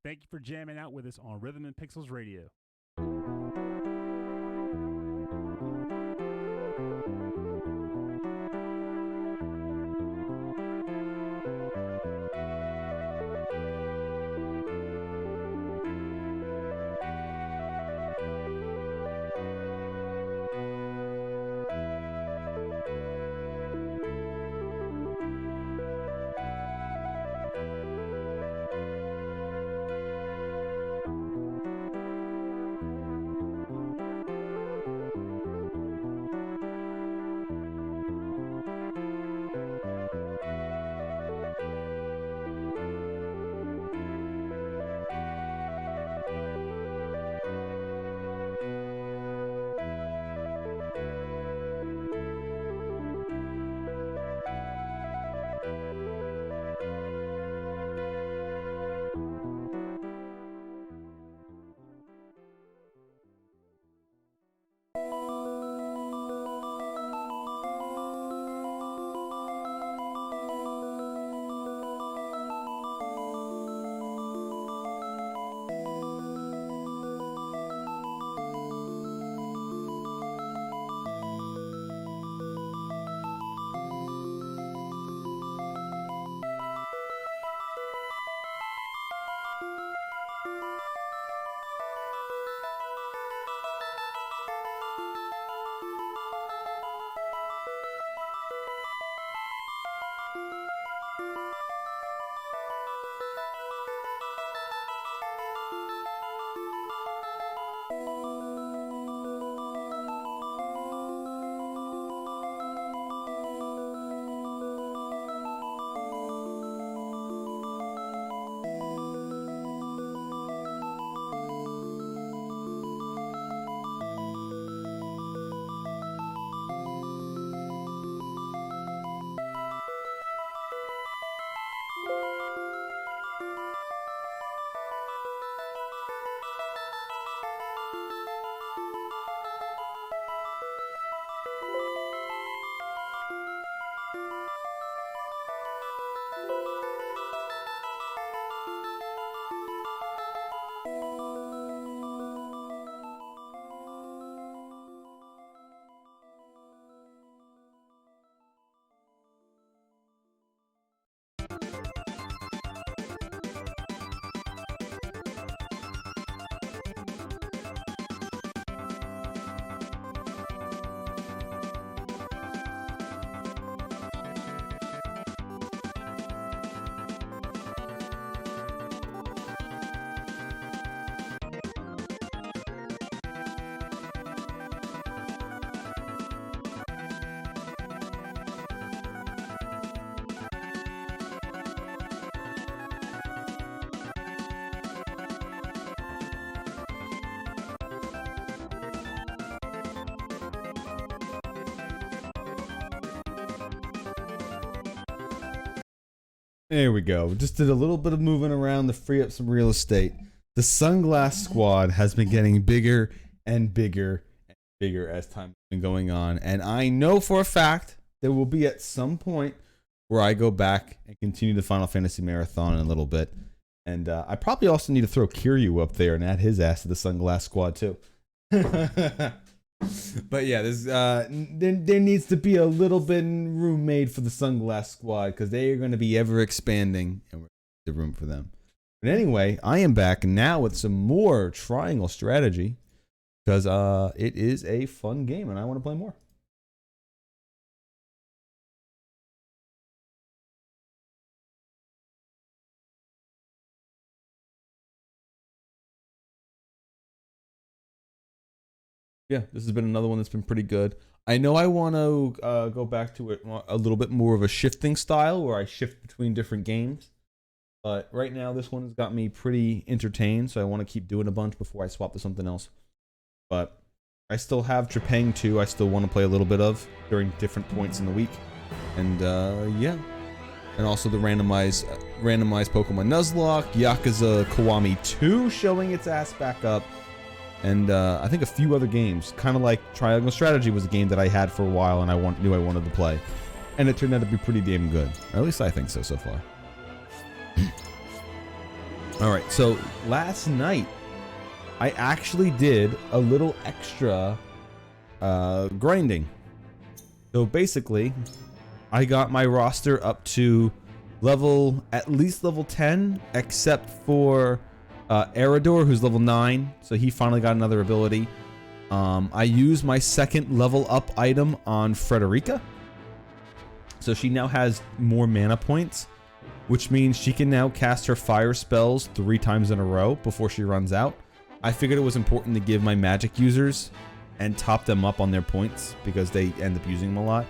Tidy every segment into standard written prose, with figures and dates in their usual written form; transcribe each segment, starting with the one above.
Thank you for jamming out with us on Rhythm and Pixels Radio. There we go. Just did a little bit of moving around to free up some real estate. The Sunglass Squad has been getting bigger and bigger and bigger as time's been going on. And I know for a fact there will be at some point where I go back and continue the Final Fantasy Marathon in a little bit. And I probably also need to throw Kiryu up there and add his ass to the Sunglass Squad too. But yeah, there's there needs to be a little bit of room made for the Sunglass Squad because they are going to be ever expanding and we're the room for them. But anyway, I am back now with some more Triangle Strategy because it is a fun game and I want to play more. Yeah, this has been another one that's been pretty good. I know I want to go back to it a little bit more of a shifting style where I shift between different games. But right now, this one has got me pretty entertained, so I want to keep doing a bunch before I swap to something else. But I still have Trepang 2 I still want to play a little bit of during different points in the week. And yeah. And also the randomized Pokemon Nuzlocke, Yakuza Kiwami 2 showing its ass back up. And I think a few other games, kind of like Triangle Strategy was a game that I had for a while and I knew I wanted to play. And it turned out to be pretty damn good. Or at least I think so far. All right, so last night I actually did a little extra grinding. So basically, I got my roster up to at least level 10, except for Eridor, who's level 9. So he finally got another ability. I used my second level up item on Frederica. So she now has more mana points, which means she can now cast her fire spells 3 times in a row before she runs out. I figured it was important to give my magic users and top them up on their points because they end up using them a lot.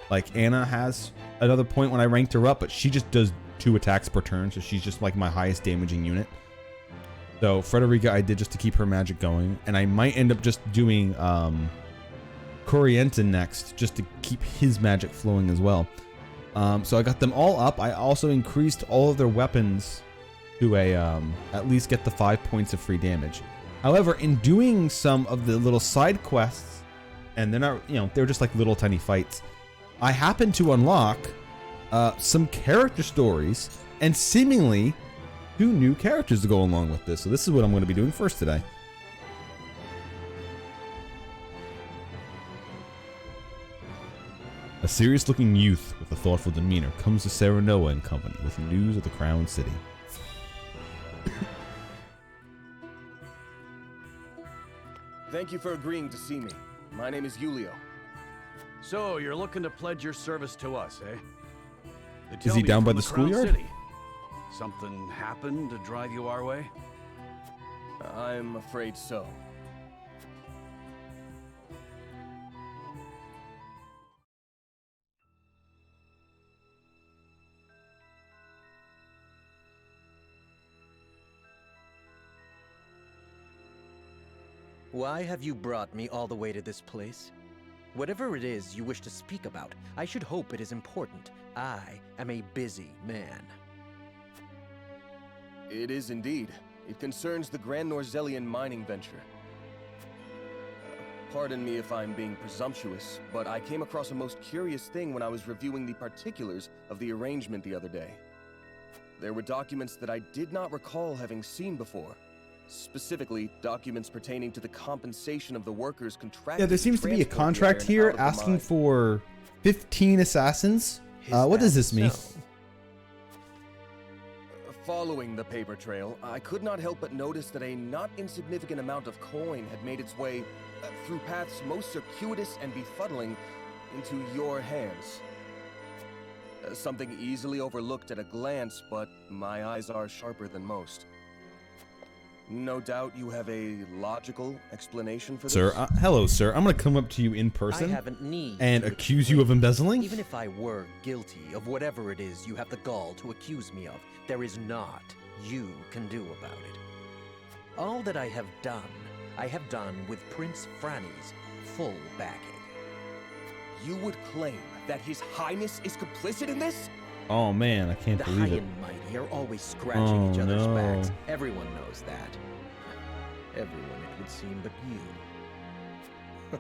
Like Anna has another point when I ranked her up, but she just does 2 attacks per turn, so she's just like my highest damaging unit. So Frederica I did just to keep her magic going, and I might end up just doing Corientin next just to keep his magic flowing as well. So I got them all up. I also increased all of their weapons to at least get the 5 points of free damage. However, in doing some of the little side quests, and they're not, they're just like little tiny fights, I happened to unlock some character stories and seemingly 2 new characters to go along with this. So this is what I'm going to be doing first today. A serious-looking youth with a thoughtful demeanor comes to Serenoa and Company with news of the Crown City. Thank you for agreeing to see me. My name is Julio. So, you're looking to pledge your service to us, eh? They Is tell he me down by from the Crown schoolyard? City. Something happened to drive you our way? I'm afraid so. Why have you brought me all the way to this place? Whatever it is you wish to speak about, I should hope it is important. I am a busy man. It is indeed. It concerns the Grand Norzelian mining venture. Pardon me if I'm being presumptuous, but I came across a most curious thing when I was reviewing the particulars of the arrangement the other day. There were documents that I did not recall having seen before. Specifically, documents pertaining to the compensation of the workers contracted. Yeah, there seems to be a transport the contract iron here out of the asking mine. for 15 assassins. What does this mean? Following the paper trail, I could not help but notice that a not insignificant amount of coin had made its way through paths most circuitous and befuddling into your hands. Something easily overlooked at a glance, but my eyes are sharper than most. No doubt you have a logical explanation for this? Sir, hello, sir. I'm going to come up to you in I person haven't need and to accuse you of explain. embezzling? Even if I were guilty of whatever it is you have the gall to accuse me of, there is naught you can do about it. All that I have done with Prince Franny's full backing. You would claim that His Highness is complicit in this? Oh man, I can't The high believe it. and mighty are always scratching each other's no. backs. Everyone knows that. Everyone, it would seem, but you.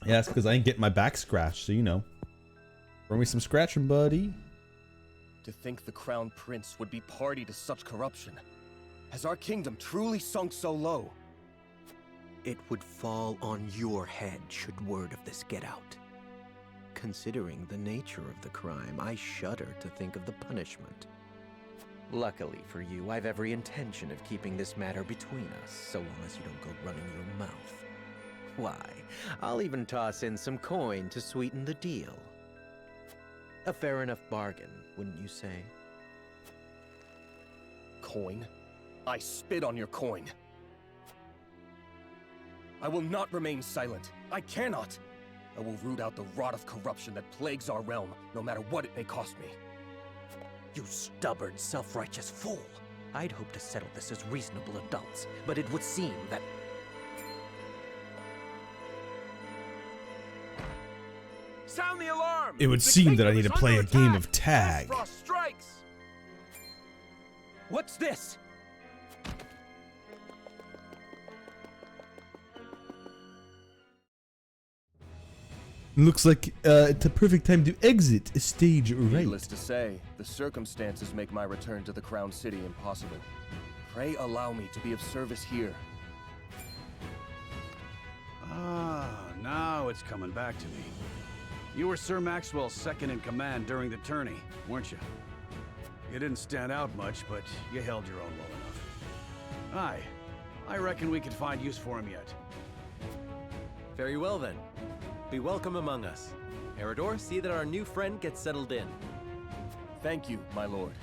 Yeah, that's because I ain't getting my back scratched, so throw me some scratching, buddy. To think the Crown Prince would be party to such corruption. Has our kingdom truly sunk so low? It would fall on your head should word of this get out. Considering the nature of the crime, I shudder to think of the punishment. Luckily for you, I've every intention of keeping this matter between us, so long as you don't go running your mouth. Why, I'll even toss in some coin to sweeten the deal. A fair enough bargain, wouldn't you say? Coin? I spit on your coin. I will not remain silent. I cannot. I will root out the rot of corruption that plagues our realm, no matter what it may cost me. You stubborn, self-righteous fool! I'd hoped to settle this as reasonable adults, but it would seem that... Sound the alarm! It would The seem that I kingdom need to is play under a game attack! of tag. Frost strikes! What's this? Looks like it's a perfect time to exit stage right. Needless to say, the circumstances make my return to the Crown City impossible. Pray allow me to be of service here. Ah, now it's coming back to me. You were Sir Maxwell's second in command during the tourney, weren't you? You didn't stand out much, but you held your own well enough. Aye, I reckon we could find use for him yet. Very well then. Be welcome among us. Eridor, see that our new friend gets settled in. Thank you, my lord.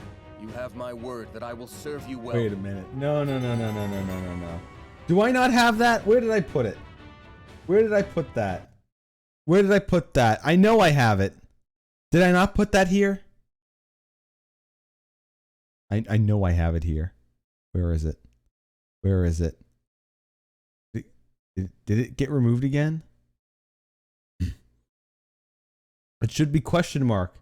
You have my word that I will serve you well. Wait a minute. No. Do I not have that? Where did I put it? Where did I put that? Where did I put that? I know I have it. Did I not put that here? I know I have it here. Where is it? Where is it? Did it get removed again? It should be question mark.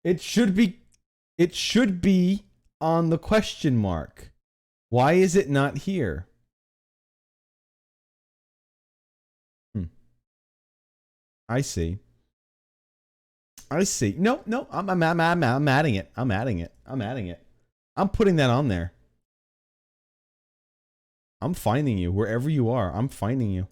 It should be on the question mark. Why is it not here? I see. No, I'm adding it. I'm adding it. I'm putting that on there. I'm finding you wherever you are. I'm finding you.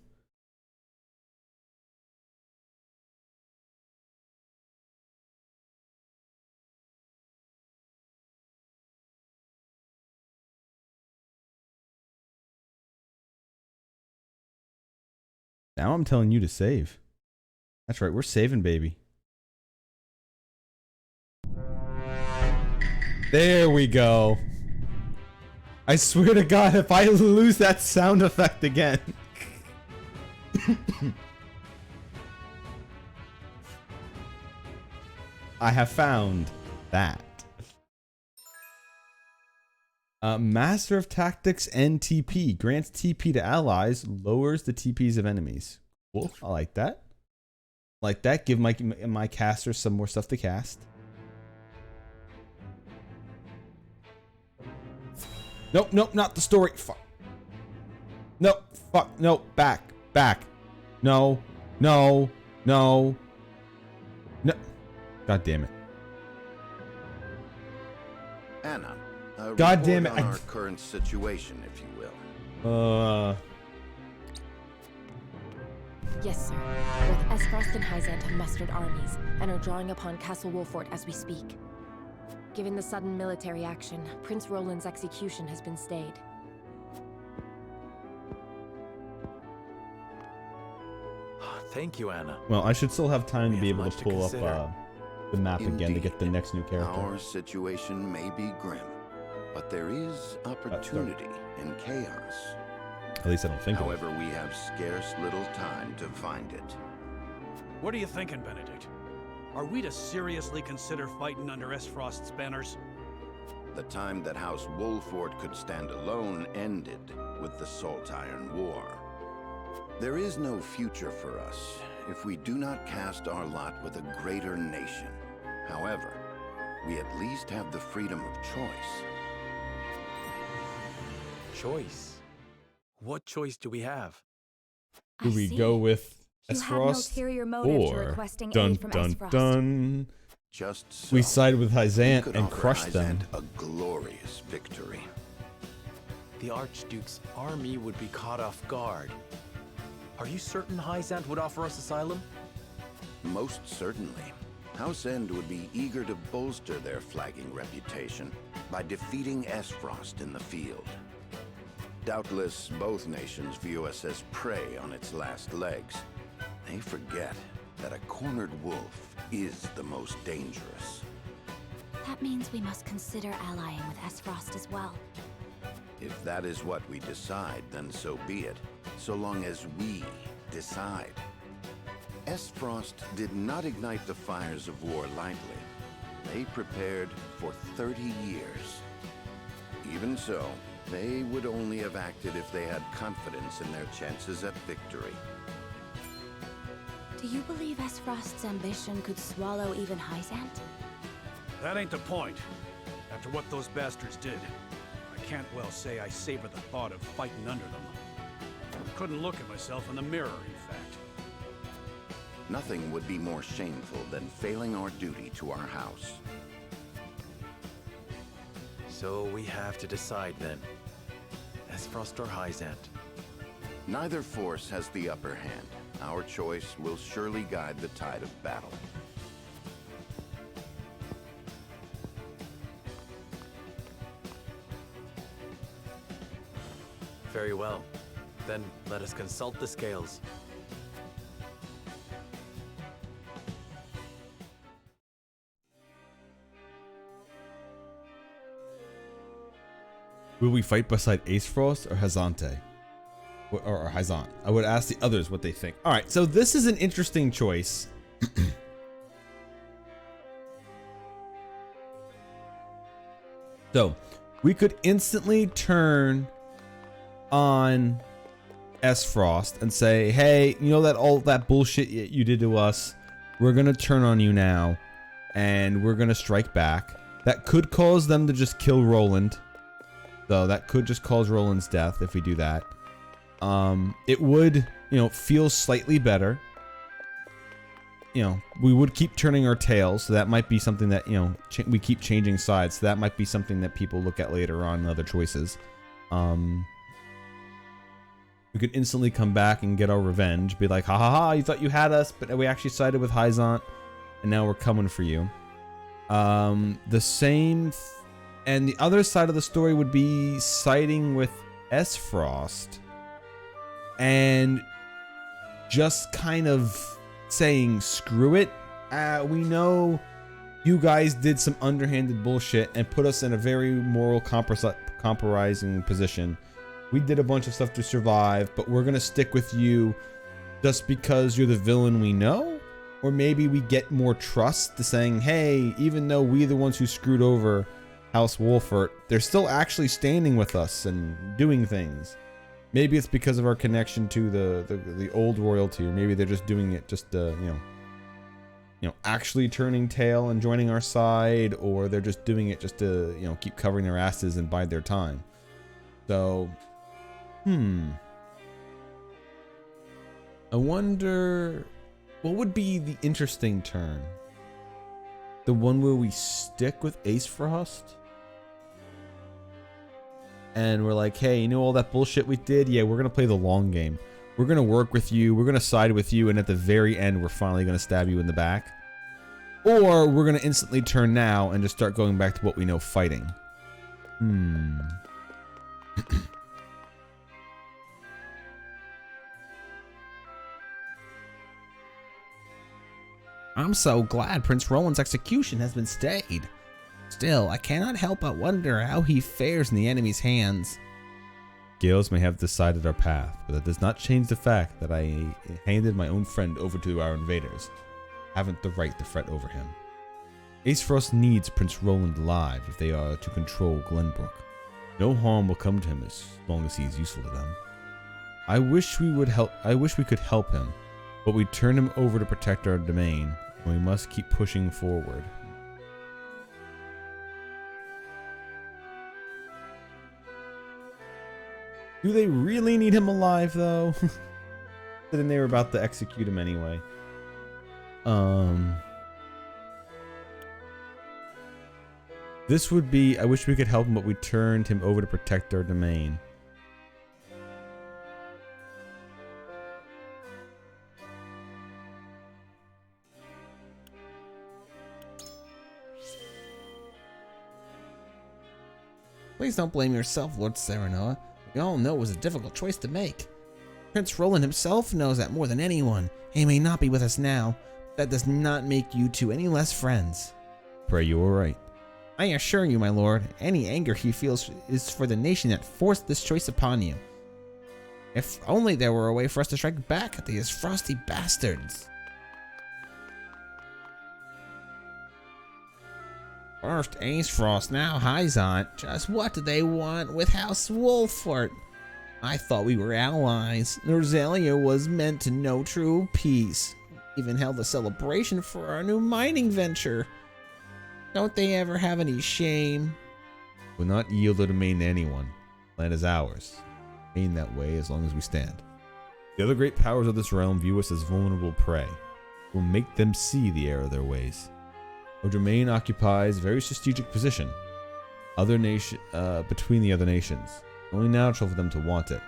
Now I'm telling you to save. That's right, we're saving, baby. There we go. I swear to God, if I lose that sound effect again. I have found that. Master of Tactics and TP. Grants TP to allies, lowers the TPs of enemies. Cool, I like that. Like that, give my casters some more stuff to cast. Nope, not the story. Fuck. No, fuck, no, back. No. God damn it. Anna, God damn it. on our current situation, if you will. Yes, sir. Both Esfrost and Hyzant have mustered armies and are drawing upon Castle Wolfort as we speak. Given the sudden military action, Prince Roland's execution has been stayed. Thank you, Anna. Well, I should still have time to be able much to to pull up consider. the map again to Indeed, get the next new character. Our situation may be grim, but there is opportunity in chaos. At least I don't think However, we have scarce little time to find it. What are you thinking, Benedict? Are we to seriously consider fighting under Esfrost's banners? The time that House Wolfort could stand alone ended with the Salt Iron War. There is no future for us if we do not cast our lot with a greater nation. However, we at least have the freedom of choice. Choice? What choice do we have? Do we go with You had no Esfrost ulterior motive to or requesting dun aid from dun Esfrost. dun? Just so, We side with we Hyzant could and offer crush them. Hyzant a glorious victory. The Archduke's army would be caught off guard. Are you certain Hyzant would offer us asylum? Most certainly. House End would be eager to bolster their flagging reputation by defeating Esfrost in the field. Doubtless, both nations view us as prey on its last legs. They forget that a cornered wolf is the most dangerous. That means we must consider allying with Esfrost as well. If that is what we decide, then so be it, so long as we decide. Esfrost did not ignite the fires of war lightly. They prepared for 30 years. Even so, they would only have acted if they had confidence in their chances at victory. Do you believe Esfrost's ambition could swallow even Hyzant? That ain't the point. After what those bastards did, I can't well say I savor the thought of fighting under them. I couldn't look at myself in the mirror, in fact. Nothing would be more shameful than failing our duty to our house. So we have to decide then. Esfrost or Hyzant? Neither force has the upper hand. Our choice will surely guide the tide of battle. Very well. Then let us consult the scales. Will we fight beside Ace Frost or Hazante? Or Hyzant? I would ask the others what they think. All right, so this is an interesting choice. So we could instantly turn on Frost and say, hey, you know that all that bullshit you did to us, we're gonna turn on you now and we're gonna strike back. That could cause them to just kill Roland. So that could just cause Roland's death if we do that. It would, feel slightly better. We would keep turning our tails, so that might be something that, we keep changing sides. So that might be something that people look at later on in other choices. We could instantly come back and get our revenge. Be like, ha ha ha, you thought you had us, but we actually sided with Hyzant, and now we're coming for you. The same... And the other side of the story would be siding with Frost and just kind of saying, screw it. We know you guys did some underhanded bullshit and put us in a very moral compromising position. We did a bunch of stuff to survive, but we're going to stick with you just because you're the villain we know? Or maybe we get more trust to saying, hey, even though we're the ones who screwed over House Wolfert, they're still actually standing with us and doing things. Maybe it's because of our connection to the old royalty, or maybe they're just doing it just actually turning tail and joining our side, or they're just doing it just to keep covering their asses and bide their time. So, I wonder what would be the interesting turn. The one where we stick with Ace Frost? And we're like, hey, you know all that bullshit we did? Yeah, we're going to play the long game. We're going to work with you. We're going to side with you. And at the very end, we're finally going to stab you in the back. Or we're going to instantly turn now and just start going back to what we know, fighting. I'm so glad Prince Roland's execution has been stayed. Still, I cannot help but wonder how he fares in the enemy's hands. Gales may have decided our path, but that does not change the fact that I handed my own friend over to our invaders. Haven't the right to fret over him. Ace Frost needs Prince Roland alive if they are to control Glenbrook. No harm will come to him as long as he is useful to them. I wish we could help him, but we turn him over to protect our domain, and we must keep pushing forward. Do they really need him alive, though? Then they were about to execute him anyway. This would be, I wish we could help him, but we turned him over to protect our domain. Please don't blame yourself, Lord Serenoa. We all know it was a difficult choice to make. Prince Roland himself knows that more than anyone. He may not be with us now. That does not make you two any less friends. Pray you are right. I assure you, my lord, any anger he feels is for the nation that forced this choice upon you. If only there were a way for us to strike back at these frosty bastards. First Ace Frost, now Hyzant. Just what do they want with House Wolfert? I thought we were allies. Norzelia was meant to know true peace. Even held a celebration for our new mining venture. Don't they ever have any shame? We'll not yield the domain to anyone. Land is ours. Remain that way as long as we stand. The other great powers of this realm view us as vulnerable prey. will make them see the error of their ways. Our domain occupies a very strategic position between the other nations. Only natural for them to want it,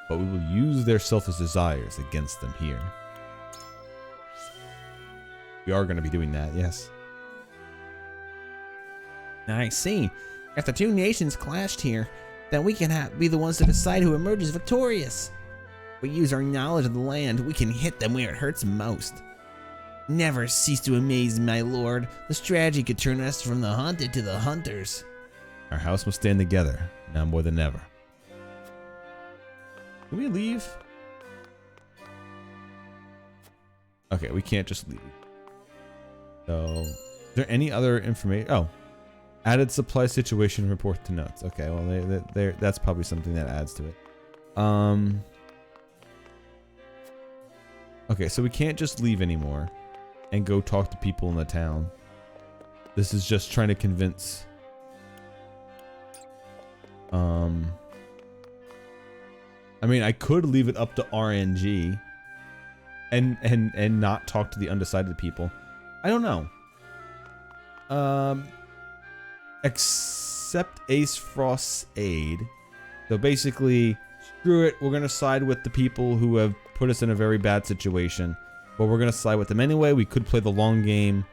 but we will use their selfish desires against them here. We are going to be doing that, yes. I see. If the two nations clashed here, then we can be the ones to decide who emerges victorious. If we use our knowledge of the land, we can hit them where it hurts most. Never cease to amaze me, my lord. The strategy could turn us from the hunted to the hunters. Our house must stand together, now more than ever. Can we leave? Okay, we can't just leave. So, is there any other information? Oh, added supply situation report to notes. Okay, well, that's probably something that adds to it. Okay, so we can't just leave anymore and go talk to people in the town. This is just trying to convince. I mean, I could leave it up to RNG and not talk to the undecided people. I don't know. Accept Ace Frost's aid. So basically, screw it. We're going to side with the people who have put us in a very bad situation. But we're going to side with them anyway. We could play the long game.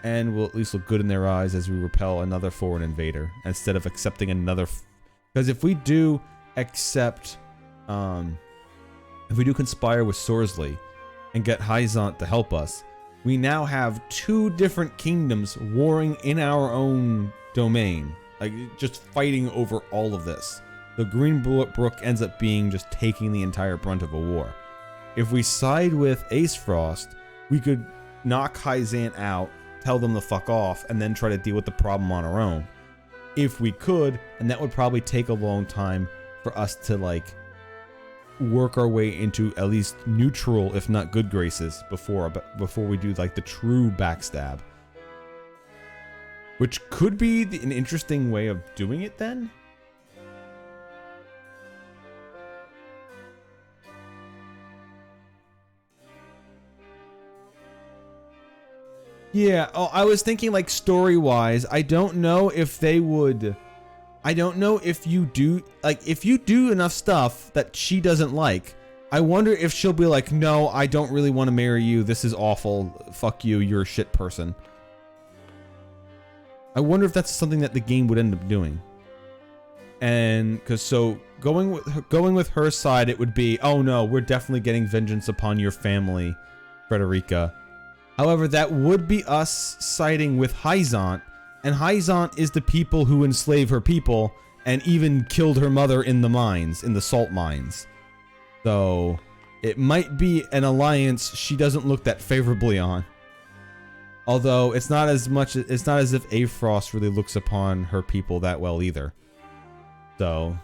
And we'll at least look good in their eyes as we repel another foreign invader. Instead of accepting another... Because if we do accept... if we do conspire with Sorsley and get Hyzant to help us, we now have two different kingdoms warring in our own domain. Like, just fighting over all of this. The Green Brook ends up being just taking the entire brunt of a war. If we side with Ace Frost, we could knock Hyzant out, tell them to fuck off, and then try to deal with the problem on our own. If we could, and that would probably take a long time for us to, like, work our way into at least neutral, if not good graces, before we do, like, the true backstab. Which could be an interesting way of doing it then. Yeah, oh, I was thinking, like, story-wise, I don't know if they would... I don't know if you do... Like, if you do enough stuff that she doesn't like, I wonder if she'll be like, no, I don't really want to marry you, this is awful, fuck you, you're a shit person. I wonder if that's something that the game would end up doing. And, because so, going with her side, it would be, oh no, we're definitely getting vengeance upon your family, Frederica. However, that would be us siding with Hyzant, and Hyzant is the people who enslave her people, and even killed her mother in the mines, in the salt mines. So, it might be an alliance she doesn't look that favorably on. Although, it's not as if Afrost really looks upon her people that well either. So,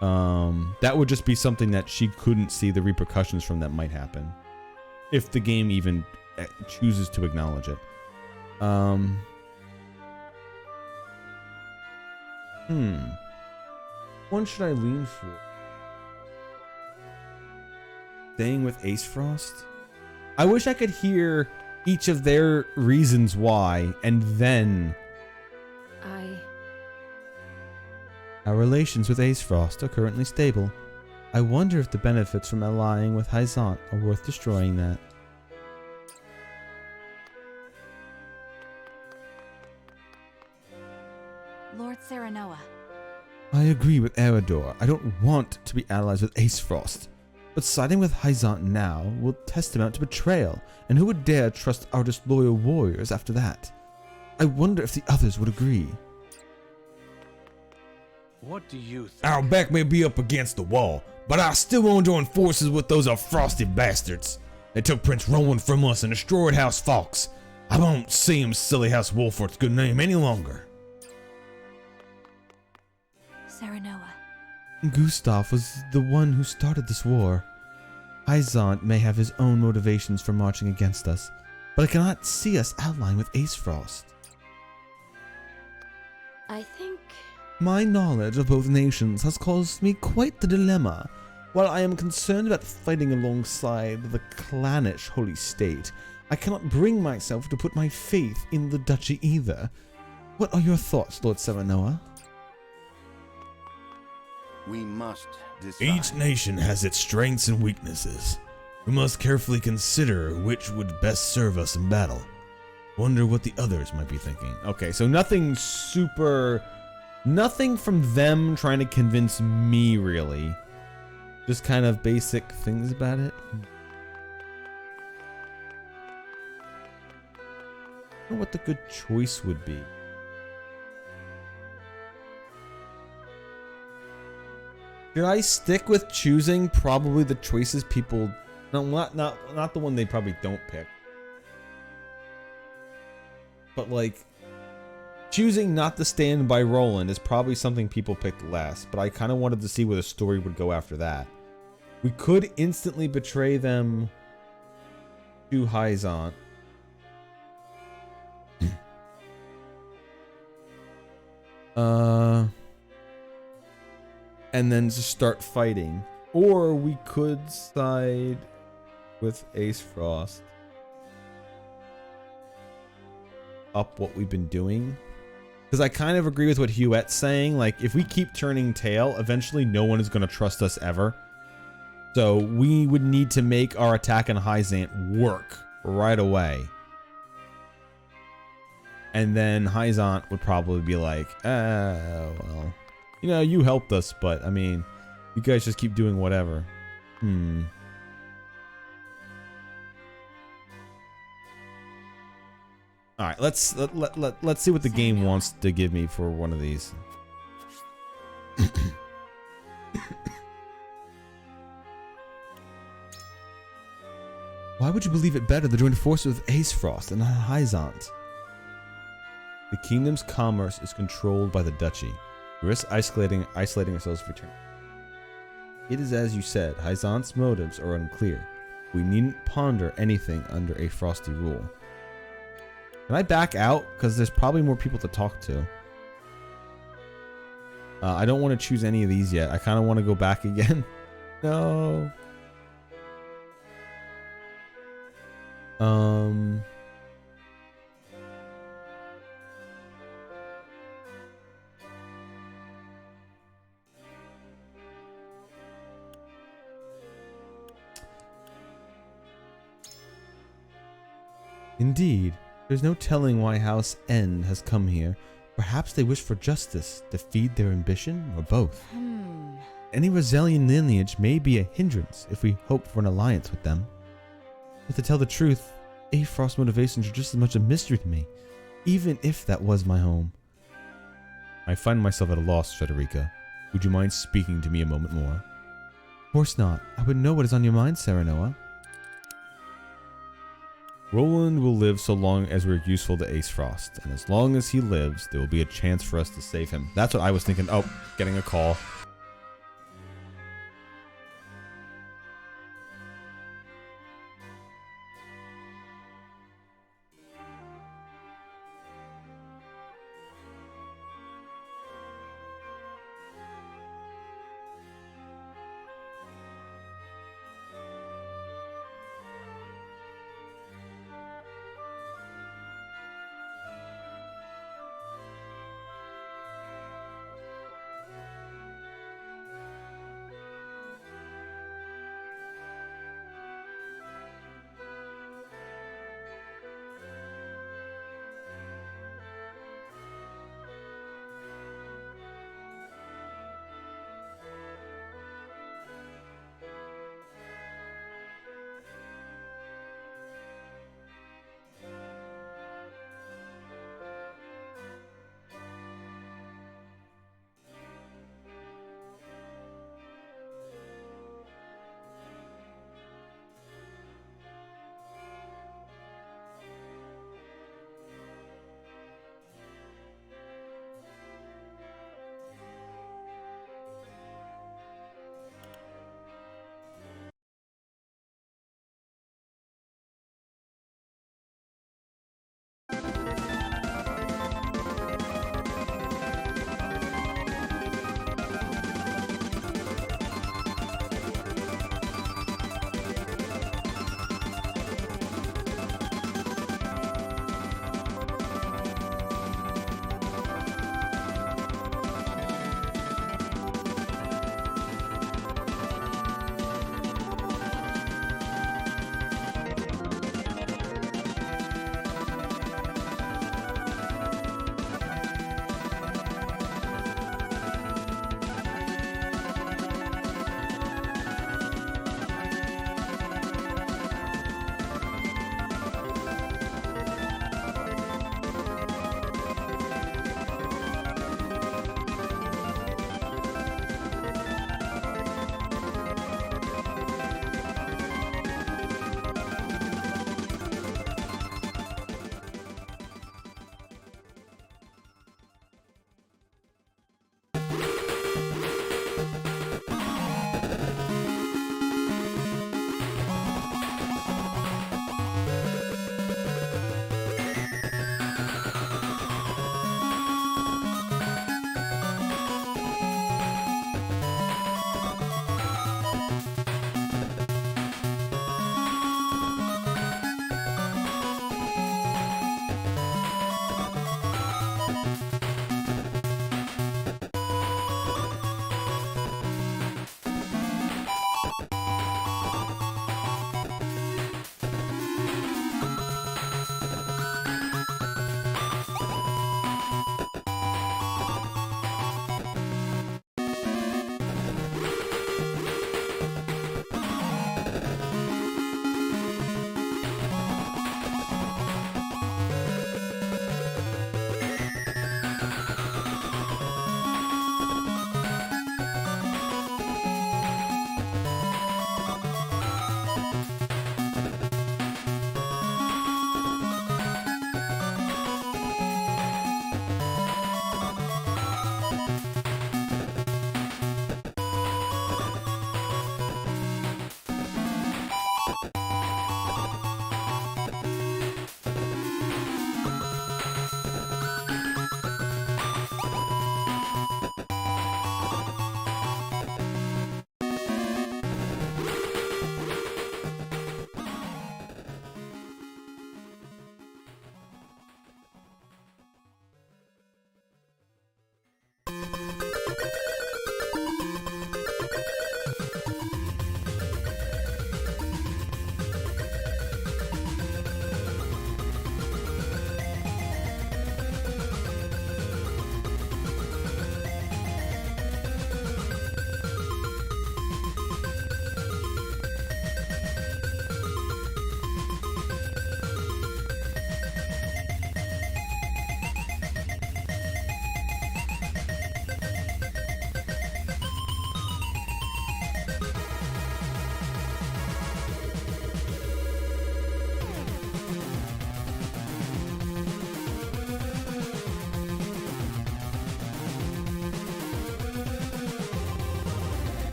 that would just be something that she couldn't see the repercussions from that might happen. If the game even chooses to acknowledge it. One should I lean for? Staying with Ace Frost? I wish I could hear each of their reasons why, and then... Our relations with Ace Frost are currently stable. I wonder if the benefits from allying with Hyzant are worth destroying that. Lord Serenoa. I agree with Eridor. I don't want to be allies with Ace Frost. But siding with Hyzant now will testament to betrayal, and who would dare trust our disloyal warriors after that? I wonder if the others would agree. What do you think? Our back may be up against the wall, but I still won't join forces with those frosty bastards. They took Prince Rowan from us and destroyed House Fox. I won't see him silly House Wolfort's good name any longer. Serenoa. Gustav was the one who started this war. Hyzant may have his own motivations for marching against us, but I cannot see us allying with Ace Frost. I think... My knowledge of both nations has caused me quite the dilemma. While I am concerned about fighting alongside the clannish Holy State, I cannot bring myself to put my faith in the Duchy either. What are your thoughts, Lord Serenoa? We must decide. Each nation has its strengths and weaknesses. We must carefully consider which would best serve us in battle. Wonder what the others might be thinking. Okay, so nothing from them trying to convince me, really. Just kind of basic things about it. I don't know what the good choice would be. Should I stick with choosing probably the choices people... No, not the one they probably don't pick. But like... choosing not to stand by Roland is probably something people picked last, but I kind of wanted to see where the story would go after that. We could instantly betray them to Hyzant. And then just start fighting. Or we could side with Ace Frost. Up what we've been doing. Because I kind of agree with what Huette's saying. Like, if we keep turning tail, eventually no one is going to trust us ever. So we would need to make our attack on Hyzant work right away. And then Hyzant would probably be like, well, you know, you helped us, but I mean, you guys just keep doing whatever. All right, let's see what the game wants to give me for one of these. Why would you believe it better to join forces with Ace Frost and Hyzant? The kingdom's commerce is controlled by the Duchy. We risk isolating ourselves for eternity. It is as you said, Hyzant's motives are unclear. We needn't ponder anything under a frosty rule. Can I back out? Because there's probably more people to talk to. I don't want to choose any of these yet. I kind of want to go back again. No. Indeed, there's no telling why House End has come here. Perhaps they wish for justice to feed their ambition, or both. Any Rosalian lineage may be a hindrance if we hope for an alliance with them. But to tell the truth, Frost's motivations are just as much a mystery to me, even if that was my home. I find myself at a loss, Frederica. Would you mind speaking to me a moment more? Of course not. I would know what is on your mind, Serenoa. Roland will live so long as we're useful to Ace Frost, and as long as he lives, there will be a chance for us to save him. That's what I was thinking. Oh, getting a call.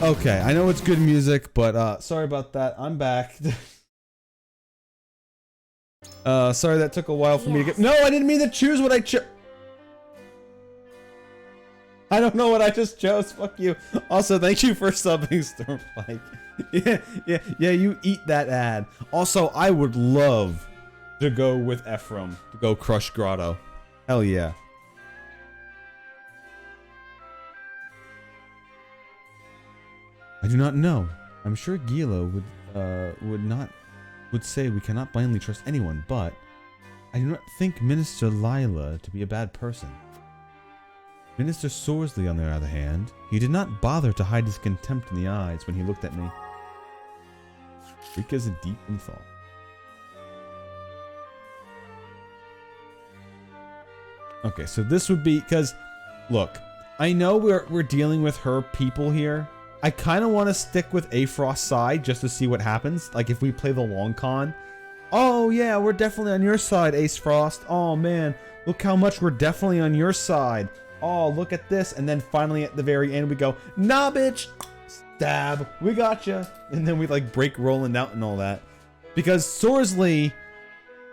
Okay, I know it's good music, but sorry about that. I'm back. Sorry that took a while for me to get. No, I didn't mean to choose what I chose. I don't know what I just chose. Fuck you. Also, thank you for subbing, Stormflake. Yeah, you eat that ad. Also, I would love to go with Ephraim to go crush Grotto. Hell yeah. I do not know. I'm sure Gilo would say we cannot blindly trust anyone, but I do not think Minister Lila to be a bad person. Minister Sorsley, on the other hand, he did not bother to hide his contempt in the eyes when he looked at me. Rika's deep in thought. Okay, so this would be because, look, I know we're dealing with her people here. I kind of want to stick with Afrost's side just to see what happens. Like if we play the long con. Oh yeah, we're definitely on your side, Ace Frost. Oh man, look how much we're definitely on your side. Oh, look at this. And then finally at the very end we go, nah bitch, stab, we gotcha. And then we like break Roland out and all that. Because Sorsley,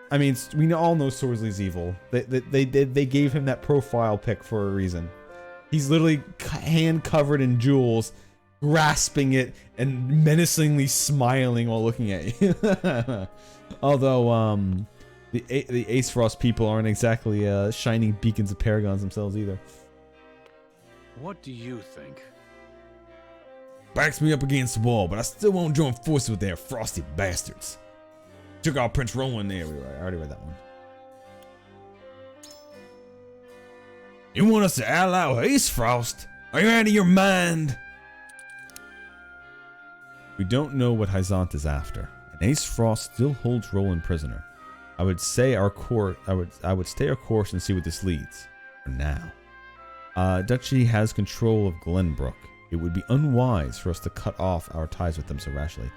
I mean, we all know Sorsley's evil. They gave him that profile pic for a reason. He's literally hand covered in jewels, grasping it and menacingly smiling while looking at you. Although the Ace Frost people aren't exactly shining beacons of paragons themselves either. What do you think? Backs me up against the wall, but I still won't join forces with their frosty bastards. Took out Prince Roland there. I already read that one. You want us to ally with Ace Frost? Are you out of your mind? We don't know what Hyzant is after, and Ace Frost still holds Roland prisoner. I would say our course. I would stay our course and see what this leads. For now, Duchy has control of Glenbrook. It would be unwise for us to cut off our ties with them so rashly.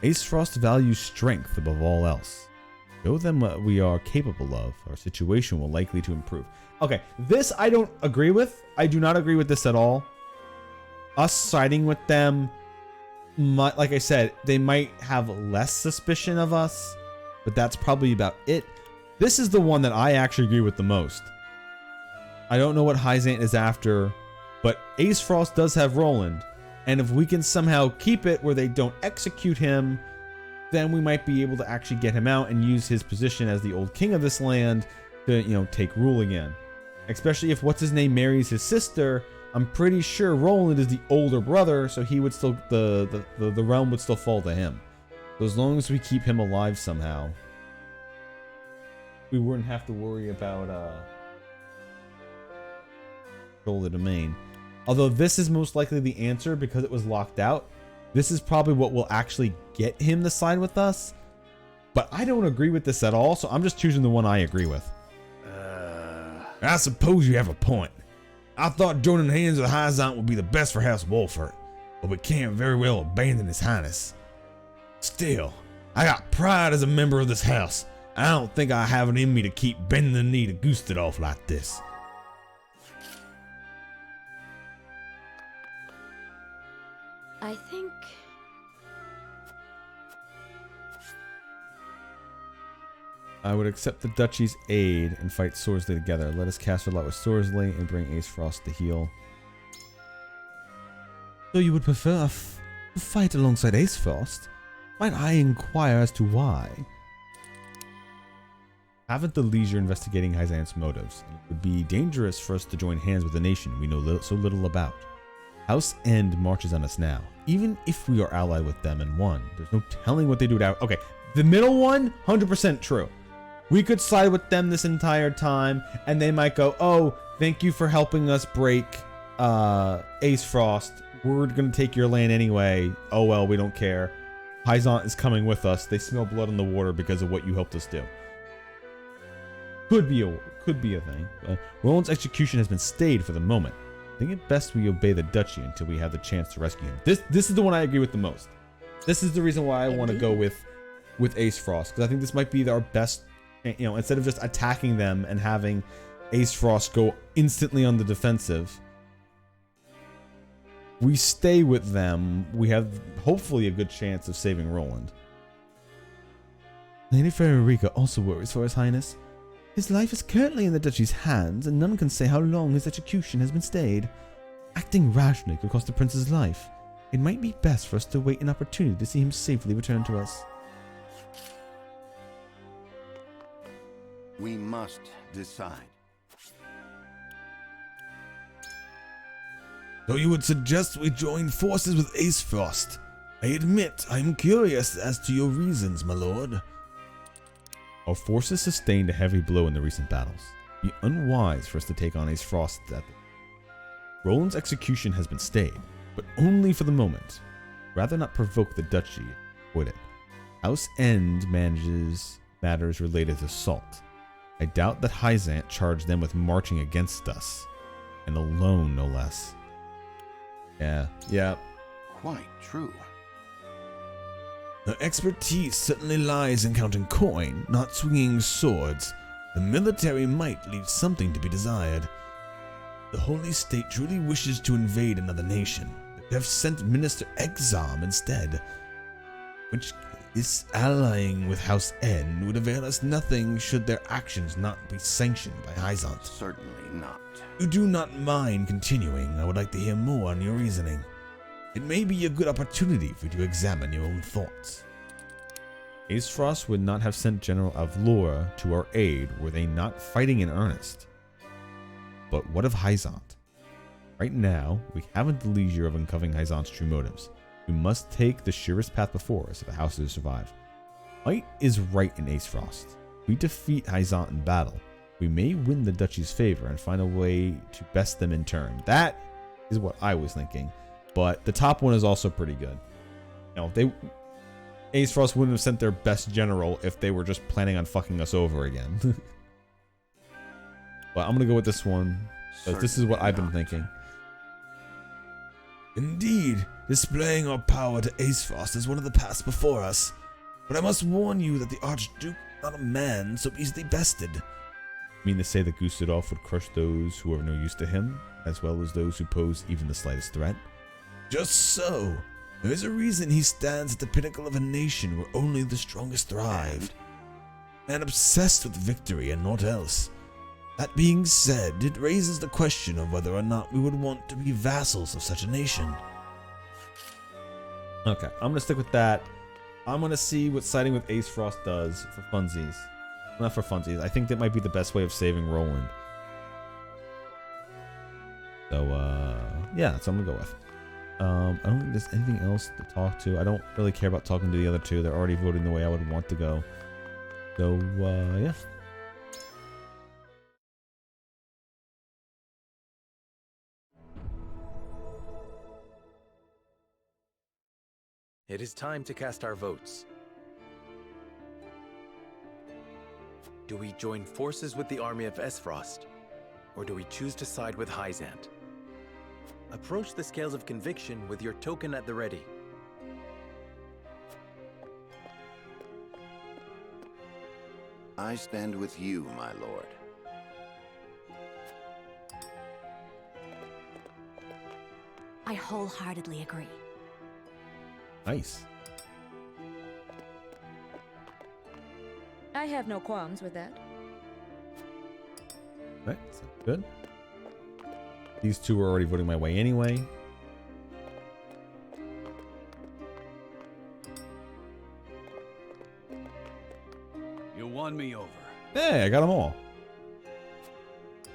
Ace Frost values strength above all else. Show them what we are capable of. Our situation will likely to improve. Okay, this I don't agree with. I do not agree with this at all. Us siding with them, like I said, they might have less suspicion of us, but that's probably about it. This is the one that I actually agree with the most. I don't know what Hyzant is after, but Ace Frost does have Roland, and if we can somehow keep it where they don't execute him, then we might be able to actually get him out and use his position as the old king of this land to, you know, take rule again. Especially if what's his name marries his sister. I'm pretty sure Roland is the older brother, so he would still the realm would still fall to him. So as long as we keep him alive somehow, we wouldn't have to worry about control the domain. Although this is most likely the answer because it was locked out. This is probably what will actually get him to side with us. But I don't agree with this at all, so I'm just choosing the one I agree with. I suppose you have a point. I thought joining hands with Hyzant would be the best for House Wolfert, but we can't very well abandon His Highness. Still, I got pride as a member of this house. I don't think I have it in me to keep bending the knee to Gustadolf like this. I think... I would accept the Duchy's aid and fight Sorsley together. Let us cast our lot with Sorsley and bring Ace Frost to heal. So you would prefer to fight alongside Ace Frost? Might I inquire as to why? Haven't the leisure investigating Hyzant's motives, and it would be dangerous for us to join hands with a nation we know so little about. House End marches on us now. Even if we are allied with them and won, there's no telling what they do to Okay, the middle one, 100% true. We could side with them this entire time, and they might go, oh, thank you for helping us break Ace Frost. We're going to take your land anyway. Oh, well, we don't care. Hyzant is coming with us. They smell blood in the water because of what you helped us do. Could be a thing. Roland's execution has been stayed for the moment. I think it best we obey the Duchy until we have the chance to rescue him. This is the one I agree with the most. This is the reason why I want to go with Ace Frost, because I think this might be our best. You know, instead of just attacking them and having Ace Frost go instantly on the defensive, we stay with them, we have hopefully a good chance of saving Roland. Lady Frederica also worries for His Highness. His life is currently in the Duchy's hands, and none can say how long his execution has been stayed. Acting rashly could cost the prince's life. It might be best for us to wait an opportunity to see him safely return to us. We must decide. So you would suggest we join forces with Ace Frost? I admit I am curious as to your reasons, my lord. Our forces sustained a heavy blow in the recent battles. It would be unwise for us to take on Ace Frost at Roland's execution has been stayed, but only for the moment. Rather not provoke the duchy, avoid it. House End manages matters related to Salt. I doubt that Hyzant charged them with marching against us. And alone, no less. Yeah. Quite true. Her expertise certainly lies in counting coin, not swinging swords. The military might leave something to be desired. The Holy State truly wishes to invade another nation, but they have sent Minister Exarm instead. Which is allying with House N would avail us nothing should their actions not be sanctioned by Hyzant. Certainly not. You do not mind continuing. I would like to hear more on your reasoning. It may be a good opportunity for you to examine your own thoughts. Ace Frost would not have sent General Avlora to our aid were they not fighting in earnest. But what of Hyzant? Right now, we haven't the leisure of uncovering Hyzant's true motives. We must take the surest path before us if the house is to survive. Might is right in Ace Frost. If we defeat Hyzant in battle, we may win the duchy's favor and find a way to best them in turn. That is what I was thinking. But the top one is also pretty good. You know, Ace Frost wouldn't have sent their best general if they were just planning on fucking us over again. But I'm gonna go with this one, because this is what I've been thinking. Indeed, displaying our power to Ace Frost is one of the paths before us. But I must warn you that the Archduke is not a man so easily bested. You mean to say that Gustadolf would crush those who are of no use to him, as well as those who pose even the slightest threat? Just so. There is a reason he stands at the pinnacle of a nation where only the strongest thrive. Man obsessed with victory and naught else. That being said, it raises the question of whether or not we would want to be vassals of such a nation. Okay, I'm going to stick with that. I'm going to see what siding with Ace Frost does for funsies. Not for funsies. I think that might be the best way of saving Roland. So, yeah, that's what I'm going to go with. I don't think there's anything else to talk to. I don't really care about talking to the other two. They're already voting the way I would want to go. So, yeah. It is time to cast our votes. Do we join forces with the army of Esfrost, or do we choose to side with Hyzant? Approach the scales of conviction with your token at the ready. I stand with you, my lord. I wholeheartedly agree. Nice. I have no qualms with that. Right, sounds good. These two are already voting my way anyway. You won me over. Hey, I got them all.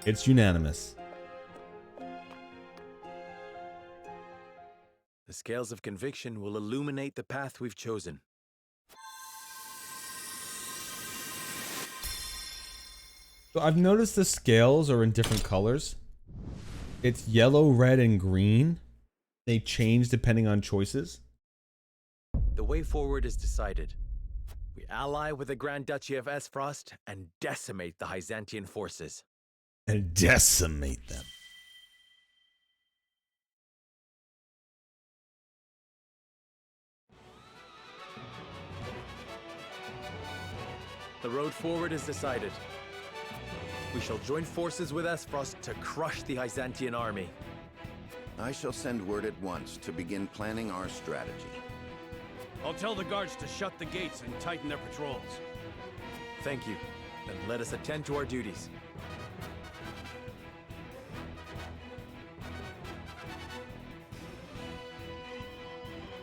It's unanimous. The scales of conviction will illuminate the path we've chosen. So I've noticed the scales are in different colors. It's yellow, red, and green. They change depending on choices. The way forward is decided. We ally with the Grand Duchy of Esfrost and decimate the Hyzantian forces. And decimate them. The road forward is decided. We shall join forces with Esfrost to crush the Hyzantian army. I shall send word at once to begin planning our strategy. I'll tell the guards to shut the gates and tighten their patrols. Thank you. Then let us attend to our duties.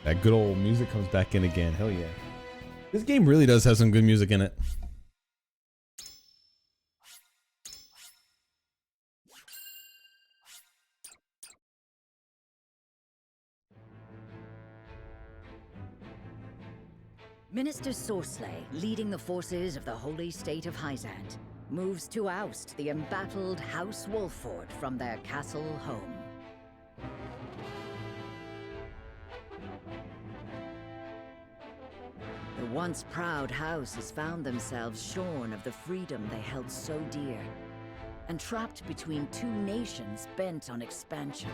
That good old music comes back in again. Hell yeah. This game really does have some good music in it. Minister Sorsley, leading the forces of the Holy State of Hyzant, moves to oust the embattled House Wolford from their castle home. The once proud house has found themselves shorn of the freedom they held so dear, and trapped between two nations bent on expansion.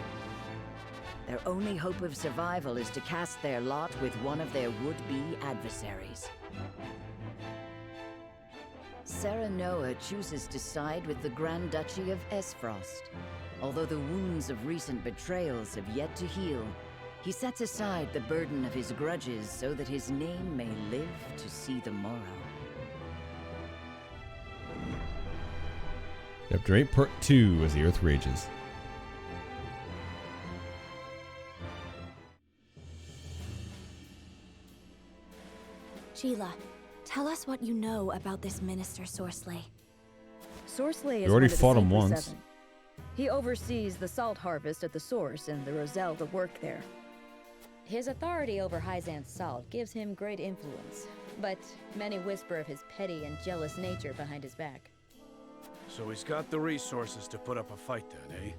Their only hope of survival is to cast their lot with one of their would-be adversaries. Sarah Noah chooses to side with the Grand Duchy of Esfrost. Although the wounds of recent betrayals have yet to heal, he sets aside the burden of his grudges so that his name may live to see the morrow. Chapter 8, Part 2, As the Earth Rages. Sheila, tell us what you know about this Minister Sorsley. Sorsley You is already one of the fought him Saintly once. Seven. He oversees the salt harvest at the source and the Roselle that work there. His authority over Hyzant's salt gives him great influence, but many whisper of his petty and jealous nature behind his back. So he's got the resources to put up a fight then, eh?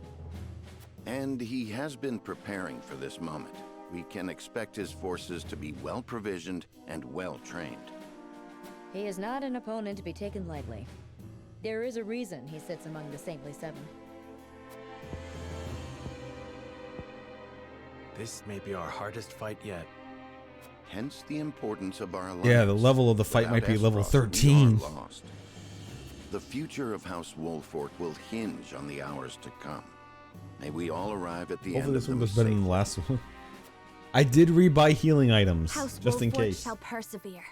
And he has been preparing for this moment. We can expect his forces to be well provisioned and well trained. He is not an opponent to be taken lightly. There is a reason he sits among the Saintly Seven. This may be our hardest fight yet. Hence the importance of our alliance. Yeah, the level of the fight might be level 13. We are lost. The future of House Wolfort will hinge on the hours to come. May we all arrive at the Hopefully end this of one them goes better than safely. the last one. I did rebuy healing items, House just in Wolford case. shall persevere.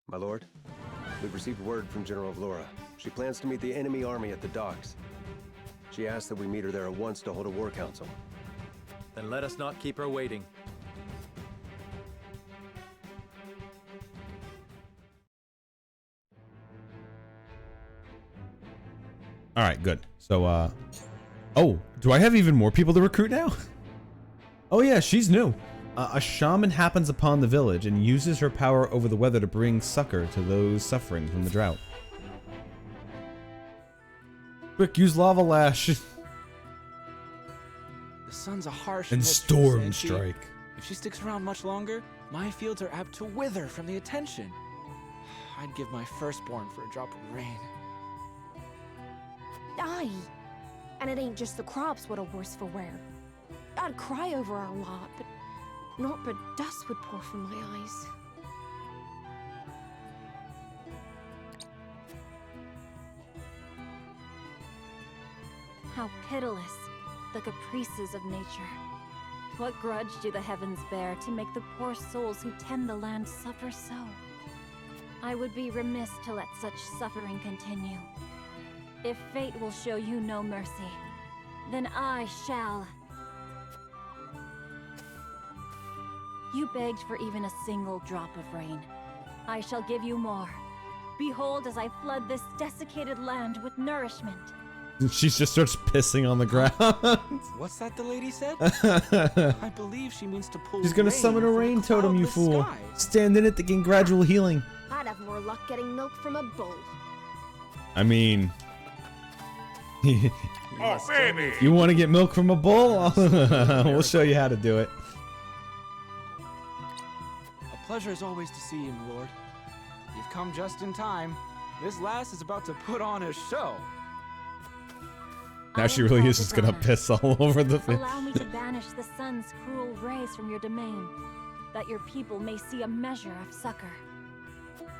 My lord, we've received word from General Vlora. She plans to meet the enemy army at the docks. She asked that we meet her there at once to hold a war council. Then let us not keep her waiting. All right, good. So, oh, do I have even more people to recruit now? Oh yeah, she's new. A shaman happens upon the village and uses her power over the weather to bring succor to those suffering from the drought. Quick, use lava lash. The sun's a harsh And mistress, storm ain't she? strike. If she sticks around much longer, my fields are apt to wither from the attention. I'd give my firstborn for a drop of rain. Aye. And it ain't just the crops what are worse for wear. I'd cry over our lot, but naught but dust would pour from my eyes. How pitiless, the caprices of nature. What grudge do the heavens bear to make the poor souls who tend the land suffer so? I would be remiss to let such suffering continue. If fate will show you no mercy, then I shall. You begged for even a single drop of rain. I shall give you more. Behold as I flood this desiccated land with nourishment. She just starts pissing on the ground. What's that the lady said? I believe she means to pull She's gonna rain summon a from the rain totem, you cloudless fool. skies. Stand in it to gain gradual healing. I'd have more luck getting milk from a bull. I mean... Oh, baby! You want to get milk from a bull? We'll show you how to do it. A pleasure as always to see you, my lord. You've come just in time. This lass is about to put on a show. Now she really is just gonna piss all over the thing. Allow me to banish the sun's cruel rays from your domain, that your people may see a measure of succor.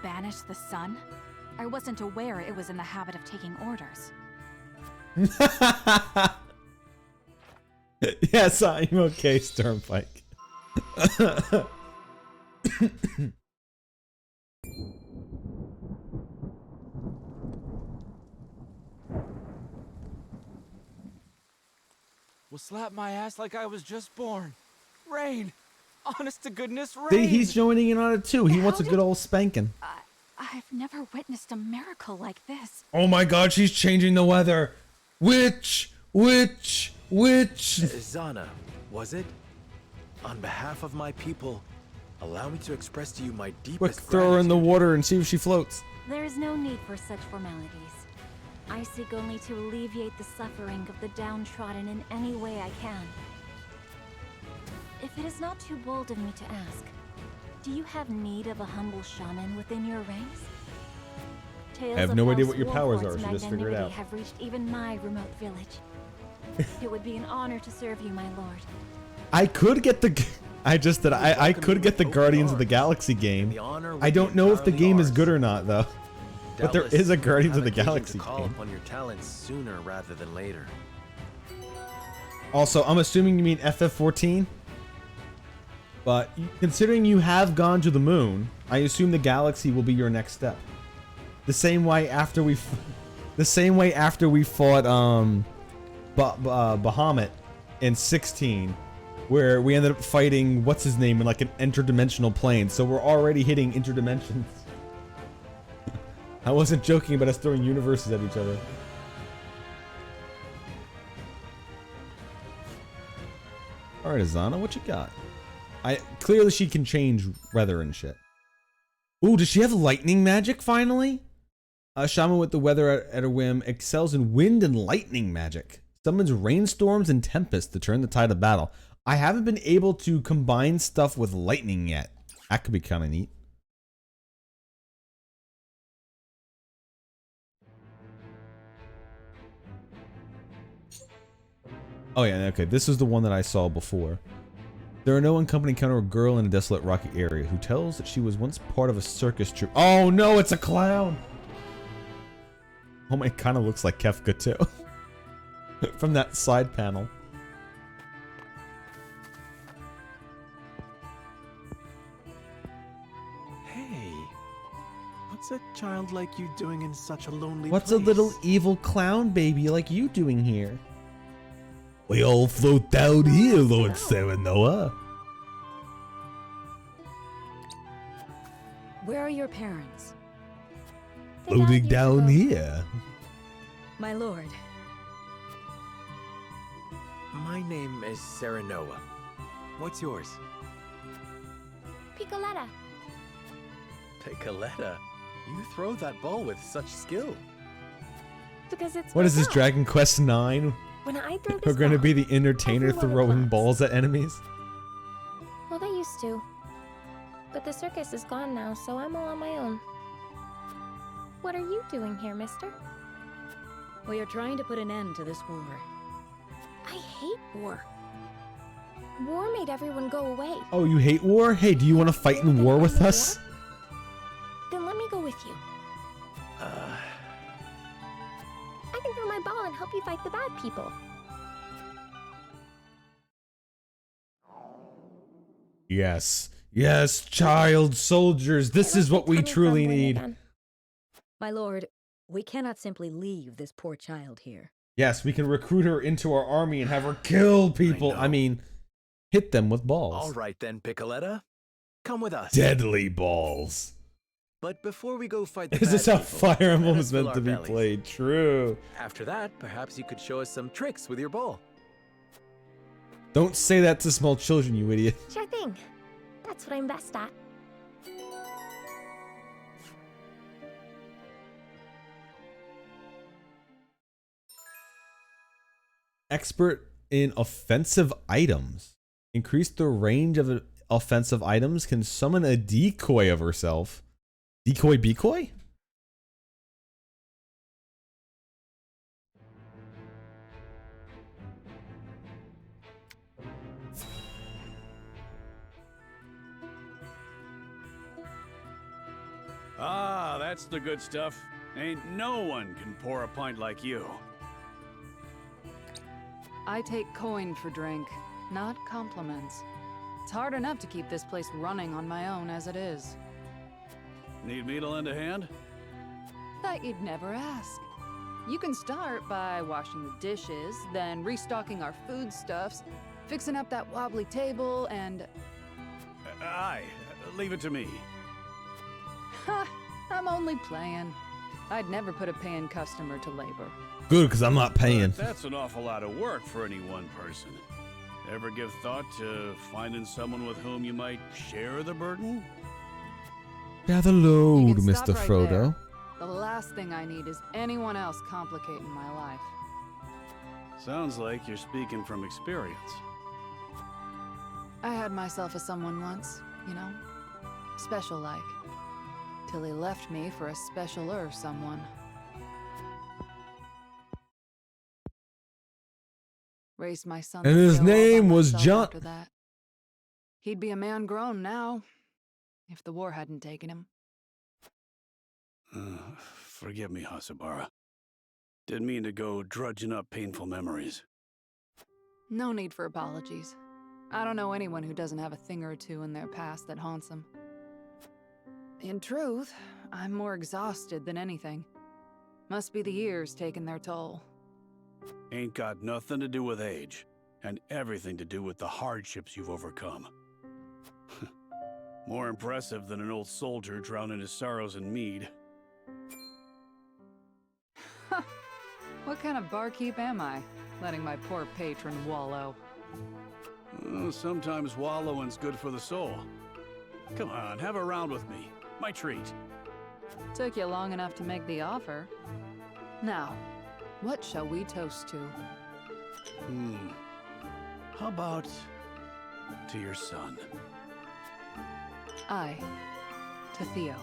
Banish the sun? I wasn't aware it was in the habit of taking orders. Yes, I'm okay, Stormpike. Will slap my ass like I was just born. Rain! Honest to goodness, rain! See, he's joining in on it too. He wants a good old spanking. I've never witnessed a miracle like this. Oh my god, she's changing the weather. Witch! Zana, was it? On behalf of my people, allow me to express to you my Quick, deepest throw her in the water and see if she floats. There is no need for such formalities. I seek only to alleviate the suffering of the downtrodden in any way I can. If it is not too bold of me to ask, do you have need of a humble shaman within your ranks? Tales I have of no idea House what your powers Wolfort's are, so just figure it magnanimity out. have reached even my remote village. It would be an honor to serve you, my lord. I could get the I could get the Guardians of the Galaxy game. I don't know if the game is good or not though. But there is a Guardians of the Galaxy call game. upon your talents sooner rather than later. Also, I'm assuming you mean FF14. But considering you have gone to the moon, I assume the galaxy will be your next step. The same way after we fought Bahamut in 16, where we ended up fighting what's his name in like an interdimensional plane. So we're already hitting interdimensions. I wasn't joking about us throwing universes at each other. All right, Azana, what you got? Clearly she can change weather and shit. Ooh, does she have lightning magic finally? A shaman with the weather at a whim excels in wind and lightning magic. Summons rainstorms and tempests to turn the tide of battle. I haven't been able to combine stuff with lightning yet. That could be kind of neat. Oh yeah, okay, this is the one that I saw before. There are no unaccompanied encounter a girl in a desolate rocky area who tells that she was once part of a circus troupe. Oh no, it's a clown! Oh my, it kind of looks like Kefka too. From that side panel. Hey, what's a child like you doing in such a lonely What's place? a little evil clown baby like you doing here? We all float down here, Lord Serenoa. Where are your parents? Floating down here. My lord. My name is Serenoa. What's yours? Piccoletta. Piccoletta? You throw that ball with such skill. Because it's What my is this, job. Dragon Quest 9? When I throw We're this going to ball, be the entertainer everyone throwing applauds. balls at enemies? Well, they used to. But the circus is gone now, so I'm all on my own. What are you doing here, mister? We are trying to put an end to this war. I hate war. War made everyone go away. Oh, you hate war? Hey, do you want to fight in war with us? Then let me go with you. I can throw my ball and help you fight the bad people. Yes. Yes, child soldiers. This is what we truly need. My lord, we cannot simply leave this poor child here. Yes, we can recruit her into our army and have her kill people. I mean, hit them with balls. All right then, Piccoletta. Come with us. Deadly balls. But before we go fight the Is this bad how people, Fire Emblem let is us fill meant to our be bellies. played? True. After that, perhaps you could show us some tricks with your ball. Don't say that to small children, you idiot. Sure thing. That's what I'm best at. Expert in offensive items. Increase the range of offensive items. Can summon a decoy of herself. Decoy? Ah, That's the good stuff. Ain't no one can pour a pint like you. I take coin for drink, not compliments. It's hard enough to keep this place running on my own as it is. Need me to lend a hand? Thought you'd never ask. You can start by washing the dishes, then restocking our foodstuffs, fixing up that wobbly table, and... Aye, leave it to me. Ha! I'm only playing. I'd never put a paying customer to labor. Good, because I'm not paying. But that's an awful lot of work for any one person. Ever give thought to finding someone with whom you might share the burden? Gather load, You can stop Mr. right Frodo. there. The last thing I need is anyone else complicating my life. Sounds like you're speaking from experience. I had myself a someone once, you know? Special like. Till he left me for a specialer someone. Raised my son. And his name was John. After that. He'd be a man grown now, if the war hadn't taken him. Forgive me, Hasabara. Didn't mean to go drudging up painful memories. No need for apologies. I don't know anyone who doesn't have a thing or two in their past that haunts them. In truth, I'm more exhausted than anything. Must be the years taking their toll. Ain't got nothing to do with age, and everything to do with the hardships you've overcome. More impressive than an old soldier drowning his sorrows in mead. What kind of barkeep am I, letting my poor patron wallow? Sometimes wallowing's good for the soul. Come on, have a round with me. My treat. Took you long enough to make the offer. Now, what shall we toast to? How about to your son? I, to Theo.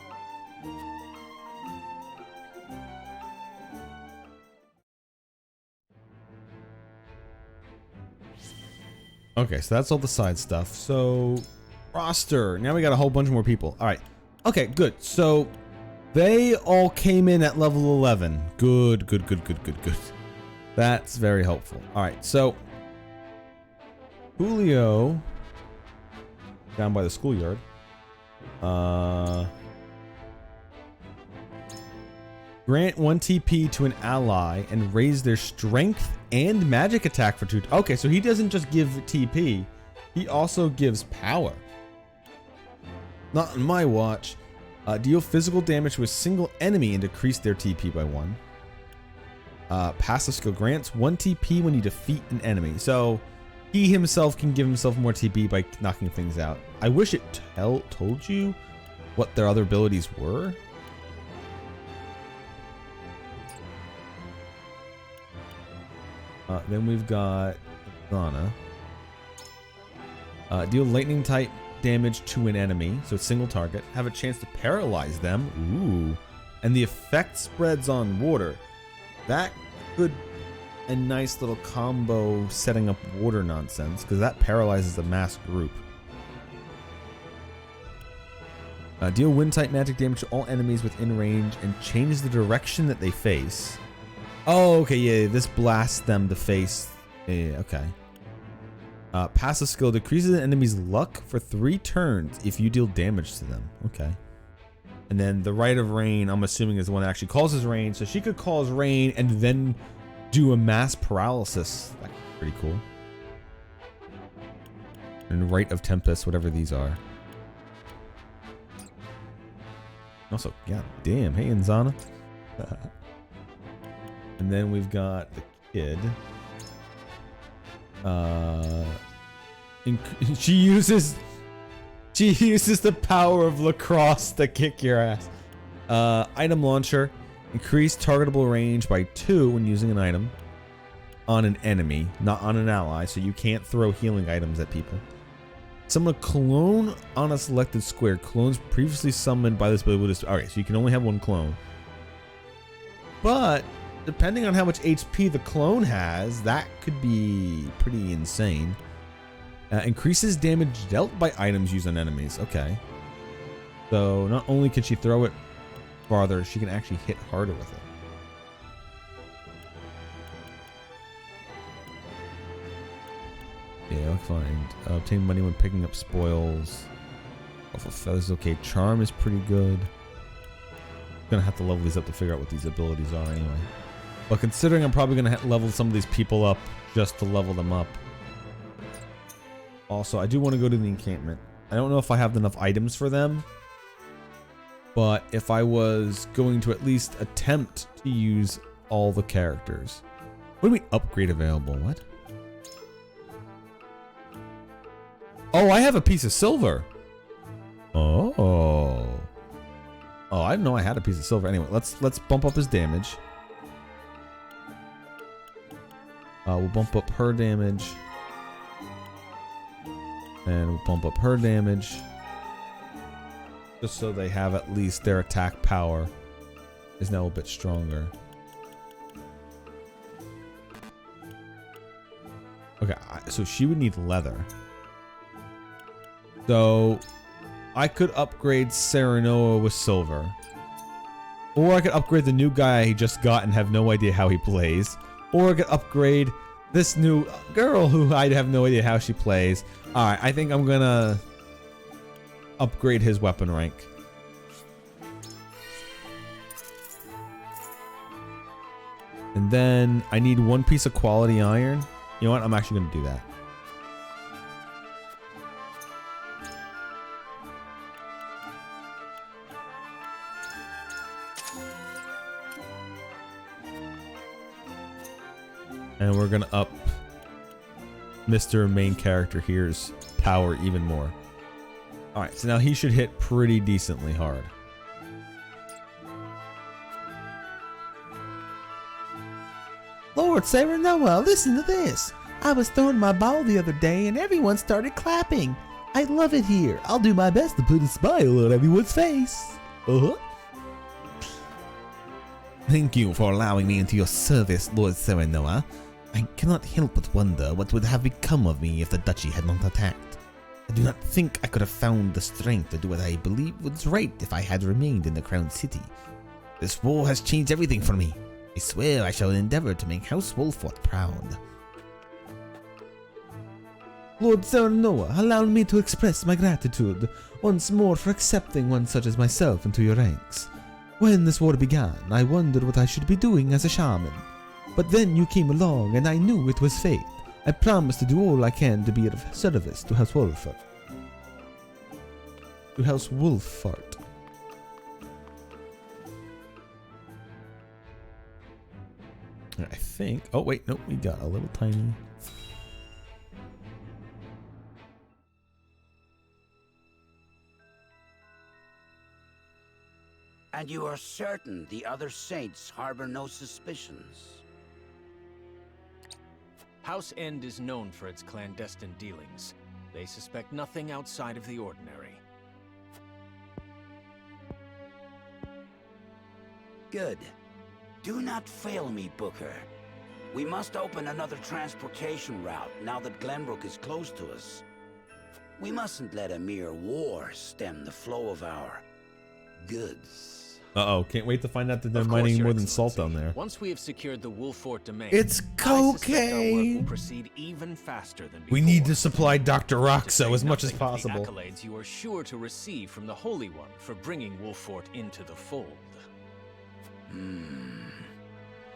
Okay, so that's all the side stuff. So, roster. Now we got a whole bunch more people. All right. Okay, good. So, they all came in at level 11. Good. That's very helpful. All right, so Julio down by the schoolyard. Grant 1 TP to an ally and raise their strength and magic attack for 2. Okay, so he doesn't just give TP, he also gives power. Not on my watch. Deal physical damage to a single enemy and decrease their TP by 1. Passive skill grants 1 TP when you defeat an enemy. So he himself can give himself more TP by knocking things out. I wish it told you what their other abilities were. Then we've got Zana. Deal lightning type damage to an enemy, so it's single target. Have a chance to paralyze them. Ooh. And the effect spreads on water. That could a nice little combo setting up water nonsense, because that paralyzes a mass group. Deal wind type magic damage to all enemies within range and change the direction that they face. Oh, okay, yeah, this blasts them to face. Yeah, okay. Passive skill decreases an enemy's luck for 3 turns if you deal damage to them. Okay. And then the Rite of Rain, I'm assuming, is the one that actually causes rain. So she could cause rain and then do a mass paralysis. That's pretty cool. And Rite of Tempest, whatever these are. Also, god damn, hey Nzana. And then we've got the kid. She uses the power of lacrosse to kick your ass. Item launcher. Increase targetable range by 2 when using an item on an enemy, not on an ally, so you can't throw healing items at people. Summon a clone on a selected square. Clones previously summoned by this ability will just... Alright, so you can only have 1 clone. But depending on how much HP the clone has, that could be pretty insane. Increases damage dealt by items used on enemies. Okay. So not only can she throw it farther, she can actually hit harder with it. Yeah, fine. Obtain money when picking up spoils. Awful feathers, okay. Charm is pretty good. Gonna have to level these up to figure out what these abilities are anyway. But considering I'm probably gonna level some of these people up just to level them up. Also, I do want to go to the encampment. I don't know if I have enough items for them. But if I was going to at least attempt to use all the characters. What do we upgrade available? What? Oh, I have a piece of silver. Oh. Oh, I didn't know I had a piece of silver. Anyway, let's bump up his damage. We'll bump up her damage. And we'll bump up her damage. Just so they have at least their attack power is now a bit stronger. Okay, so she would need leather. So I could upgrade Serenoa with silver. Or I could upgrade the new guy I just got and have no idea how he plays. Or I could upgrade this new girl who I have no idea how she plays. Alright, I think I'm gonna upgrade his weapon rank. And then I need one piece of quality iron. You know what? I'm actually gonna do that. And we're gonna up Mr. Main Character here's power even more. Alright, so now he should hit pretty decently hard. Lord Serenoa, listen to this. I was throwing my ball the other day and everyone started clapping. I love it here. I'll do my best to put a smile on everyone's face. Thank you for allowing me into your service, Lord Serenoa. I cannot help but wonder what would have become of me if the duchy had not attacked. I do not think I could have found the strength to do what I believe was right if I had remained in the crown city. This war has changed everything for me. I swear I shall endeavor to make House Wolfort proud. Lord Serenoa, allow me to express my gratitude once more for accepting one such as myself into your ranks. When this war began, I wondered what I should be doing as a shaman. But then you came along and I knew it was fate. I promise to do all I can to be of service to House Wolfort. To House Wolfort. I think... Oh, wait. Nope. We got a little tiny... And you are certain the other saints harbor no suspicions? House End is known for its clandestine dealings. They suspect nothing outside of the ordinary. Good. Do not fail me, Booker. We must open another transportation route now that Glenbrook is close to us. We mustn't let a mere war stem the flow of our goods. Uh-oh, can't wait to find out that they're mining more than salt down there. Once we have secured the Wolfort domain, it's cocaine. Will proceed even faster than before. We need to supply Dr. Roxo as much as possible. The accolades you are sure to receive from the Holy One for bringing Wolfort into the fold.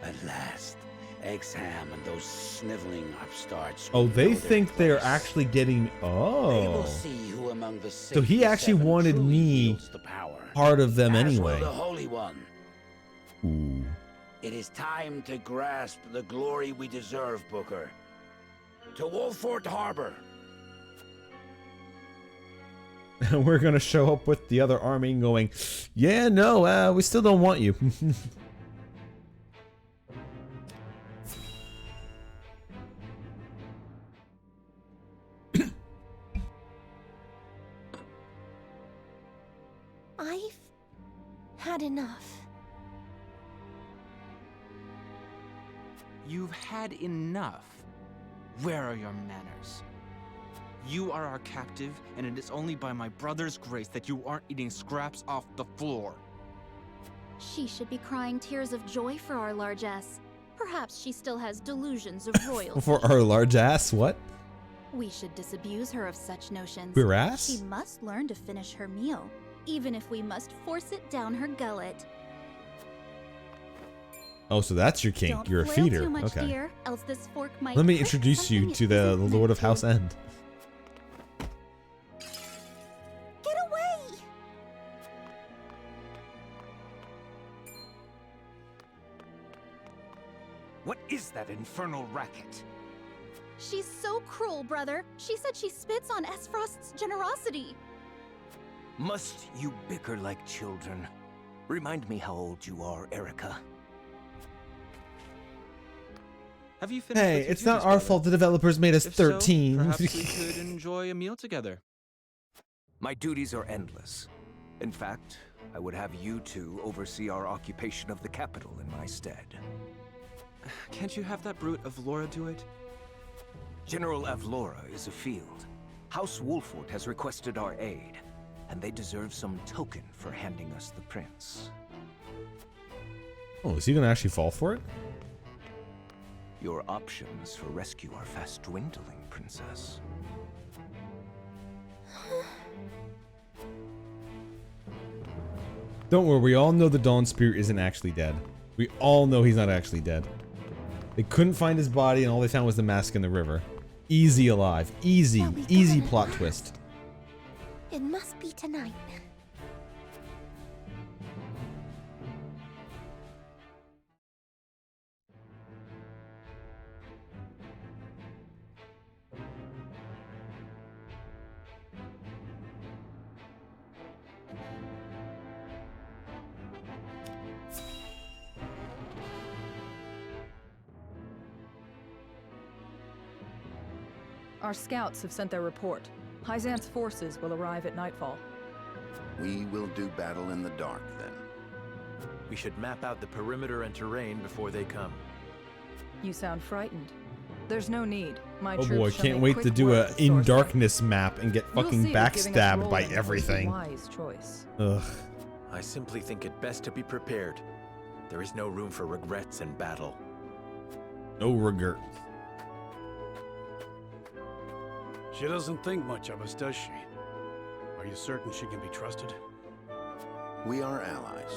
At last, Exham and those sniveling upstarts. Oh, they think they're actually getting... Oh. They will see who among the so he actually wanted me part of them anyway. The Holy One. Ooh. It is time to grasp the glory we deserve, Booker. To Wolfort Harbor. We're gonna show up with the other army going, yeah, no, we still don't want you. I've had enough. You've had enough. Where are your manners? You are our captive, and it is only by my brother's grace that you aren't eating scraps off the floor. She should be crying tears of joy for our largesse. Perhaps she still has delusions of royalty. For our large ass, what? We should disabuse her of such notions. Queer ass? She must learn to finish her meal, even if we must force it down her gullet. Oh, so that's your kink. Don't You're a flail feeder. too much, Okay. dear, else this fork might Let me prick introduce you something to it the isn't Lord meant of House to. End. Get away! What is that infernal racket? She's so cruel, brother. She said she spits on Esfrost's generosity. Must you bicker like children? Remind me how old you are, Erica. Have you finished? Hey, with your it's not duties, our brother? fault the developers made us If so, 13. perhaps we could enjoy a meal together. My duties are endless. In fact, I would have you two oversee our occupation of the capital in my stead. Can't you have that brute of Laura do it? General Avlora is afield. House Wolfort has requested our aid, and they deserve some token for handing us the prince. Oh, is he gonna actually fall for it? Your options for rescue are fast dwindling, Princess. Don't worry, we all know the Dawn Spear isn't actually dead. We all know he's not actually dead. They couldn't find his body and all they found was the mask in the river. Easy alive. Easy. Easy plot twist. It must be tonight. Our scouts have sent their report. Hyzan's forces will arrive at nightfall. We will do battle in the dark then. We should map out the perimeter and terrain before they come. You sound frightened. There's no need. My Oh troops boy, shall can't make wait quick to do work a of the in source. darkness map and get We'll fucking see if giving us backstabbed by Roland was the everything. wise choice. Ugh. I simply think it best to be prepared. There is no room for regrets in battle. No regrets. She doesn't think much of us, does she? Are you certain she can be trusted? We are allies,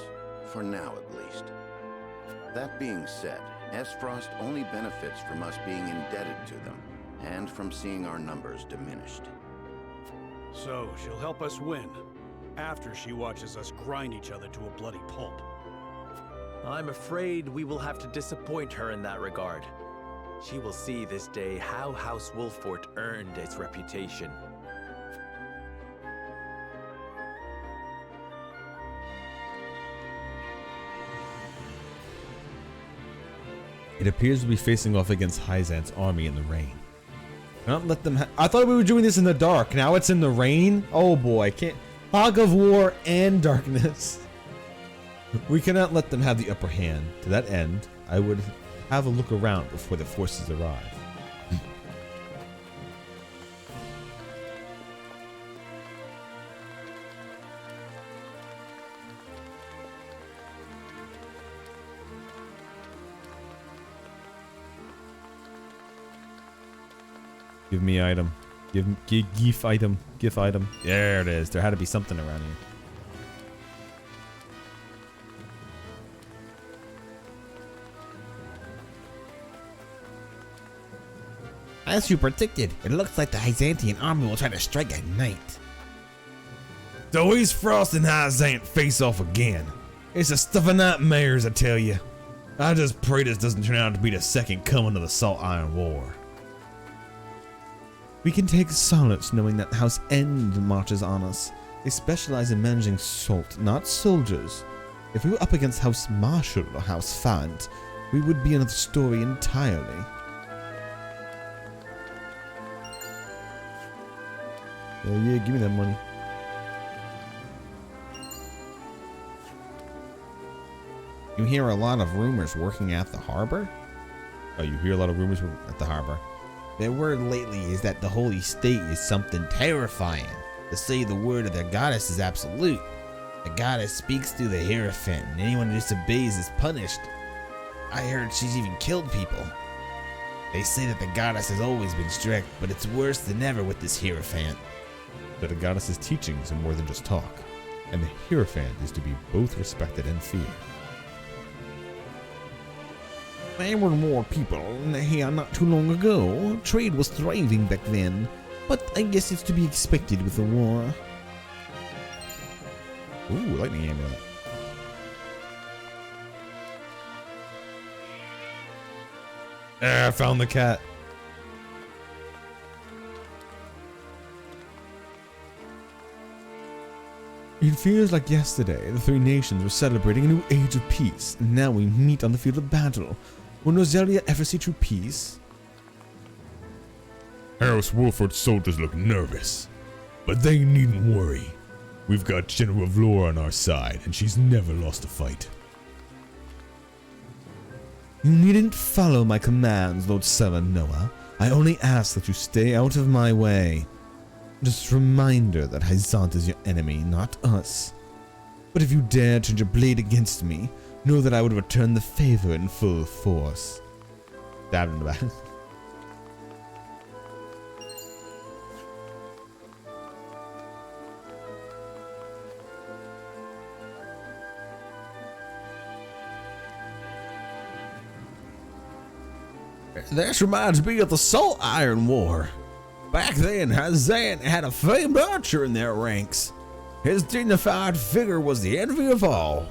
for now at least. That being said, Esfrost only benefits from us being indebted to them, and from seeing our numbers diminished. So, she'll help us win, after she watches us grind each other to a bloody pulp. I'm afraid we will have to disappoint her in that regard. She will see this day how House Wolfort earned its reputation. It appears to be facing off against Hyzan's army in the rain. Not let them I thought we were doing this in the dark. Now it's in the rain? Oh boy, can't fog of war and darkness. We cannot let them have the upper hand. To that end, I would have a look around before the forces arrive. Give me item. Gif item. Gif item. There it is. There had to be something around here. As you predicted, it looks like the Hyzantian army will try to strike at night. So he's Frost and Hyzant face off again. It's the stuff of nightmares, I tell you. I just pray this doesn't turn out to be the second coming of the Salt Iron War. We can take solace knowing that House End marches on us. They specialize in managing salt, not soldiers. If we were up against House Marshall or House Fant, we would be another story entirely. Yeah, give me that money. You hear a lot of rumors working at the harbor? Oh, you hear a lot of rumors at the harbor? Their word lately is that the Holy State is something terrifying. To say the word of their goddess is absolute. The goddess speaks through the Hierophant, and anyone who disobeys is punished. I heard she's even killed people. They say that the goddess has always been strict, but it's worse than ever with this Hierophant. That the goddess's teachings are more than just talk, and the Hierophant is to be both respected and feared. There were more people here not too long ago. Trade was thriving back then, but I guess it's to be expected with the war. Ooh, lightning amulet. I found the cat. It feels like yesterday the three nations were celebrating a new age of peace, and now we meet on the field of battle. Will Nozelia ever see true peace? House Wolford's soldiers look nervous, but they needn't worry. We've got General Vlora on our side, and she's never lost a fight. You needn't follow my commands, Lord Serenoa. I only ask that you stay out of my way. Just a reminder that Hyzant is your enemy, not us. But if you dare turn your blade against me, know that I would return the favor in full force. Stabbed in the back. This reminds me of the Salt Iron War. Back then, Hazan had a famed archer in their ranks. His dignified figure was the envy of all.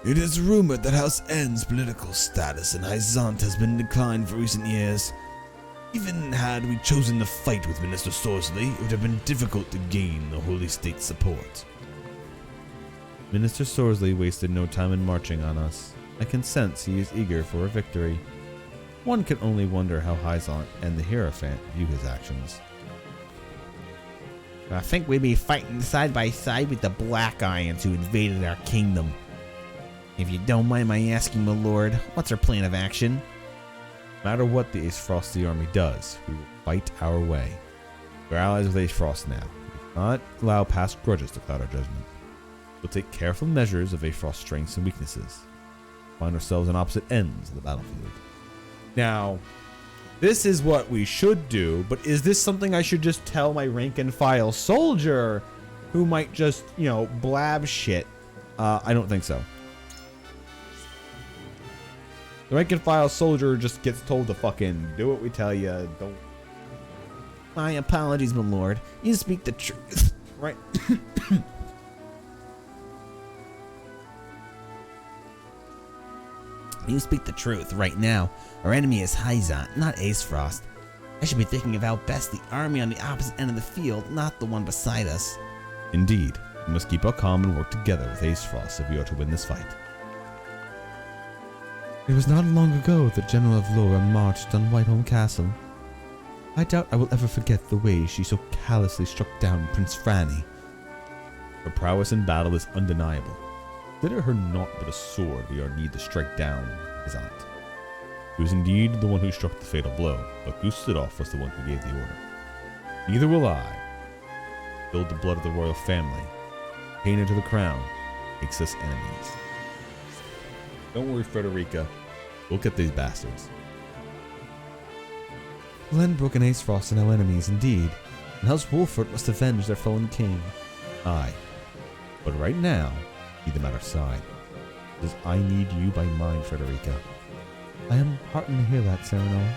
It is rumored that House N's political status in Hyzant has been in decline for recent years. Even had we chosen to fight with Minister Sorsley, it would have been difficult to gain the Holy State's support. Minister Sorsley wasted no time in marching on us. I can sense he is eager for a victory. One can only wonder how Hyzant and the Hierophant view his actions. I think we'd be fighting side by side with the Black Irons who invaded our kingdom. If you don't mind my asking, my lord, what's our plan of action? No matter what the Ace Frosty army does, we will fight our way. We're allies with Ace Frost now. We cannot allow past grudges to cloud our judgment. We'll take careful measures of Ace Frost's strengths and weaknesses. Find ourselves on opposite ends of the battlefield. Now, this is what we should do, but is this something I should just tell my rank and file soldier who might just, blab shit? I don't think so. The rank and file soldier just gets told to fucking do what we tell you. Don't. My apologies, my lord. You speak the truth. Right. You speak the truth right now. Our enemy is Hyzant, not Ace Frost. I should be thinking of how best the army on the opposite end of the field, not the one beside us. Indeed. We must keep our calm and work together with Ace Frost if we are to win this fight. It was not long ago that General Vlora marched on Whiteholm Castle. I doubt I will ever forget the way she so callously struck down Prince Franny. Her prowess in battle is undeniable. Consider her naught but a sword we are need to strike down Hyzant. She was indeed the one who struck the fatal blow, but Gustavoff was the one who gave the order. Neither will I. Build the blood of the royal family. Painted to the crown makes us enemies. Don't worry, Frederica. We'll get these bastards. Glenbrook and Ace Frost are now enemies indeed, and House Wolford must avenge their fallen king. Aye. But right now, need them at our side. Because I need you by mine, Frederica. I am heartened to hear that, Serenoa.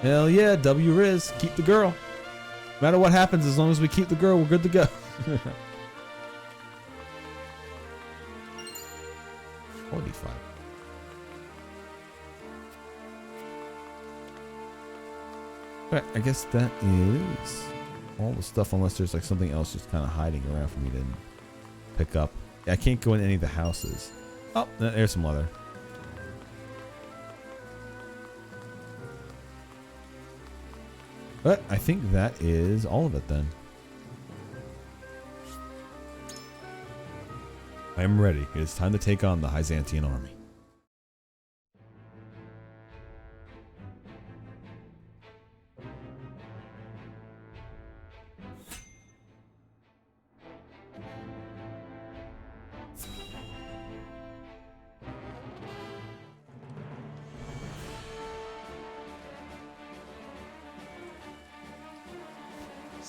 Hell yeah, W Riz. Keep the girl. No matter what happens, as long as we keep the girl, we're good to go. Holy fuck. Alright, I guess that is all the stuff, unless there's like something else just kind of hiding around for me to pick up. I can't go in any of the houses. Oh, there's some leather. But I think that is all of it then. I am ready. It is time to take on the Hyzantian army.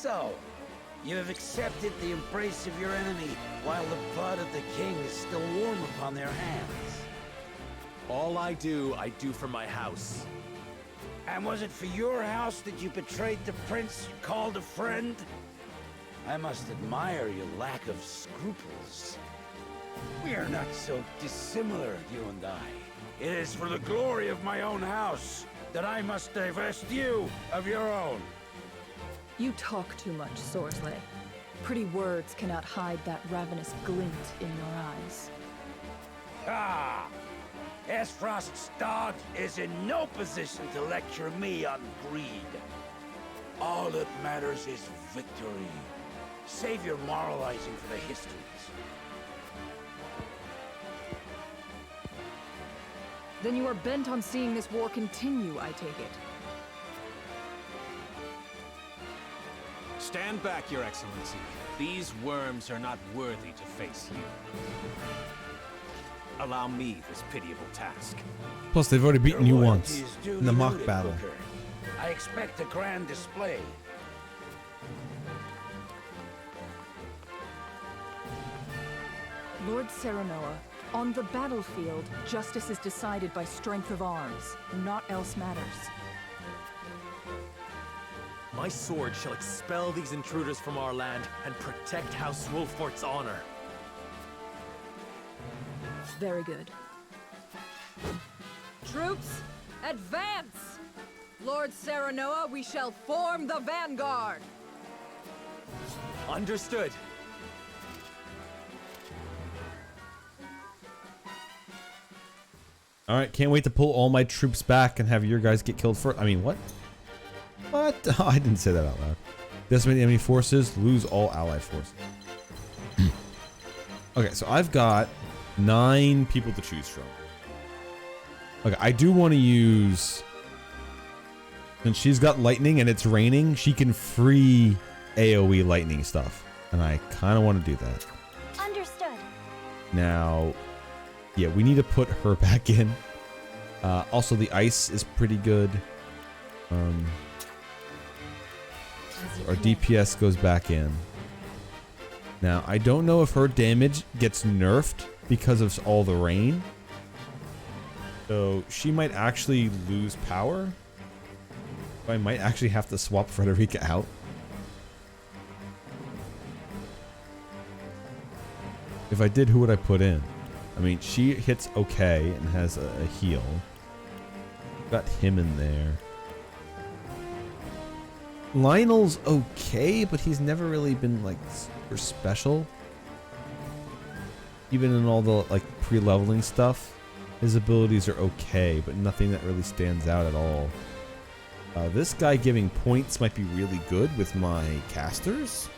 So, you have accepted the embrace of your enemy, while the blood of the king is still warm upon their hands. All I do for my house. And was it for your house that you betrayed the prince you called a friend? I must admire your lack of scruples. We are not so dissimilar, you and I. It is for the glory of my own house that I must divest you of your own. You talk too much, Sorsley. Pretty words cannot hide that ravenous glint in your eyes. Ah! Esfrost's dog is in no position to lecture me on greed. All that matters is victory. Save your moralizing for the histories. Then you are bent on seeing this war continue, I take it. Stand back, Your Excellency. These worms are not worthy to face you. Allow me this pitiable task. Plus, they've already beaten you Your once loyalty is duly in the mock noted, battle. Booker. I expect a grand display. Lord Serenoa, on the battlefield, justice is decided by strength of arms. Naught else matters. My sword shall expel these intruders from our land and protect House Wolfort's honor. Very good. Troops, advance! Lord Serenoa, we shall form the vanguard! Understood. All right, can't wait to pull all my troops back and have your guys get killed first. I mean, what? What? Oh, I didn't say that out loud. Decimate enemy forces, lose all allied forces. Okay, so I've got 9 people to choose from. Okay, I do want to use... Since she's got lightning and it's raining, she can free AoE lightning stuff. And I kind of want to do that. Understood. Now, yeah, we need to put her back in. Also, the ice is pretty good. Our DPS goes back in. Now, I don't know if her damage gets nerfed because of all the rain. So, she might actually lose power. I might actually have to swap Frederica out. If I did, who would I put in? I mean, she hits okay and has a heal. Got him in there. Lionel's okay, but he's never really been like super special. Even in all the like pre-leveling stuff, his abilities are okay, but nothing that really stands out at all. This guy giving points might be really good with my casters.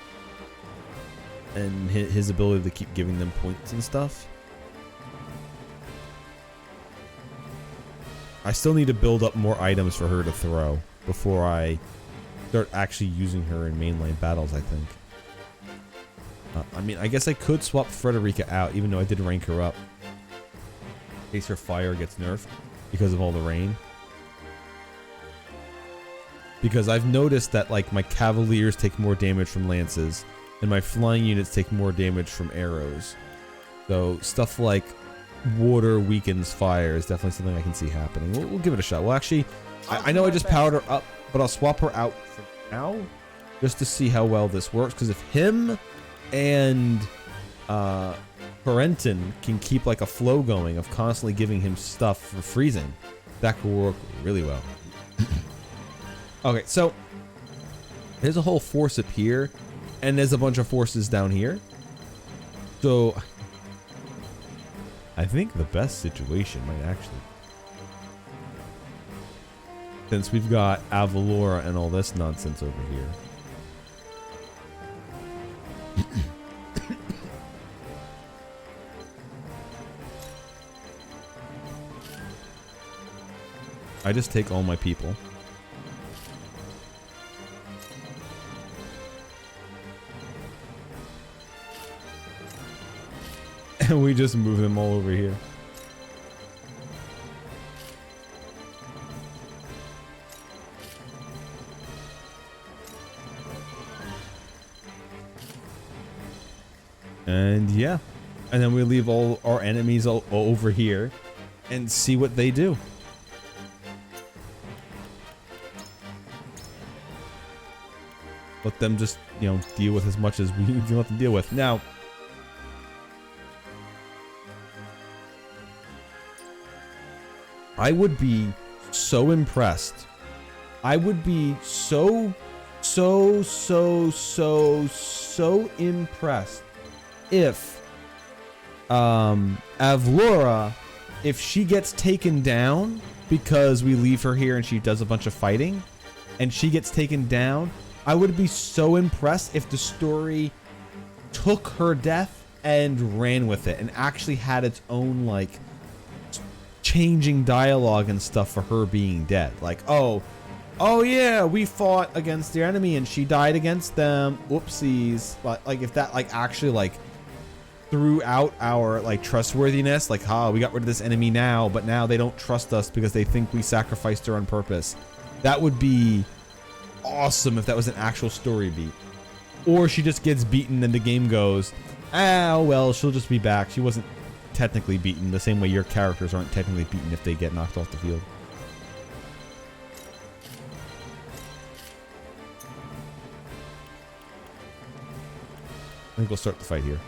And his ability to keep giving them points and stuff. I still need to build up more items for her to throw before I start actually using her in mainline battles, I think. I mean, I guess I could swap Frederica out, even though I did rank her up. In case her fire gets nerfed because of all the rain. Because I've noticed that like my cavaliers take more damage from lances and my flying units take more damage from arrows. So stuff like water weakens fire is definitely something I can see happening. We'll give it a shot. Well, actually, I know I just powered her up, but I'll swap her out for now just to see how well this works. Because if him and Parenton can keep like a flow going of constantly giving him stuff for freezing, that could work really well. Okay, so there's a whole force up here, and there's a bunch of forces down here. So I think the best situation might actually, since we've got Avalora and all this nonsense over here. I just take all my people. And we just move them all over here. And yeah. And then we leave all our enemies over here and see what they do. Let them just, you know, deal with as much as we can let them deal with. Now, I would be so impressed. I would be so impressed if Avlora, if she gets taken down because we leave her here and she does a bunch of fighting and she gets taken down, I would be so impressed if the story took her death and ran with it and actually had its own, like, changing dialogue and stuff for her being dead. Like, oh yeah, we fought against the enemy and she died against them. Whoopsies. Like, if that, like, actually, like, threw out our, like, trustworthiness, like, we got rid of this enemy now, but now they don't trust us because they think we sacrificed her on purpose. That would be awesome if that was an actual story beat. Or she just gets beaten and the game goes, well, she'll just be back. She wasn't technically beaten, the same way your characters aren't technically beaten if they get knocked off the field. I think we'll start the fight here.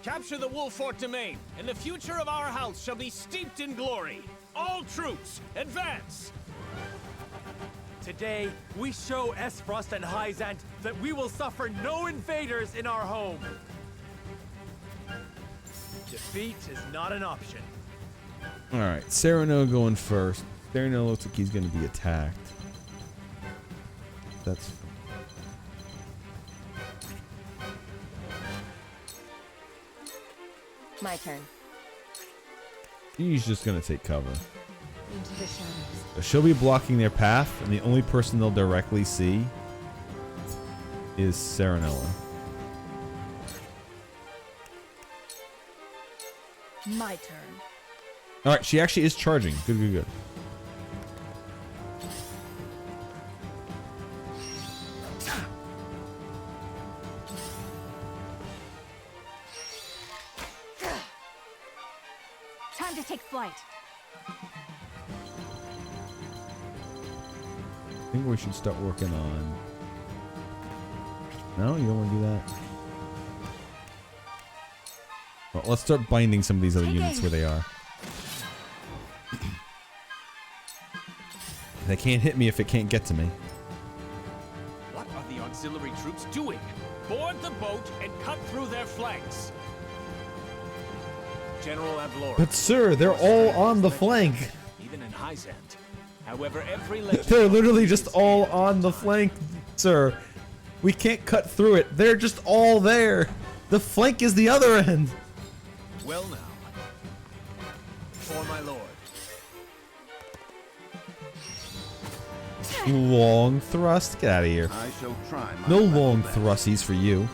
Capture the Wolfort domain, and the future of our house shall be steeped in glory. All troops, advance! Today, we show Esfrost and Hyzant that we will suffer no invaders in our home. Defeat is not an option. Alright, Cyrano going first. Cyrano looks like he's going to be attacked. That's... My turn. He's just going to take cover. Into the shadows. So she'll be blocking their path, and the only person they'll directly see is Serenoa. My turn. Alright, she actually is charging. Good. Time to take flight. I think we should start working on... No, you don't want to do that? Well, let's start binding some of these other units where they are. They can't hit me if it can't get to me. What are the auxiliary troops doing? Board the boat and cut through their flanks. General Avlora. But sir, they're all on the flank. Even in Hyzant. However, every They're literally just all on the flank, sir. We can't cut through it. They're just all there. The flank is the other end. Well now. For my lord. Long thrust? Get out of here. I shall try my No long thrusties for you.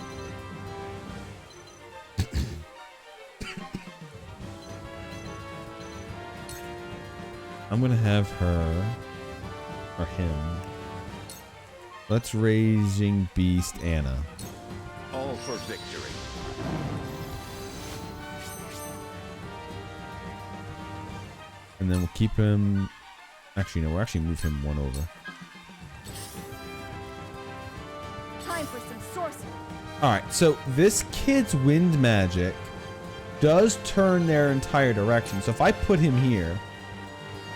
I'm gonna have her or him. Let's Raging Beast Anna. All for victory. And then we'll keep him. Actually, no, we'll actually move him one over. Time for some sorcery. Alright, so this kid's wind magic does turn their entire direction. So if I put him here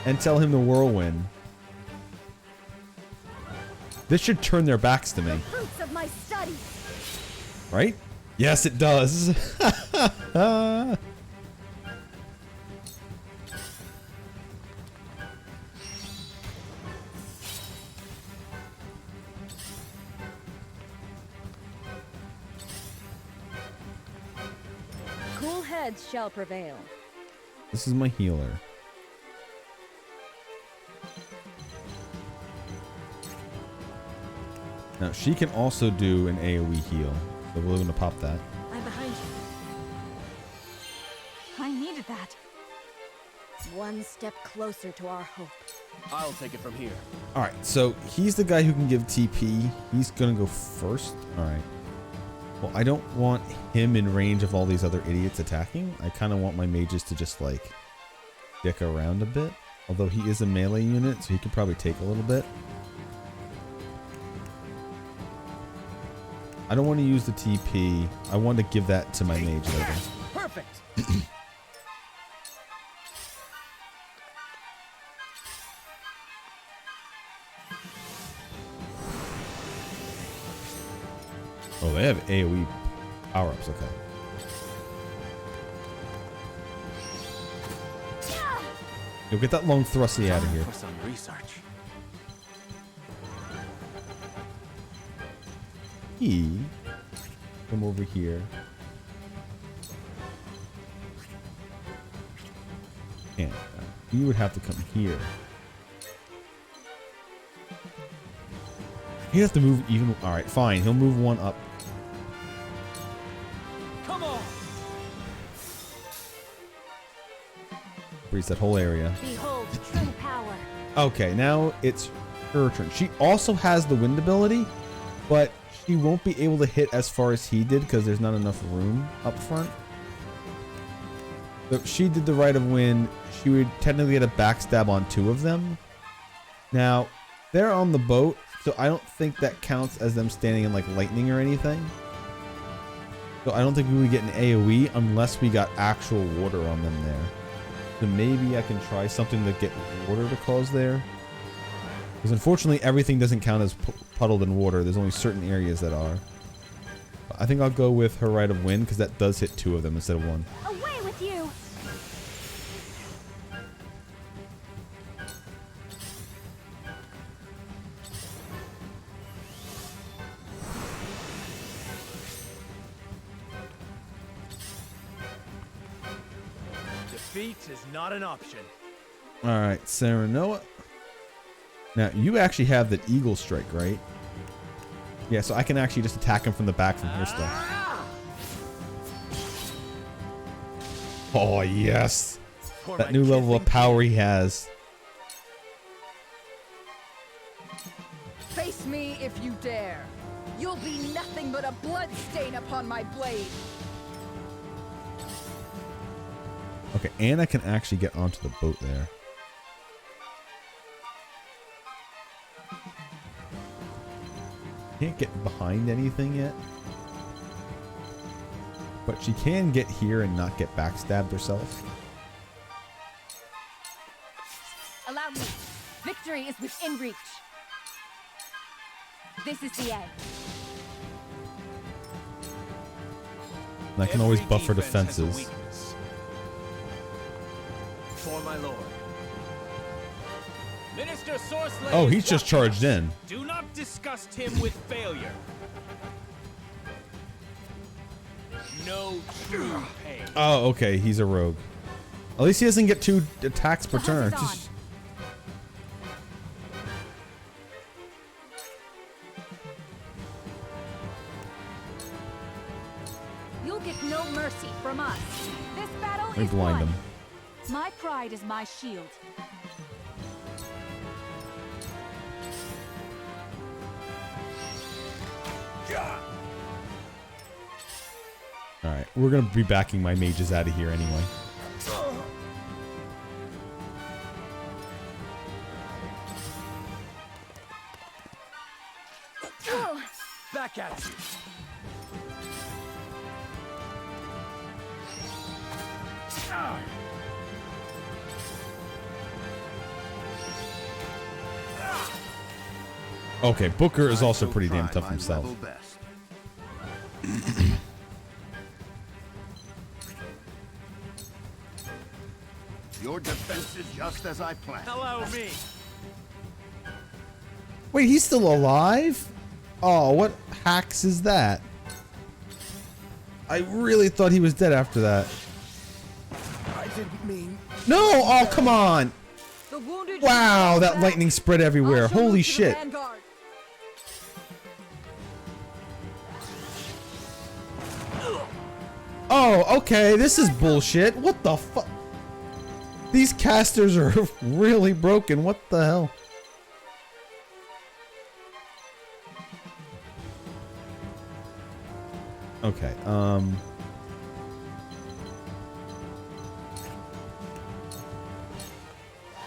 and tell him the whirlwind, this should turn their backs to me. The fruits of my study. Right? Yes, it does. Cool heads shall prevail. This is my healer. Now, she can also do an AoE heal. So we're going to pop that. I'm behind you. I needed that. step closer to our hope. I'll take it from here. All right, so he's the guy who can give TP. He's gonna go first. All right. Well, I don't want him in range of all these other idiots attacking. I kind of want my mages to just like dick around a bit. Although he is a melee unit, so he could probably take a little bit. I don't want to use the TP. I want to give that to my mage later. Perfect. Oh, they have AoE power-ups, okay. You'll get that long thrusty out of here. For some research. He come over here. And you would have to come here. He has to move even. All right, fine. He'll move one up. Come on. Freeze that whole area. Behold true power. Okay, now it's her turn. She also has the wind ability, but she won't be able to hit as far as he did because there's not enough room up front. So if she did the Rite of Wind, she would technically get a backstab on 2 of them. Now, they're on the boat, so I don't think that counts as them standing in like lightning or anything. So I don't think we would get an AoE unless we got actual water on them there. So maybe I can try something to get water to cause there. Because unfortunately everything doesn't count as puddled in water. There's only certain areas that are. I think I'll go with her Rite of Wind because that does hit 2 of them instead of 1. Away with you! Defeat is not an option. Alright, Sarah Noah. Now, you actually have the Eagle Strike, right? Yeah, so I can actually just attack him from the back from here still. Oh, yes. That new level of power he has. Face me if you dare. You'll be nothing but a blood stain upon my blade. Okay, and I can actually get onto the boat there. Can't get behind anything yet. But she can get here and not get backstabbed herself. Allow me. Victory is within reach. This is the end. And I can always buffer defenses. For my lord. Minister Sorcerer. Oh, he's just charged in. Do not disgust him with failure. No true pain. Oh, okay, he's a rogue. At least he doesn't get 2 attacks per turn. Just... You'll get no mercy from us. This battle Let me is blind won. him. My pride is my shield. Alright, we're gonna be backing my mages out of here anyway. Back at you. Okay, Booker is also pretty damn tough himself. Your defense is just as I planned. Allow me. Wait, he's still alive? Oh, what hacks is that? I really thought he was dead after that. I didn't mean. No! Oh, come on! Wow, that lightning spread everywhere. Holy shit. Oh, okay, this is bullshit. What the fuck? These casters are really broken. What the hell? Okay,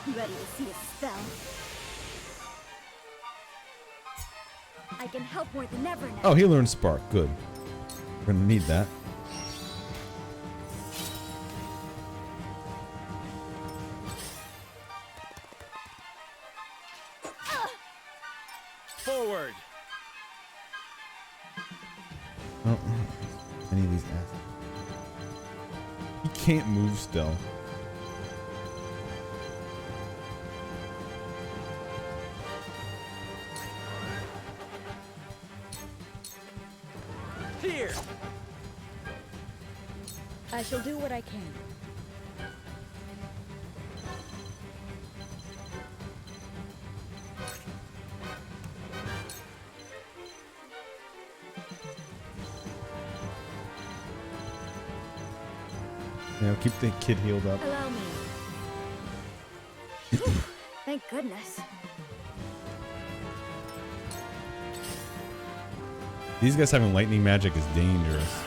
Ready to see a spell? I can help more than ever now. oh, he learned Spark. Good. We're gonna need that. Forward. Oh, any of these assets. He can't move still. Here. I shall do what I can. Yeah, keep the kid healed up. Allow me. Thank goodness. These guys having lightning magic is dangerous.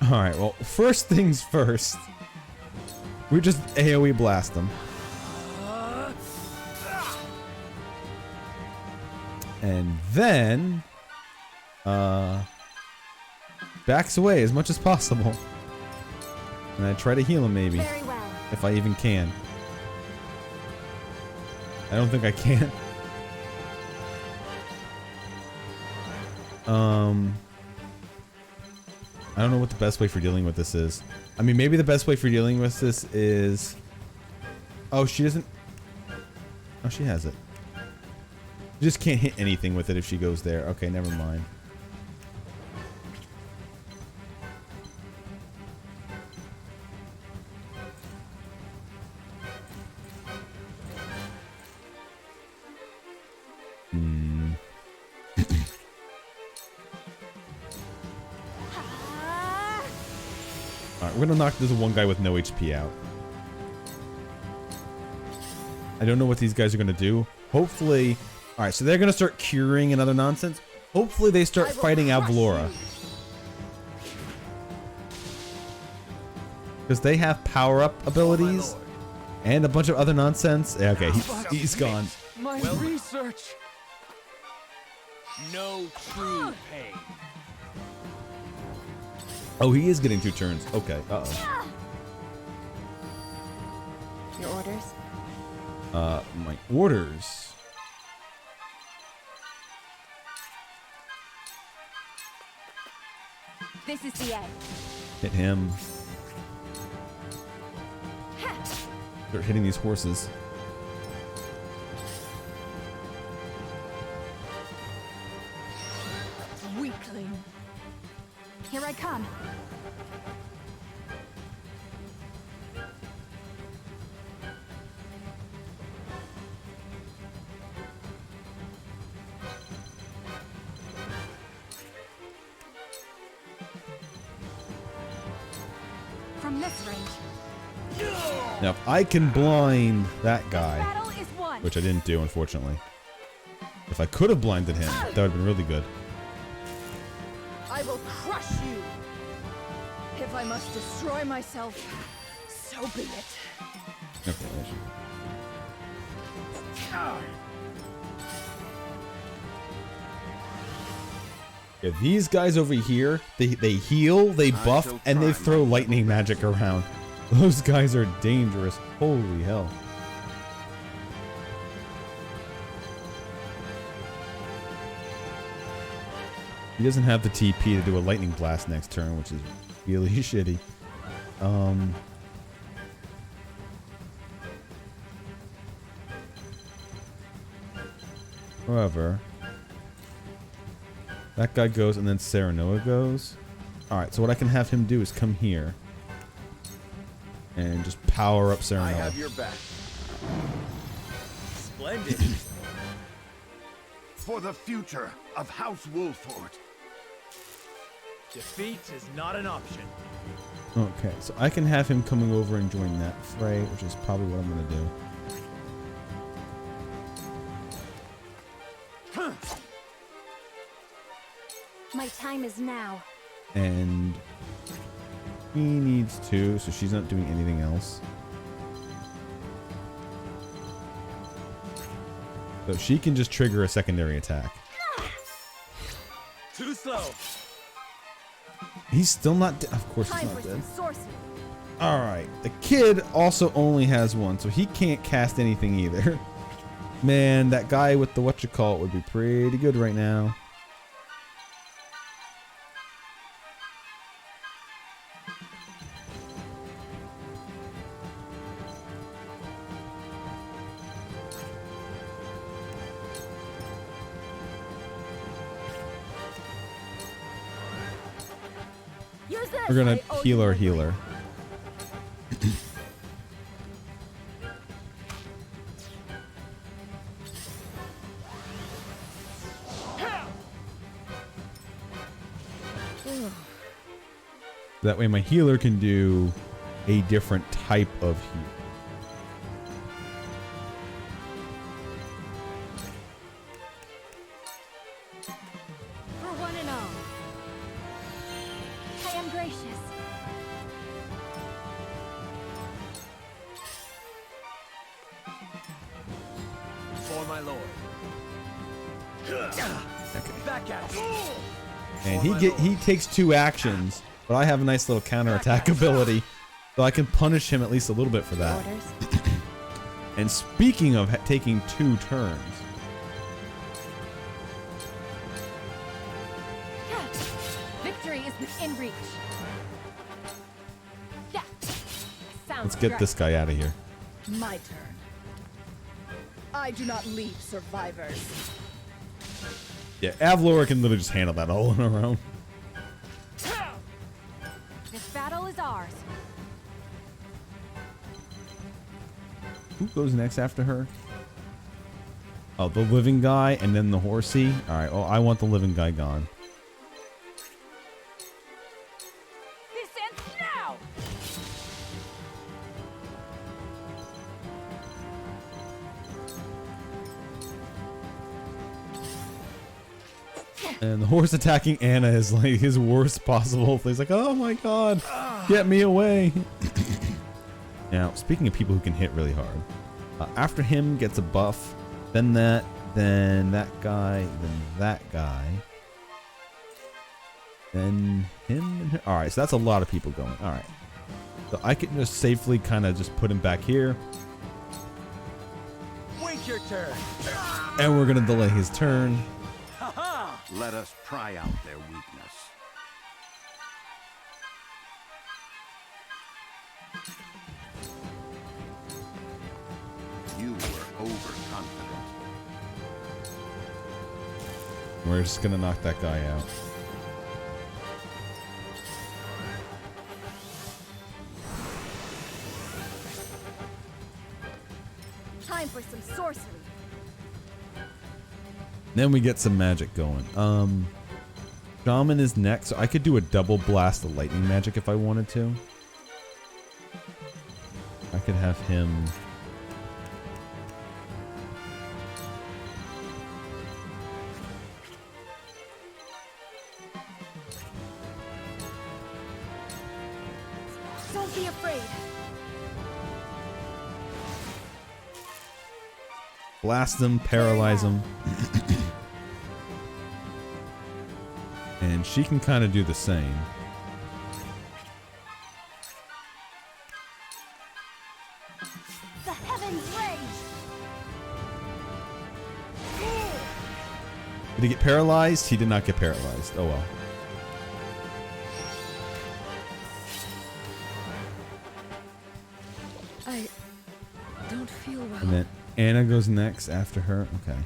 Alright, well, first things first. We just AoE blast them. And then... backs away as much as possible. And I try to heal him, maybe. Very well. If I even can. I don't think I can. I don't know what the best way for dealing with this is. I mean, maybe the best way for dealing with this is... Oh, she doesn't... Oh, she has it. You just can't hit anything with it if she goes there. Okay, never mind. Alright, we're gonna knock this one guy with no HP out. I don't know what these guys are gonna do. Hopefully... Alright, so they're gonna start curing and other nonsense. Hopefully they start fighting Avlora. Because they have power-up abilities. And a bunch of other nonsense. Yeah, okay, he's gone. My research. No true pain. Oh, he is getting 2 turns. Okay, uh-oh. Your orders? My orders. This is the end. Hit him. Start hitting these horses. Weakling. Here I come. From this range. Now, if I can blind that guy, Battle is won. which I didn't do, unfortunately. If I could have blinded him, that would have been really good. I will crush you. If I must destroy myself, so be it. Okay, that should... Yeah, these guys over here, they heal, they buff, and they throw lightning magic around. Those guys are dangerous. Holy hell. He doesn't have the TP to do a lightning blast next turn, which is really shitty. However, that guy goes and then Serenoa goes. Alright, so what I can have him do is come here and just power up Serenoa. I have your back. Splendid. For the future of House Wolford. Defeat is not an option. Okay, so I can have him coming over and join that fray, which is probably what I'm gonna do. My time is now. And he needs to, so she's not doing anything else. So she can just trigger a secondary attack. Too slow. He's still not dead. Of course he's not dead. Alright, the kid also only has one, so he can't cast anything either. Man, that guy with the whatchamacallit would be pretty good right now. We're gonna heal our healer. That way my healer can do a different type of heal. For one and all. I am gracious. For my lord. Back at you. And he takes 2 actions, but I have a nice little counterattack ability, so I can punish him at least a little bit for that. And speaking of taking 2 turns, Victory is within reach. Yeah. let's get this guy out of here. My turn. I do not leave survivors. Yeah, Avlora can literally just handle that all on her own. This battle is ours. Who goes next after her? Oh, the living guy and then the horsey. All right. Well, I want the living guy gone. This ends now. And the horse attacking Anna is like his worst possible. He's like, oh my god, get me away. Now, speaking of people who can hit really hard, after him gets a buff, then that guy, then that guy, then him and her. All right, so that's a lot of people going. All right, so I can just safely kind of just put him back here, Wait your turn. and we're gonna delay his turn. Let us pry out their weakness. You were overconfident. We're just gonna knock that guy out. Time for some sorcery. Then we get some magic going. Shaman is next, so I could do a double blast of lightning magic if I wanted to. I could have him. Don't be afraid. Blast them, paralyze them. And she can kind of do the same. The heavens rage. Did he get paralyzed? He did not get paralyzed. Oh well. I don't feel well. And then Anna goes next after her. Okay.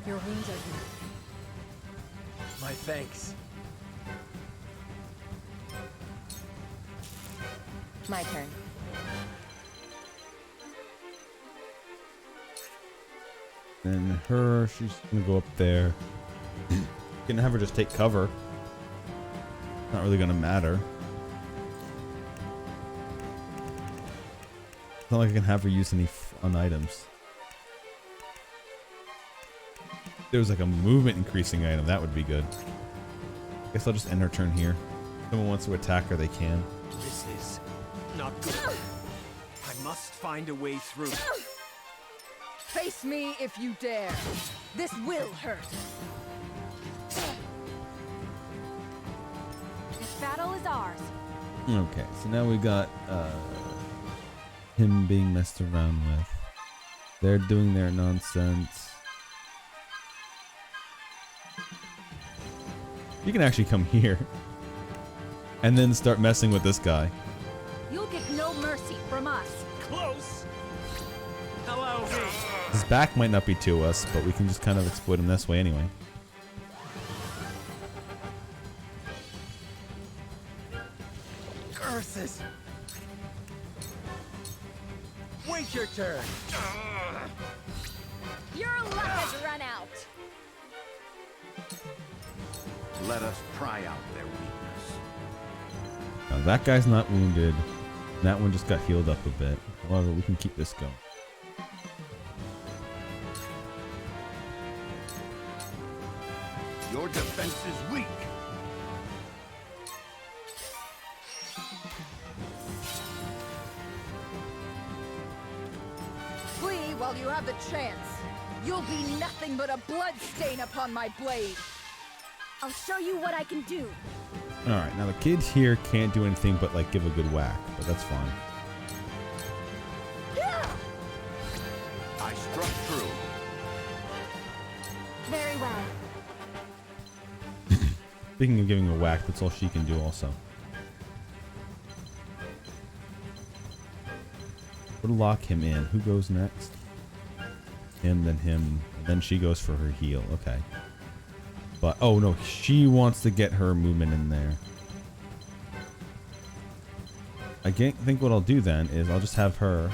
Your wounds are healed. My thanks. My turn. And her, she's gonna go up there. Gonna have her just take cover. Not really gonna matter. It's not like I can have her use any fun items. If there was like a movement increasing item, that would be good. Guess I'll just end her turn here. If someone wants to attack her, they can. This is not good. I must find a way through. Face me if you dare. This will hurt. This battle is ours. Okay, so now we got him being messed around with. They're doing their nonsense. You can actually come here and then start messing with this guy. You'll get no mercy from us. Close. Hello, V. His back might not be to us, but we can just kind of exploit him this way anyway. Curses! Wait your turn. Your luck has run out. Let us pry out their weakness. Now that guy's not wounded. That one just got healed up a bit. However, we can keep this going. Your defense is weak. Flee while you have the chance. You'll be nothing but a bloodstain upon my blade. I'll show you what I can do. Alright, now the kid here can't do anything but like give a good whack, but that's fine. I struck true. Very well. Speaking of giving a whack, that's all she can do also. We'll lock him in. Who goes next? Him, then him, then she goes for her heal. Okay. But, oh no, she wants to get her movement in there. I think what I'll do then is I'll just have her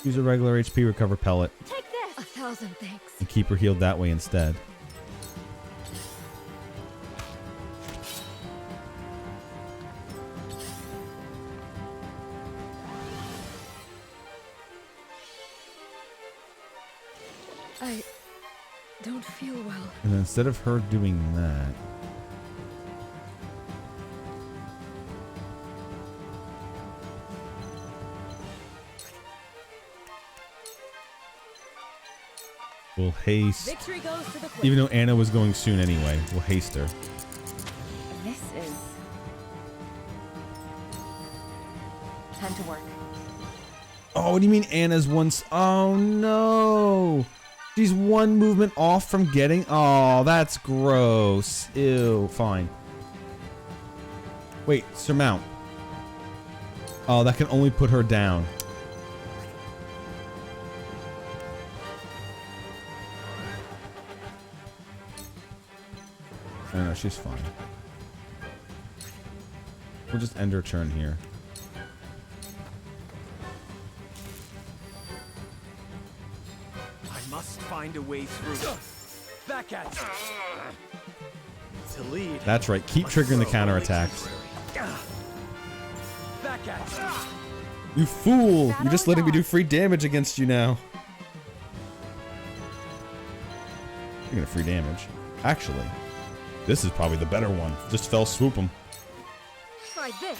use a regular HP recover pellet. Take this. 1,000 thanks. And keep her healed that way instead. I don't feel well. And then instead of her doing that, we'll haste. Victory goes to the quick. Even though Anna was going soon anyway, we'll haste her. This is... time to work. Oh, what do you mean Anna's once? Oh no! She's one movement off from getting. Oh, that's gross. Ew. Fine. Wait, surmount. Oh, that can only put her down. No, she's fine. We'll just end her turn here. I must find a way through. Back at you. To lead. That's right. Keep triggering the counterattacks. Back at you. You fool! You're just letting me do free damage against you now. You're gonna free damage. Actually, this is probably the better one. Just fell swoop him. Try this.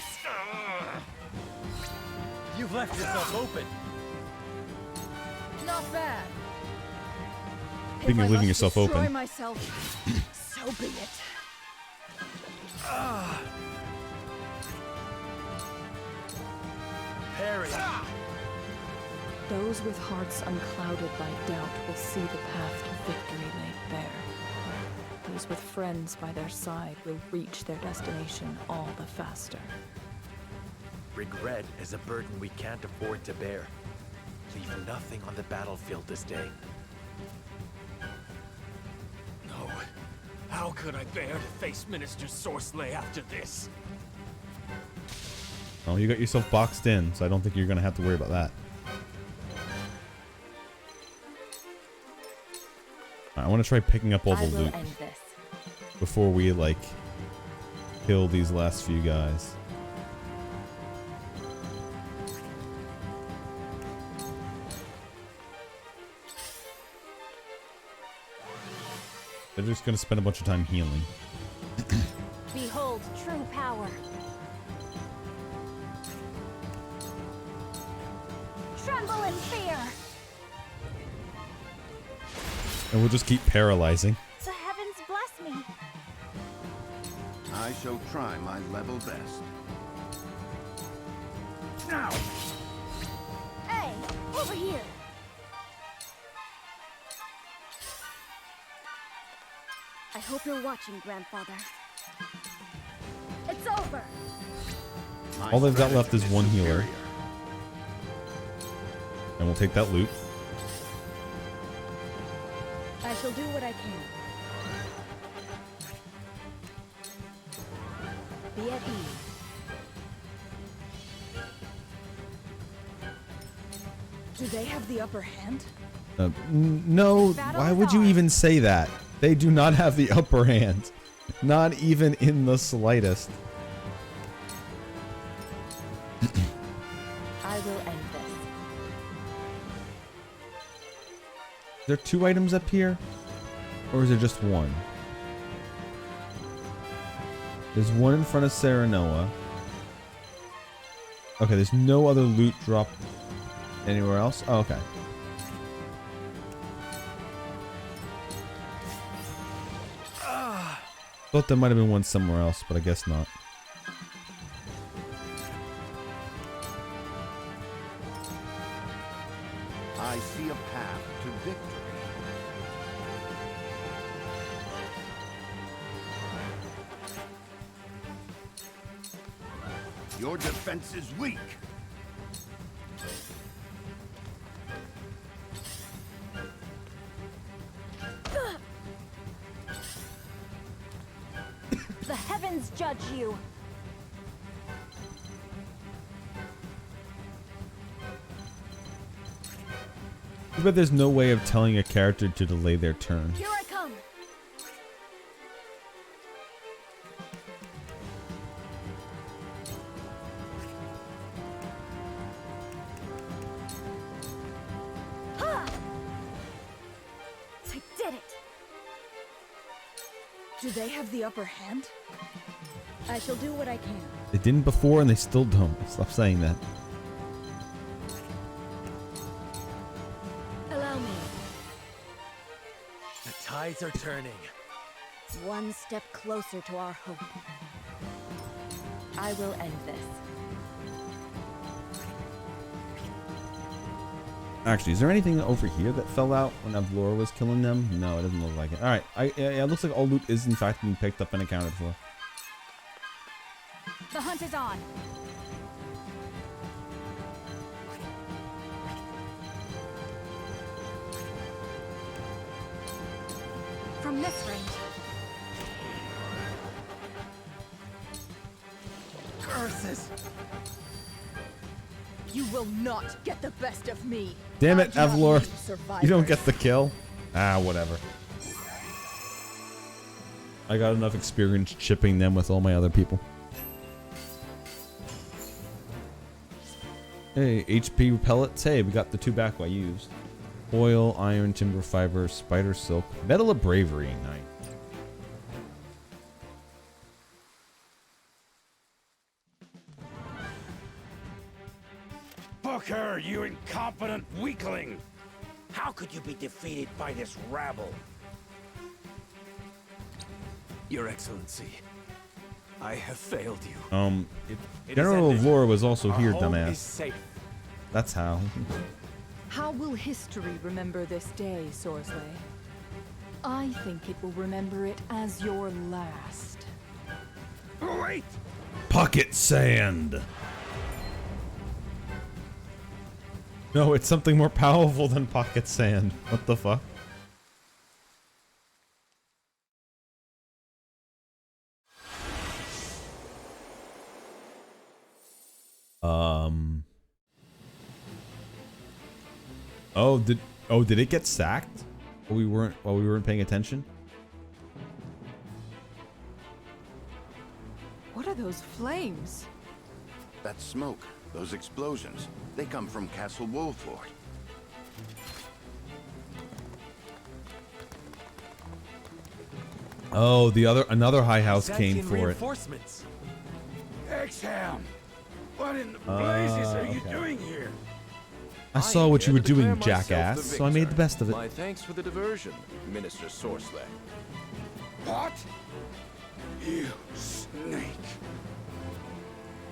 You've left yourself open. Not bad. Speaking of leaving yourself destroy open. myself, so be it. Parry. Those with hearts unclouded by doubt will see the path to victory laid bare. Those with friends by their side will reach their destination all the faster. Regret is a burden we can't afford to bear. Leave nothing on the battlefield this day. No. How could I bear to face Minister Sorcelay after this? Oh, you got yourself boxed in, so I don't think you're gonna have to worry about that. I want to try picking up all the loot before we like kill these last few guys. They're just gonna spend a bunch of time healing. Behold true power. Tremble in fear. And we'll just keep paralyzing. The heavens bless me. I shall try my level best. Now. Hey, over here. I hope you're watching, Grandfather. It's over. All they've got left is one healer. And we'll take that loot. I shall do what I can. Be at ease. Do they have the upper hand? No, why would you even say that? They do not have the upper hand. Not even in the slightest. I will end this. Is there 2 items up here? Or is there just one? There's one in front of Serenoa. Okay, there's no other loot dropped anywhere else? Oh, okay. Thought there might have been one somewhere else, but I guess not. I see a path to victory. Your defense is weak. The heavens judge you. But there's no way of telling a character to delay their turn. Here I come. Ha! I did it. Do they have the upper hand? I shall do what I can. They didn't before and they still don't. Stop saying that. Allow me. The tides are turning. One step closer to our hope. I will end this. Actually, is there anything over here that fell out when Avlora was killing them? No, it doesn't look like it. Alright, it looks like all loot is in fact being picked up and accounted for. The hunt is on. From this range. Curses! You will not get the best of me. Damn it, I do not Avlor. need survivors. You don't get the kill. Ah, whatever. I got enough experience chipping them with all my other people. Hey, HP pellets. Hey, we got the 2 back I used. Oil, iron, timber fiber, spider silk, metal of bravery. Nice. Booker, you incompetent weakling! How could you be defeated by this rabble? Your Excellency, I have failed you. It General is ended. Avlora was also Our here, home dumbass. is safe. That's how. How will history remember this day, Sorsley? I think it will remember it as your last. Wait! Pocket sand. No, it's something more powerful than pocket sand. What the fuck? Oh, did it get sacked? while we weren't paying attention. What are those flames? That smoke, those explosions, they come from Castle Wolfort. Oh, another high house came for it. Reinforcements. Exham! What in the blazes are you okay. doing here? I saw what you were doing, declare myself jackass, the so I made the victor. best of it. My thanks for the diversion, Minister Sorceler. What? You snake.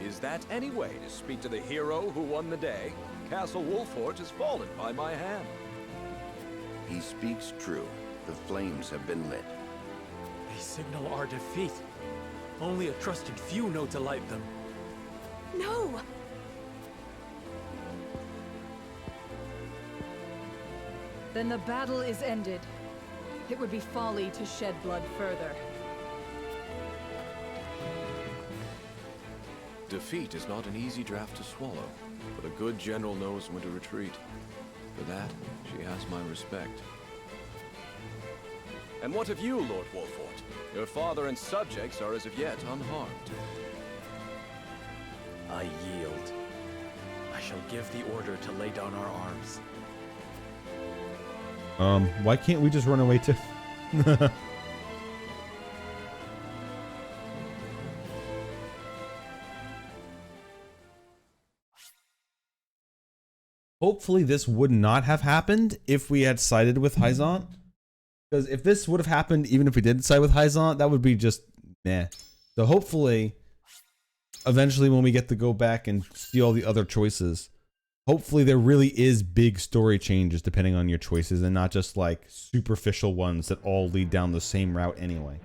Is that any way to speak to the hero who won the day? Castle Wolfort has fallen by my hand. He speaks true. The flames have been lit. They signal our defeat. Only a trusted few know to light them. No! Then the battle is ended. It would be folly to shed blood further. Defeat is not an easy draft to swallow, but a good general knows when to retreat. For that, she has my respect. And what of you, Lord Wolfort? Your father and subjects are as of yet unharmed. I yield. I shall give the order to lay down our arms. Why can't we just run away too? Hopefully this would not have happened if we had sided with Hyzant. Because if this would have happened, even if we did side with Hyzant, that would be just meh. So hopefully, eventually when we get to go back and see all the other choices, hopefully there really is big story changes depending on your choices and not just like superficial ones that all lead down the same route anyway.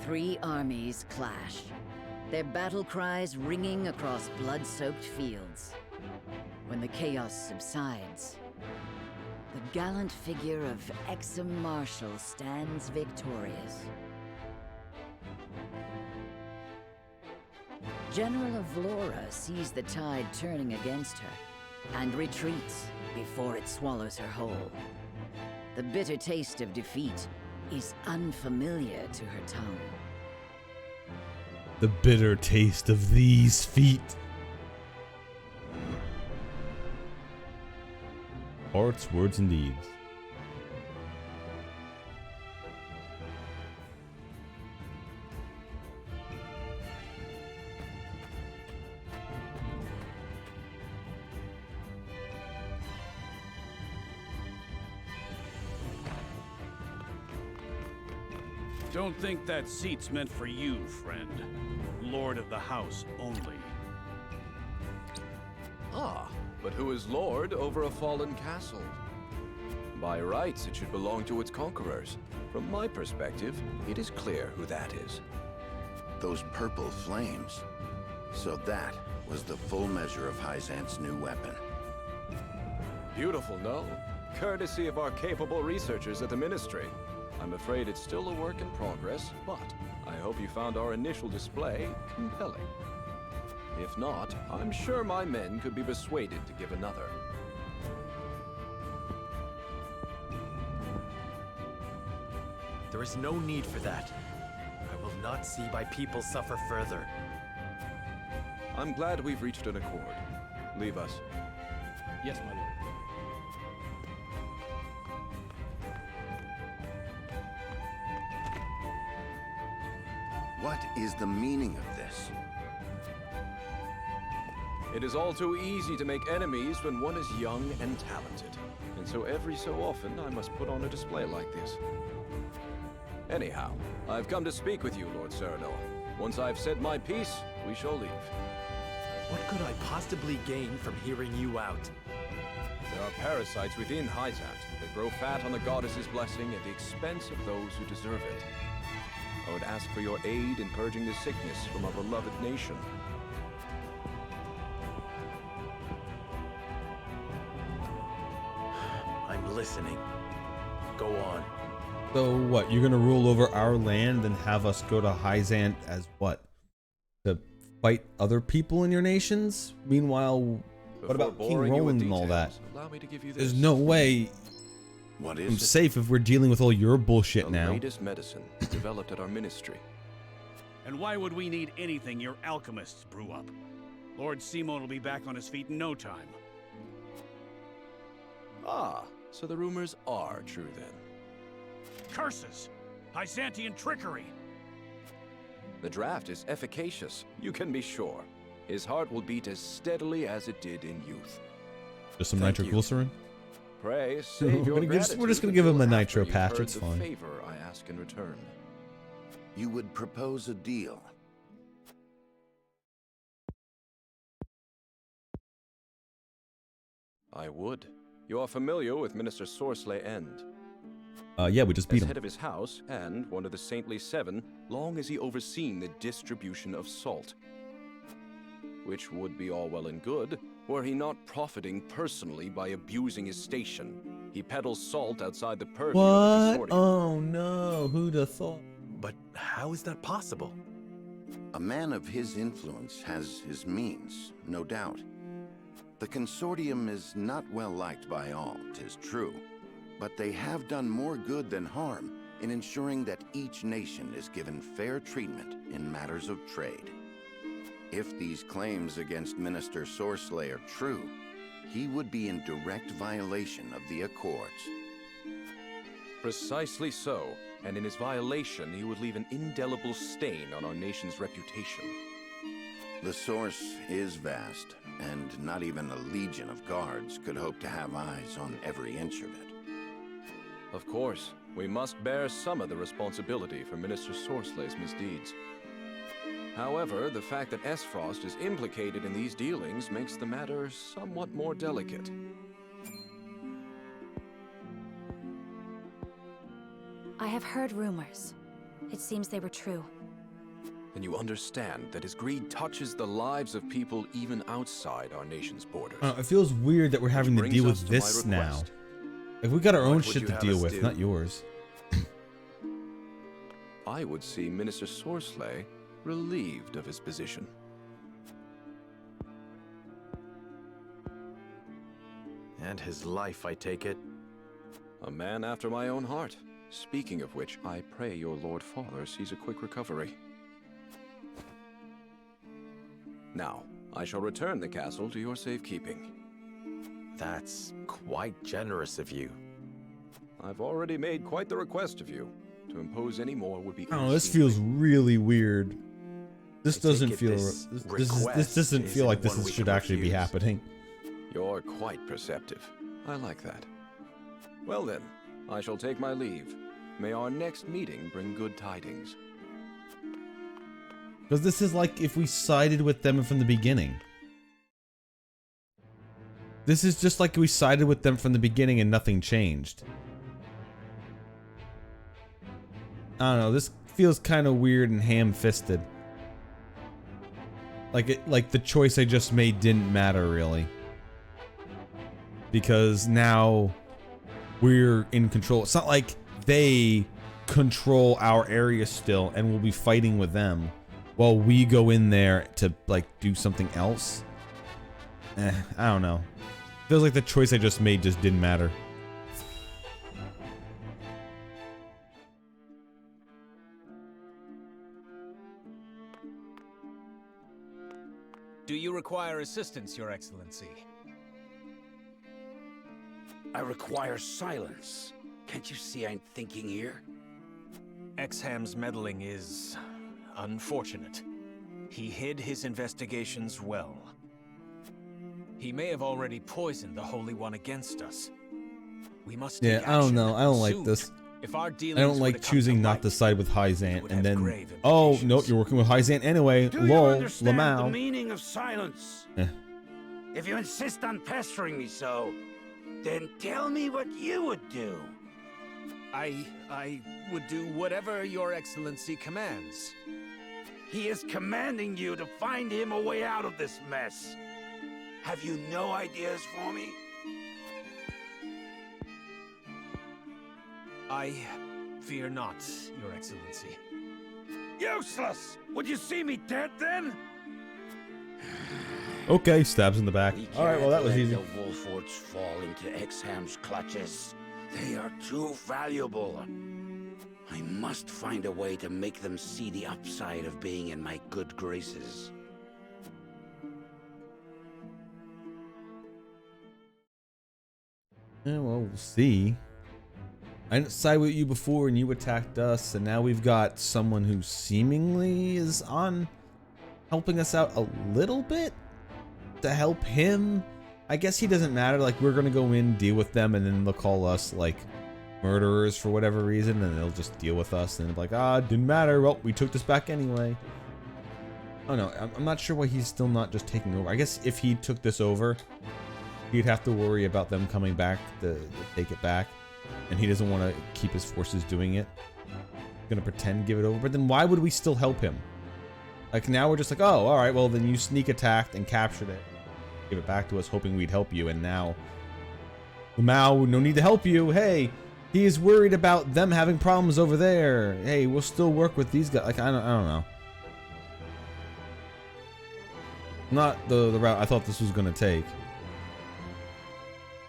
Three armies clash, their battle cries ringing across blood-soaked fields. When the chaos subsides, the gallant figure of Exum Marshal stands victorious. General Avlora sees the tide turning against her and retreats before it swallows her whole. The bitter taste of defeat is unfamiliar to her tongue. The bitter taste of these feet. Hearts, words, and deeds. Don't think that seat's meant for you, friend. Lord of the house only. Ah, but who is lord over a fallen castle? By rights, it should belong to its conquerors. From my perspective, it is clear who that is. Those purple flames. So that was the full measure of Hyzant's new weapon. Beautiful, no? Courtesy of our capable researchers at the Ministry. I'm afraid it's still a work in progress, but I hope you found our initial display compelling. If not, I'm sure my men could be persuaded to give another. There is no need for that. I will not see my people suffer further. I'm glad we've reached an accord. Leave us. Yes, my lord. What is the meaning of this? It is all too easy to make enemies when one is young and talented. And so every so often, I must put on a display like this. Anyhow, I've come to speak with you, Lord Cyrano. Once I've said my piece, we shall leave. What could I possibly gain from hearing you out? There are parasites within Hyzant that grow fat on the goddess's blessing at the expense of those who deserve it. I would ask for your aid in purging the sickness from our beloved nation. I'm listening. Go on. So what? You're gonna rule over our land and have us go to Hyzant as what? To fight other people in your nations? Meanwhile, what about King Roland and all that? Allow me to give you There's this. no way What I'm is it? safe if we're dealing with all your bullshit The now. latest medicine developed at our ministry. And why would we need anything your alchemists brew up? Lord Simon will be back on his feet in no time. Ah, so the rumors are true then. Curses! Byzantine trickery! The draft is efficacious, you can be sure. His heart will beat as steadily as it did in youth. Just some Thank you. nitroglycerin? Pray, save your we're just gratitude gonna give him a until nitro after you've patch, heard it's the fine. favor I ask in return. You would propose a deal. I would. You are familiar with Minister Sorsley End. Yeah, we just beat As him. head of his house, and one of the Saintly Seven, long has he overseen the distribution of salt. Which would be all well and good, were he not profiting personally by abusing his station. He peddles salt outside the purview of the What? consortium. Oh no, who'd have thought? But how is that possible? A man of his influence has his means, no doubt. The consortium is not well liked by all, 'tis true, but they have done more good than harm in ensuring that each nation is given fair treatment in matters of trade. If these claims against Minister Sorsley are true, he would be in direct violation of the Accords. Precisely so, and in his violation he would leave an indelible stain on our nation's reputation. The source is vast, and not even a legion of guards could hope to have eyes on every inch of it. Of course, we must bear some of the responsibility for Minister Sorsley's misdeeds. However, the fact that Esfrost is implicated in these dealings makes the matter somewhat more delicate. I have heard rumors. It seems they were true. And you understand that his greed touches the lives of people even outside our nation's borders. It feels weird that we're having to brings deal us with to my this now. request. Like, we got our own What would shit you to have deal us with, do? not yours. I would see Minister Sorsley relieved of his position. And his life, I take it? A man after my own heart. Speaking of which, I pray your Lord Father sees a quick recovery. Now, I shall return the castle to your safekeeping. That's quite generous of you. I've already made quite the request of you. To impose any more would be Oh, this feels really weird. This doesn't it feel. this This doesn't feel like this should actually be happening. You're quite perceptive. I like that. Well then, I shall take my leave. May our next meeting bring good tidings. Because this is like if we sided with them from the beginning. This is just like we sided with them from the beginning and nothing changed. I don't know, this feels kind of weird and ham-fisted. Like the choice I just made didn't matter really. Because now we're in control. It's not like they control our area still and we'll be fighting with them while we go in there to like do something else. I don't know. Feels like the choice I just made just didn't matter. Do you require assistance, Your Excellency? I require silence. Can't you see I'm thinking here? Exham's meddling is unfortunate. He hid his investigations well. He may have already poisoned the Holy One against us. We must take Yeah, I don't action know. I don't like soon. this. If our I dealings don't were like to come choosing to not light, to side with Hyzant would and have then, grave oh, no, you're working with Hyzant anyway. Do you Lol, understand the Lamau. meaning of silence? Eh. If you insist on pestering me so, then tell me what you would do. I would do whatever Your Excellency commands. He is commanding you to find him a way out of this mess. Have you no ideas for me? I fear not, Your Excellency. Useless! Would you see me dead then? Okay, stabs in the back. We All right, well, that was can't easy. let the Wolforts fall into Exham's clutches. They are too valuable. I must find a way to make them see the upside of being in my good graces. Yeah, well, we'll see. I didn't side with you before and you attacked us, and now we've got someone who seemingly is on helping us out a little bit to help him. I guess he doesn't matter. Like, we're gonna go in, deal with them, and then they'll call us like murderers for whatever reason, and they'll just deal with us, and they'll be like, ah, didn't matter. Well, we took this back anyway. Oh no, I'm not sure why he's still not just taking over. I guess if he took this over, he'd have to worry about them coming back to take it back, and he doesn't want to keep his forces doing it. Gonna pretend give it over, but then why would we still help him? Like, now we're just like, oh, all right, well then you sneak attacked and captured it, give it back to us, hoping we'd help you, and now Mao, no need to help you. Hey, he is worried about them having problems over there. Hey, we'll still work with these guys. Like, I don't know. Not the route I thought this was gonna take.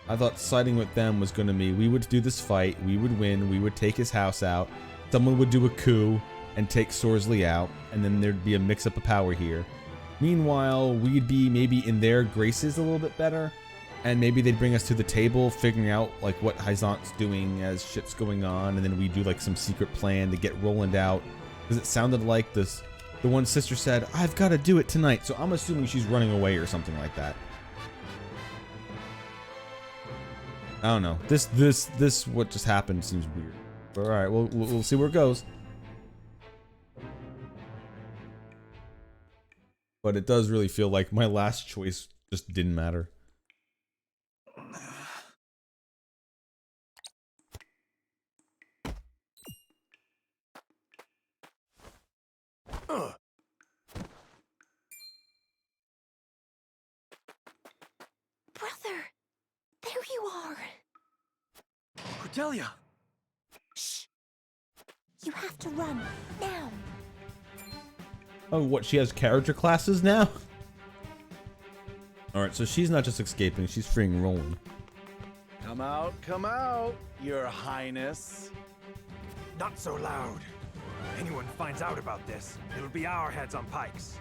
I thought siding with them was gonna be, we would do this fight, we would win, we would take his house out, someone would do a coup and take Sorsley out, and then there'd be a mix-up of power here. Meanwhile, we'd be maybe in their graces a little bit better, and maybe they'd bring us to the table, figuring out like what Hyzant's doing as shit's going on, and then we do like some secret plan to get Roland out, because it sounded like the one sister said, I've got to do it tonight, so I'm assuming she's running away or something like that. I don't know. This what just happened seems weird. But all right, we'll see where it goes. But it does really feel like my last choice just didn't matter. Brother, there you are. Cordelia! Shh! You have to run, now. Oh, what, she has character classes now? Alright, so she's not just escaping, she's freeing Roland. Come out, Your Highness. Not so loud. Anyone finds out about this, it'll be our heads on pikes.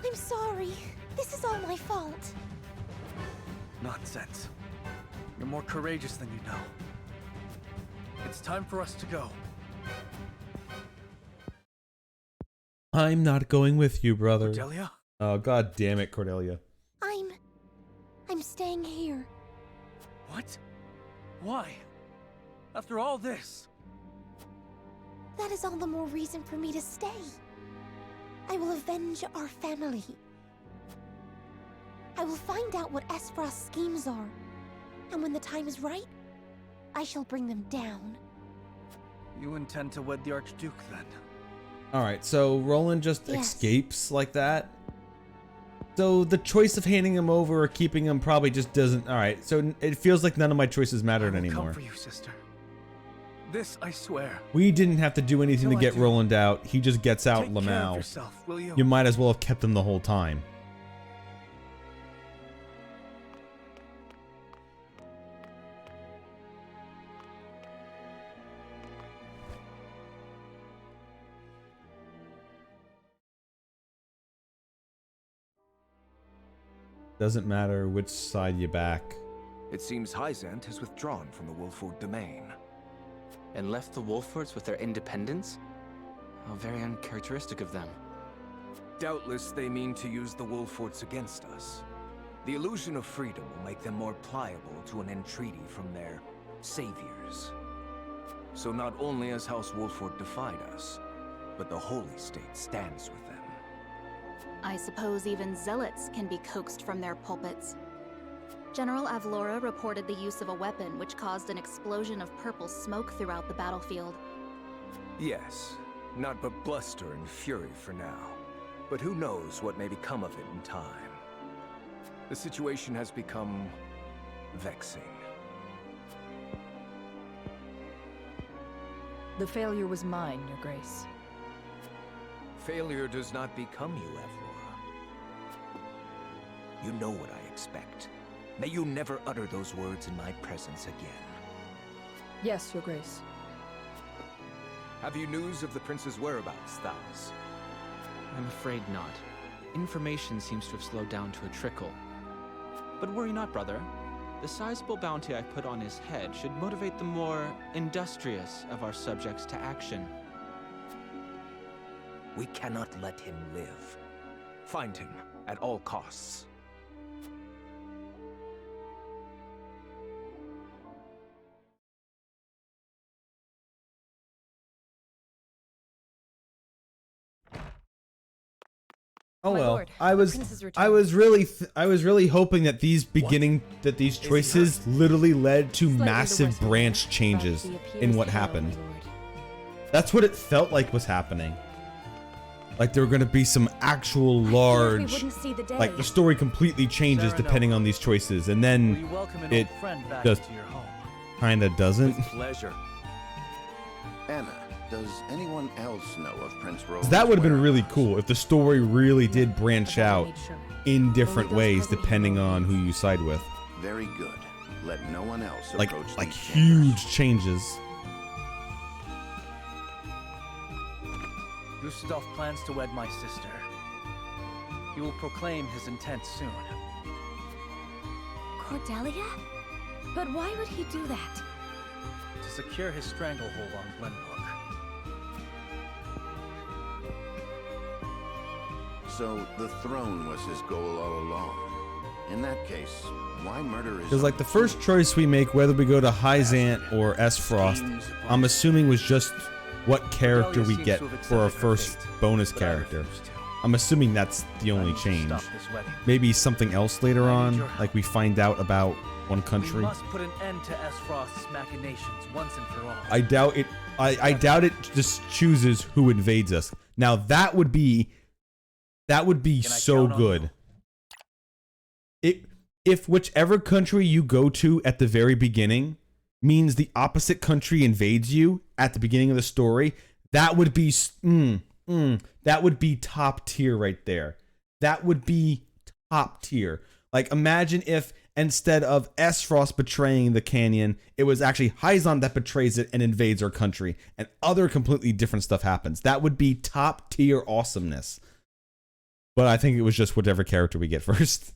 I'm sorry. This is all my fault. Nonsense. You're more courageous than you know. It's time for us to go. I'm not going with you, brother. Cordelia? Oh, god damn it, Cordelia. I'm staying here. What? Why? After all this? That is all the more reason for me to stay. I will avenge our family. I will find out what Esfrost's schemes are. And when the time is right, I shall bring them down. You intend to wed the Archduke, then? Alright, so Roland just escapes like that. So the choice of handing him over or keeping him probably just doesn't... Alright, so it feels like none of my choices mattered anymore. Come for you, sister. This, I swear. We didn't have to do anything to get Roland out. He just gets out Take care of Lamau. yourself, will you? You might as well have kept him the whole time. Doesn't matter which side you back. It seems Hyzant has withdrawn from the Wolford domain. And left the Wolfords with their independence? How very uncharacteristic of them. Doubtless they mean to use the Wolfords against us. The illusion of freedom will make them more pliable to an entreaty from their saviors. So not only has House Wolford defied us, but the Holy State stands with them. I suppose even zealots can be coaxed from their pulpits. General Avlora reported the use of a weapon which caused an explosion of purple smoke throughout the battlefield. Yes, not but bluster and fury for now. But who knows what may become of it in time. The situation has become vexing. The failure was mine, Your Grace. Failure does not become you, Evlora. You know what I expect. May you never utter those words in my presence again. Yes, Your Grace. Have you news of the prince's whereabouts, Thales? I'm afraid not. Information seems to have slowed down to a trickle. But worry not, brother. The sizable bounty I put on his head should motivate the more industrious of our subjects to action. We cannot let him live. Find him at all costs. Oh My well, lord, I the was prince has I was really hoping that these choices literally led to massive branch changes in what happened. That's what it felt like was happening. Like there were going to be some actual large, like the story completely changes depending on these choices, and then it just kind of doesn't. Pleasure. Anna, does anyone else know of Prince Roland's That would have been really cool if the story really did branch out in different ways depending on who you side with. Very good. Let no one else Like approach these huge changes. Gustav plans to wed my sister. He will proclaim his intent soon. Cordelia? But why would he do that? To secure his stranglehold on Glenbrook. So the throne was his goal all along. In that case, why murder his Because like the first choice we make, whether we go to Hyzant or S-Frost, I'm assuming was just what character we get for our first bonus character. I'm assuming that's the only change. Maybe something else later on, like we find out about one country. We must put an end to S-Frost's machinations once and for all. I doubt it. I doubt it just chooses who invades us. Now that would be so good. If whichever country you go to at the very beginning means the opposite country invades you at the beginning of the story, that would be that would be top tier right there. That would be top tier. Like imagine if instead of S-Frost betraying the canyon, it was actually Hyzant that betrays it and invades our country, and other completely different stuff happens. That would be top tier awesomeness. But I think it was just whatever character we get first.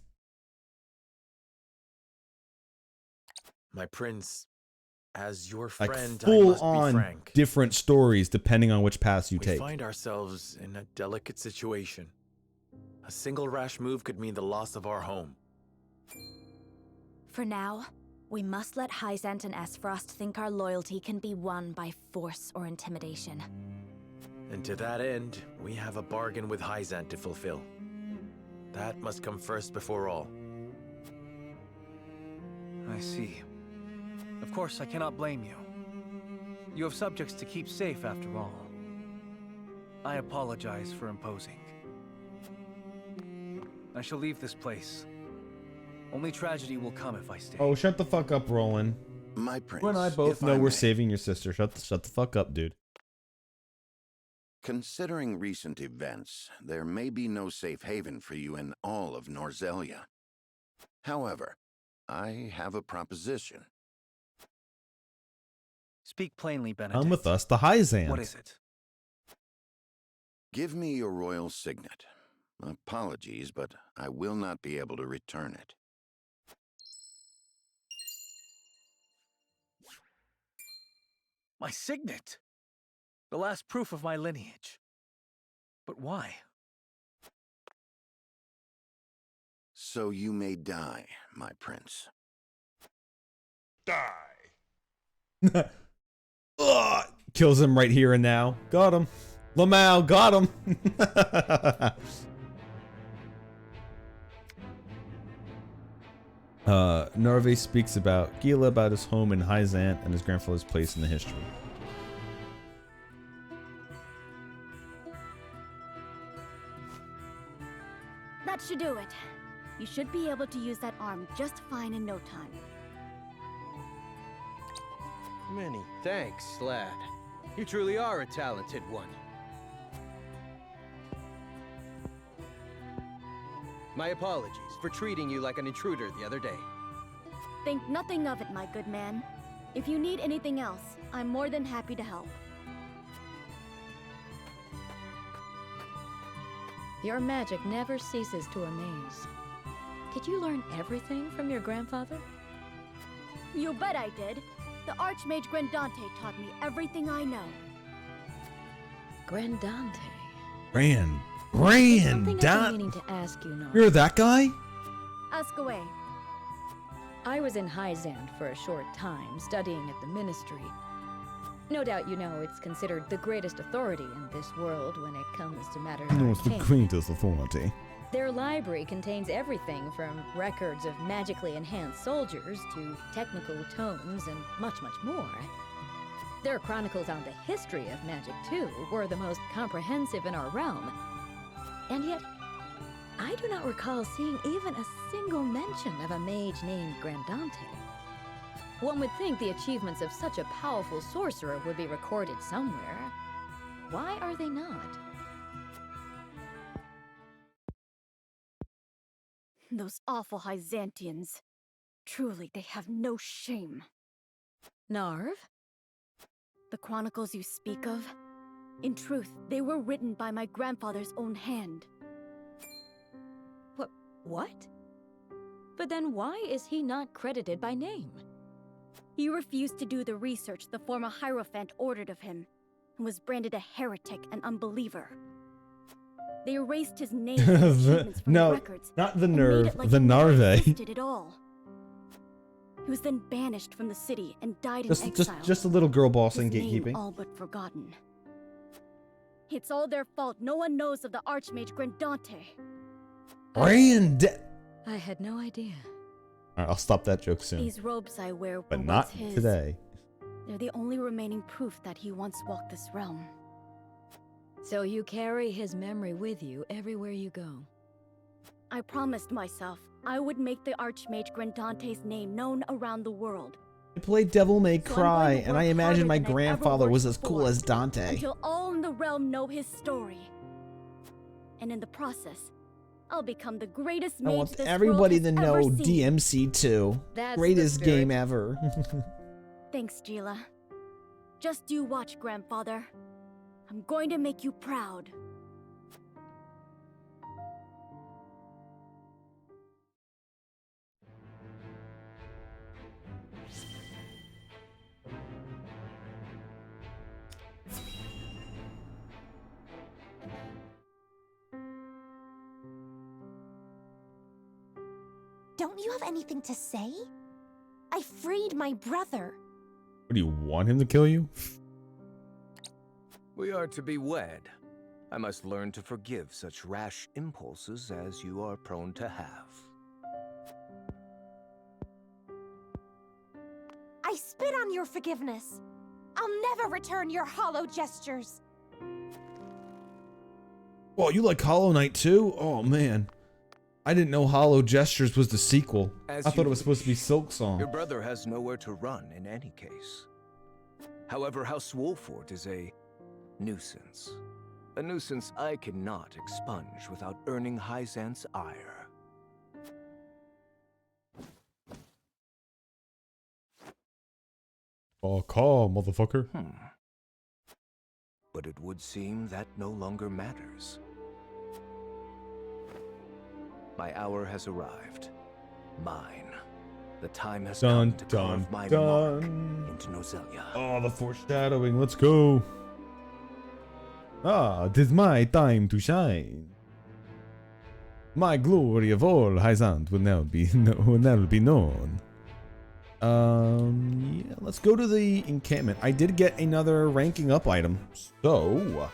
My prince, as your Like friend, full I must on be frank. different stories depending on which path you We take. find ourselves in a delicate situation. A single rash move could mean the loss of our home. For now, we must let Hyzant and S-Frost think our loyalty can be won by force or intimidation. And to that end, we have a bargain with Hyzant to fulfill. That must come first before all. I see. Of course, I cannot blame you. You have subjects to keep safe after all. I apologize for imposing. I shall leave this place. Only tragedy will come if I stay. Oh, shut the fuck up, Roland. My prince, You and I both if know I we're may. saving your sister. Shut the fuck up, dude. Considering recent events, there may be no safe haven for you in all of Norzelia. However, I have a proposition. Speak plainly, Benedict. Come with us to Hyzant. What is it? Give me your royal signet. Apologies, but I will not be able to return it. My signet! The last proof of my lineage. But why? So you may die, my prince. Ugh, kills him right here and now. Got him. Lamau, got him. Narve speaks about Gila, about his home in Hyzant and his grandfather's place in the history. That should do it. You should be able to use that arm just fine in no time. Many thanks, lad. You truly are a talented one. My apologies for treating you like an intruder the other day. Think nothing of it, my good man. If you need anything else, I'm more than happy to help. Your magic never ceases to amaze. Did you learn everything from your grandfather? You bet I did. The Archmage Grandante taught me everything I know. Grandante? Something I've been meaning to ask you, Nora. You're that guy? Ask away. I was in Hyzand for a short time, studying at the Ministry. No doubt you know it's considered the greatest authority in this world when it comes to matters No, it's the arcane. greatest authority. Their library contains everything from records of magically enhanced soldiers to technical tomes and much, much more. Their chronicles on the history of magic, too, were the most comprehensive in our realm. And yet, I do not recall seeing even a single mention of a mage named Grandante. One would think the achievements of such a powerful sorcerer would be recorded somewhere. Why are they not? Those awful Hyzantians. Truly, they have no shame. Narv? The chronicles you speak of? In truth, they were written by my grandfather's own hand. What? But then why is he not credited by name? He refused to do the research the former Hierophant ordered of him, and was branded a heretic and unbeliever. They erased his name and achievements from the records. Not the and nerve, made it like the he never Narve. existed at all. He was then banished from the city and died in exile. Just a little girl boss and His name gatekeeping. all but forgotten. It's all their fault. No one knows of the Archmage Grandante. I had no idea. Alright, I'll stop that joke soon. These robes I wear were But not once his. today. They're the only remaining proof that he once walked this realm. So you carry his memory with you everywhere you go. I promised myself I would make the Archmage Grandante's name known around the world. I played Devil May So I'm Cry, going to and I work imagine my harder than I've ever grandfather was worked as cool before, as Dante. Until all in the realm know his story. And in the process, I'll become the greatest I mage want this everybody world to has know ever seen. DMC2. That's the Greatest spirit. game ever. Thanks, Gila. Just you watch, Grandfather. I'm going to make you proud. Don't you have anything to say? I freed my brother. What, do you want him to kill you? We are to be wed. I must learn to forgive such rash impulses as you are prone to have. I spit on your forgiveness. I'll never return your hollow gestures. Well, you like Hollow Knight too? Oh man. I didn't know Hollow Gestures was the sequel. As I thought you it was supposed to be wish. Silk Song. Your brother has nowhere to run in any case. However, House Wolfort is a nuisance. A nuisance I cannot expunge without earning Hyzant's ire. Oh, call, motherfucker. But it would seem that no longer matters. My hour has arrived. Mine. The time has Dun, come to dun, carve my dun. mark into Nozelia. Oh, the foreshadowing. Let's go. Ah, 'tis my time to shine. My glory of all Hyzant will now be known. Yeah, let's go to the encampment. I did get another ranking up item. So, well.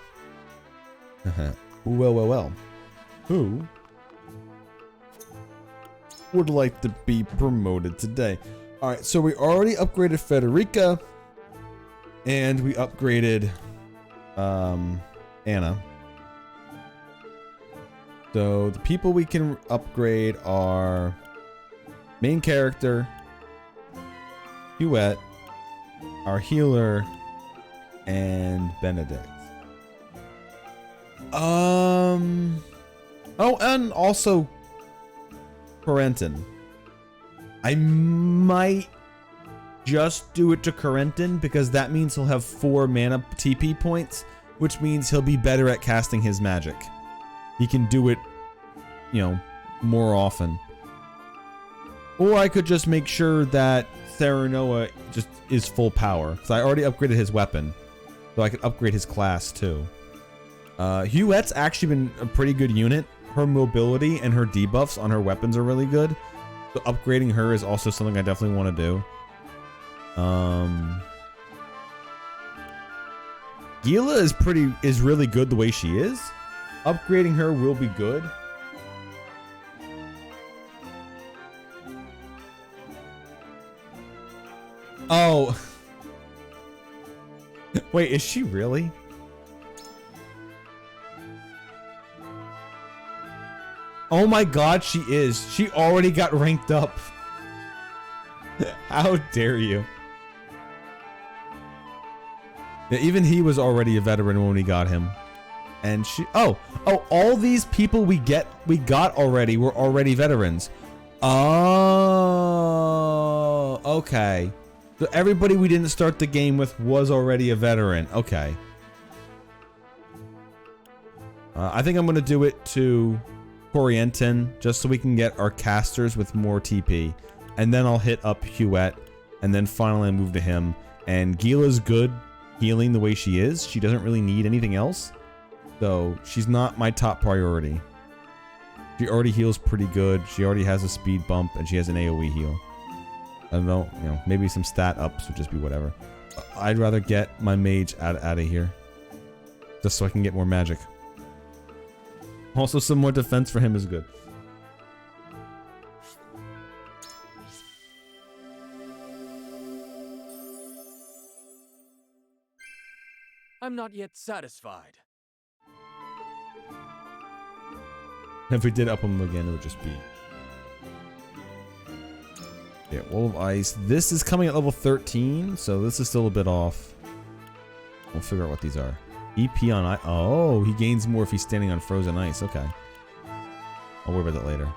Who would like to be promoted today? All right, so we already upgraded Federica, and we upgraded Anna. So the people we can upgrade are main character, Huette, our healer, and Benedict. Oh, and also Corentin. I might just do it to Corentin because that means he'll have 4 mana TP points, which means he'll be better at casting his magic. He can do it, you know, more often. Or I could just make sure that Theranoa just is full power, because I already upgraded his weapon, so I could upgrade his class too. Huette's actually been a pretty good unit. Her mobility and her debuffs on her weapons are really good. So upgrading her is also something I definitely want to do. Gila is really good the way she is. Upgrading her will be good. Oh. Wait, is she really? Oh my god, she is. She already got ranked up. How dare you? Yeah, even he was already a veteran when we got him. And she... Oh, all these people we got already were already veterans. Oh, okay. So everybody we didn't start the game with was already a veteran. Okay. I think I'm going to do it to Corientin, just so we can get our casters with more TP. And then I'll hit up Huette, and then finally move to him. And Gila's good healing the way she is. She doesn't really need anything else. So she's not my top priority. She already heals pretty good. She already has a speed bump, and she has an AoE heal. I don't know, you know, maybe some stat ups would just be whatever. I'd rather get my mage out of here. Just so I can get more magic. Also, some more defense for him is good. I'm not yet satisfied. If we did up him again, it would just be... Yeah, Wall of Ice. This is coming at level 13, so this is still a bit off. We'll figure out what these are. EP on ice. Oh, he gains more if he's standing on frozen ice. Okay. I'll worry about that later.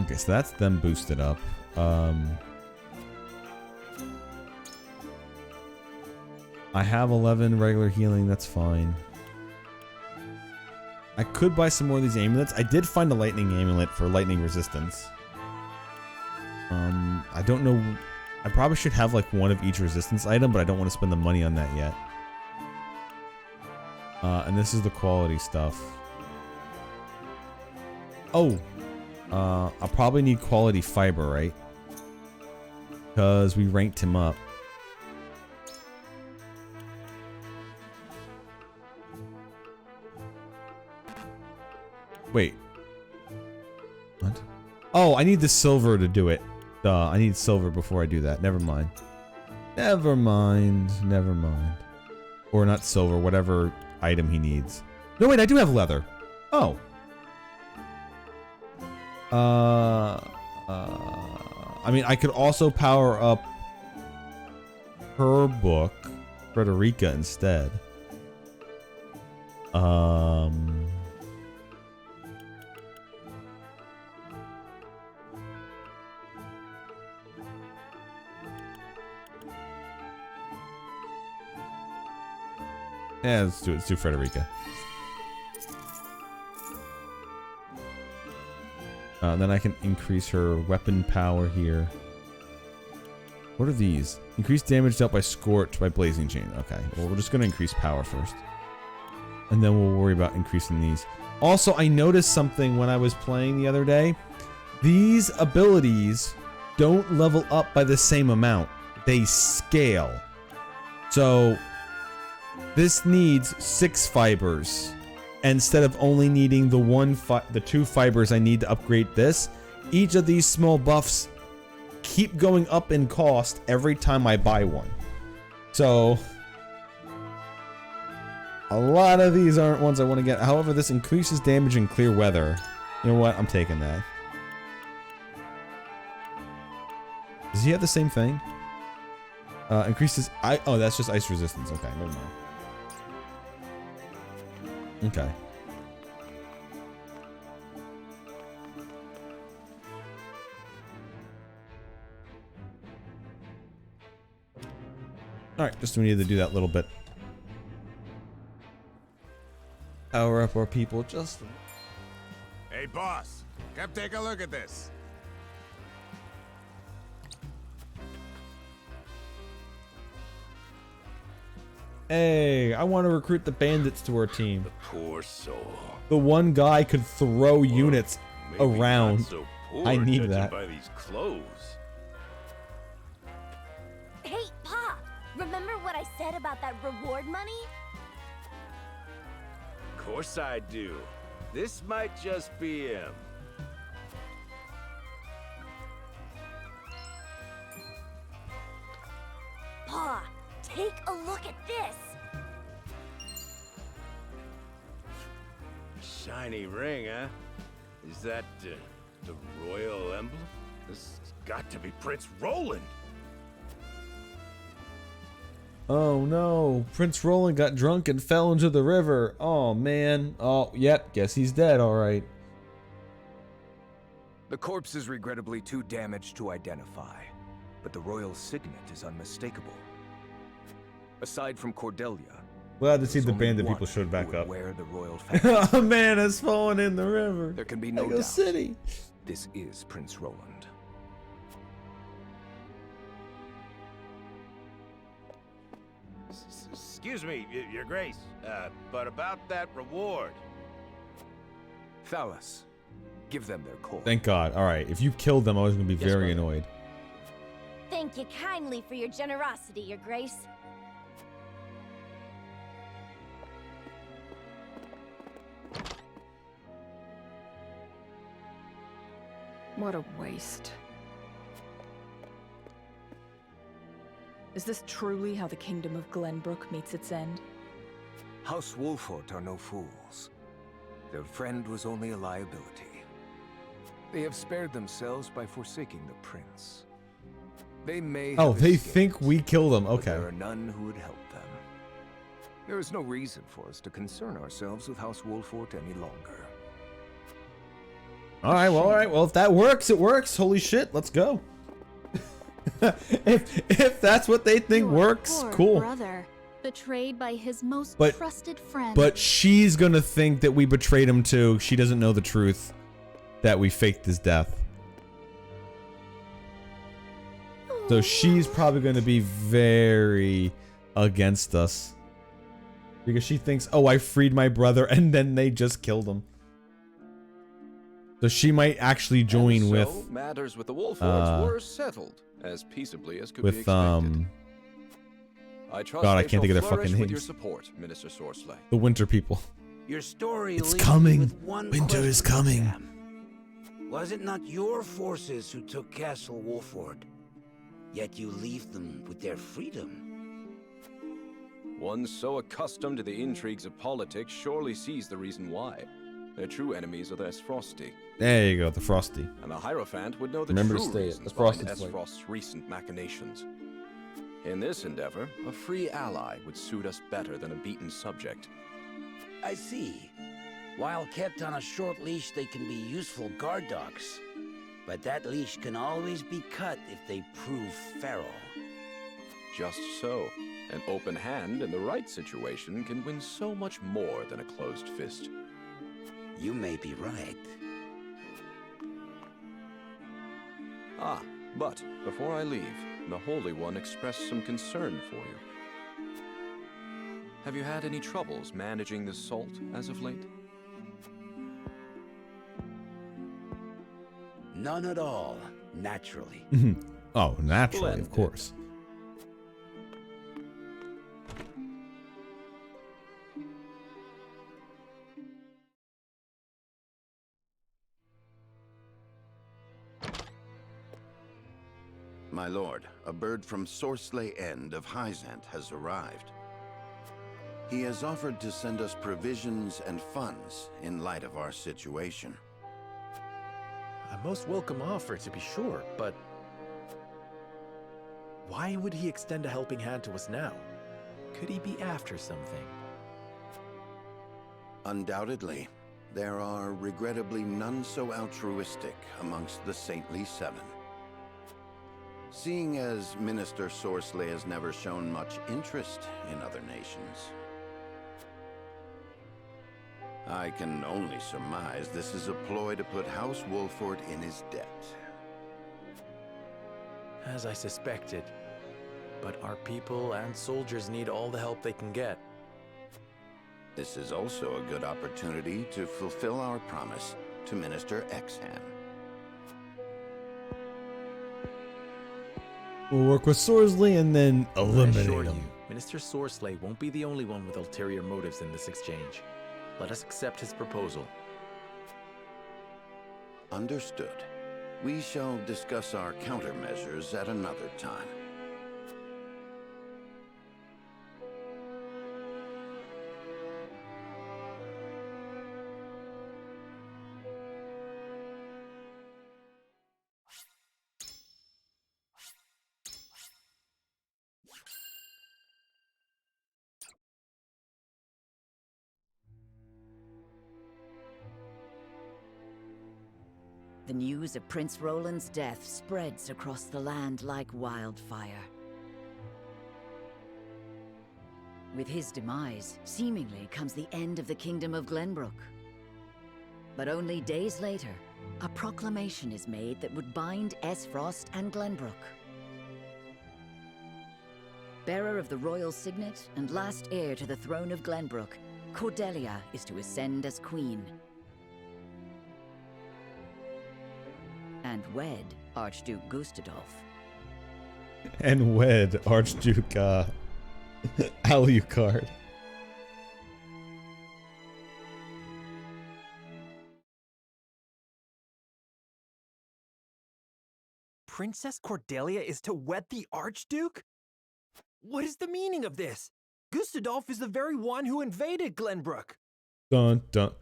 Okay, so that's them boosted up. I have 11 regular healing, that's fine. I could buy some more of these amulets. I did find a lightning amulet for lightning resistance. I don't know. I probably should have like one of each resistance item, but I don't want to spend the money on that yet. And this is the quality stuff. Oh, I'll probably need quality fiber, right? Because we ranked him up. Wait. What? Oh, I need the silver to do it. Duh, I need silver before I do that. Never mind. Never mind. Never mind. Or not silver, whatever item he needs. No, wait, I do have leather. Oh. I mean, I could also power up her book, Frederica, instead. Yeah, let's do it. Let's do Frederica. Then I can increase her weapon power here. What are these? Increase damage dealt by Scorch by Blazing Chain. Okay, well, we're just going to increase power first. And then we'll worry about increasing these. Also, I noticed something when I was playing the other day. These abilities don't level up by the same amount. They scale. So, this needs 6 fibers. Instead of only needing the 2 fibers I need to upgrade this, each of these small buffs keep going up in cost every time I buy one. So A lot of these aren't ones I want to get. However, this increases damage in clear weather. You know what? I'm taking that. Does he have the same thing? Increases oh, that's just ice resistance. Okay, never mind. Okay. Alright, just we need to do that little bit. Power up our people just... Hey, boss. Come take a look at this. Hey, I want to recruit the bandits to our team. Poor soul. The one guy could throw units Maybe around. Not so poor, I need judging that. by these clothes. Hey, Pa! Remember what I said about that reward money? Of course I do. This might just be him. Pa, take a look at this! Shiny ring, huh? Is that the royal emblem? This has got to be Prince Roland. Oh no, Prince Roland got drunk and fell into the river. Oh man. Oh, yep, guess he's dead, alright. The corpse is regrettably too damaged to identify, but the royal signet is unmistakable. Aside from Cordelia, Glad to see the there's only bandit one people showed back who would up. wear the royal family. A man has fallen in the river. There can be no Lego doubt. City. This is Prince Roland. Excuse me, Your Grace, but about that reward. Thalas, give them their coin. Thank God. Alright, if you killed them, I was going to be Yes, very brother. annoyed. Thank you kindly for your generosity, Your Grace. What a waste. Is this truly how the kingdom of Glenbrook meets its end? House Wolfort are no fools. Their friend was only a liability. They have spared themselves by forsaking the prince. They may Oh, have they escaped, think we killed them. but Okay. there are none who would help them. There is no reason for us to concern ourselves with House Wolfort any longer. Alright, well, if that works, it works. Holy shit, let's go. if that's what they think works, Poor cool. brother, betrayed by his most But- trusted friend. But she's gonna think that we betrayed him too. She doesn't know the truth. That we faked his death. So she's probably gonna be very against us. Because she thinks, oh, I freed my brother and then they just killed him. So she might actually join So, with matters with the Wolforts were settled as peaceably as could be with expected. I trust God, I they can't think of shall their fucking flourish with your names. support, Minister Sorsley. The winter people. Your story It's leaves me coming. with one Winter question, is coming. Sam. Was it not your forces who took Castle Wolford? Yet you leave them with their freedom. One so accustomed to the intrigues of politics surely sees the reason why. Their true enemies are the Esfrosti. There you go, the Frosty. And the Hierophant would know the Remember to true stay it. reasons The behind Frosted Flake. Esfrost's recent machinations. In this endeavor, a free ally would suit us better than a beaten subject. I see. While kept on a short leash, they can be useful guard dogs. But that leash can always be cut if they prove feral. Just so. An open hand in the right situation can win so much more than a closed fist. You may be right. Ah, but before I leave, the Holy One expressed some concern for you. Have you had any troubles managing the salt as of late? None at all, naturally. Oh, naturally, of Splendid. course. My lord, a bird from Sorsley End of Hyzant has arrived. He has offered to send us provisions and funds in light of our situation. A most welcome offer, to be sure, but why would he extend a helping hand to us now? Could he be after something? Undoubtedly, there are regrettably none so altruistic amongst the Saintly Seven. Seeing as Minister Sorsley has never shown much interest in other nations, I can only surmise this is a ploy to put House Wolford in his debt. As I suspected. But our people and soldiers need all the help they can get. This is also a good opportunity to fulfill our promise to Minister Exham. We'll work with Sorsley and then eliminate him. Minister Sorsley won't be the only one with ulterior motives in this exchange. Let us accept his proposal. Understood. We shall discuss our countermeasures at another time. The news of Prince Roland's death spreads across the land like wildfire. With his demise, seemingly comes the end of the Kingdom of Glenbrook. But only days later, a proclamation is made that would bind Esfrost and Glenbrook. Bearer of the royal signet and last heir to the throne of Glenbrook, Cordelia is to ascend as queen. And wed Archduke Gustadolf. And wed Archduke Alucard. Princess Cordelia is to wed the Archduke? What is the meaning of this? Gustadolf is the very one who invaded Glenbrook. Dun dun.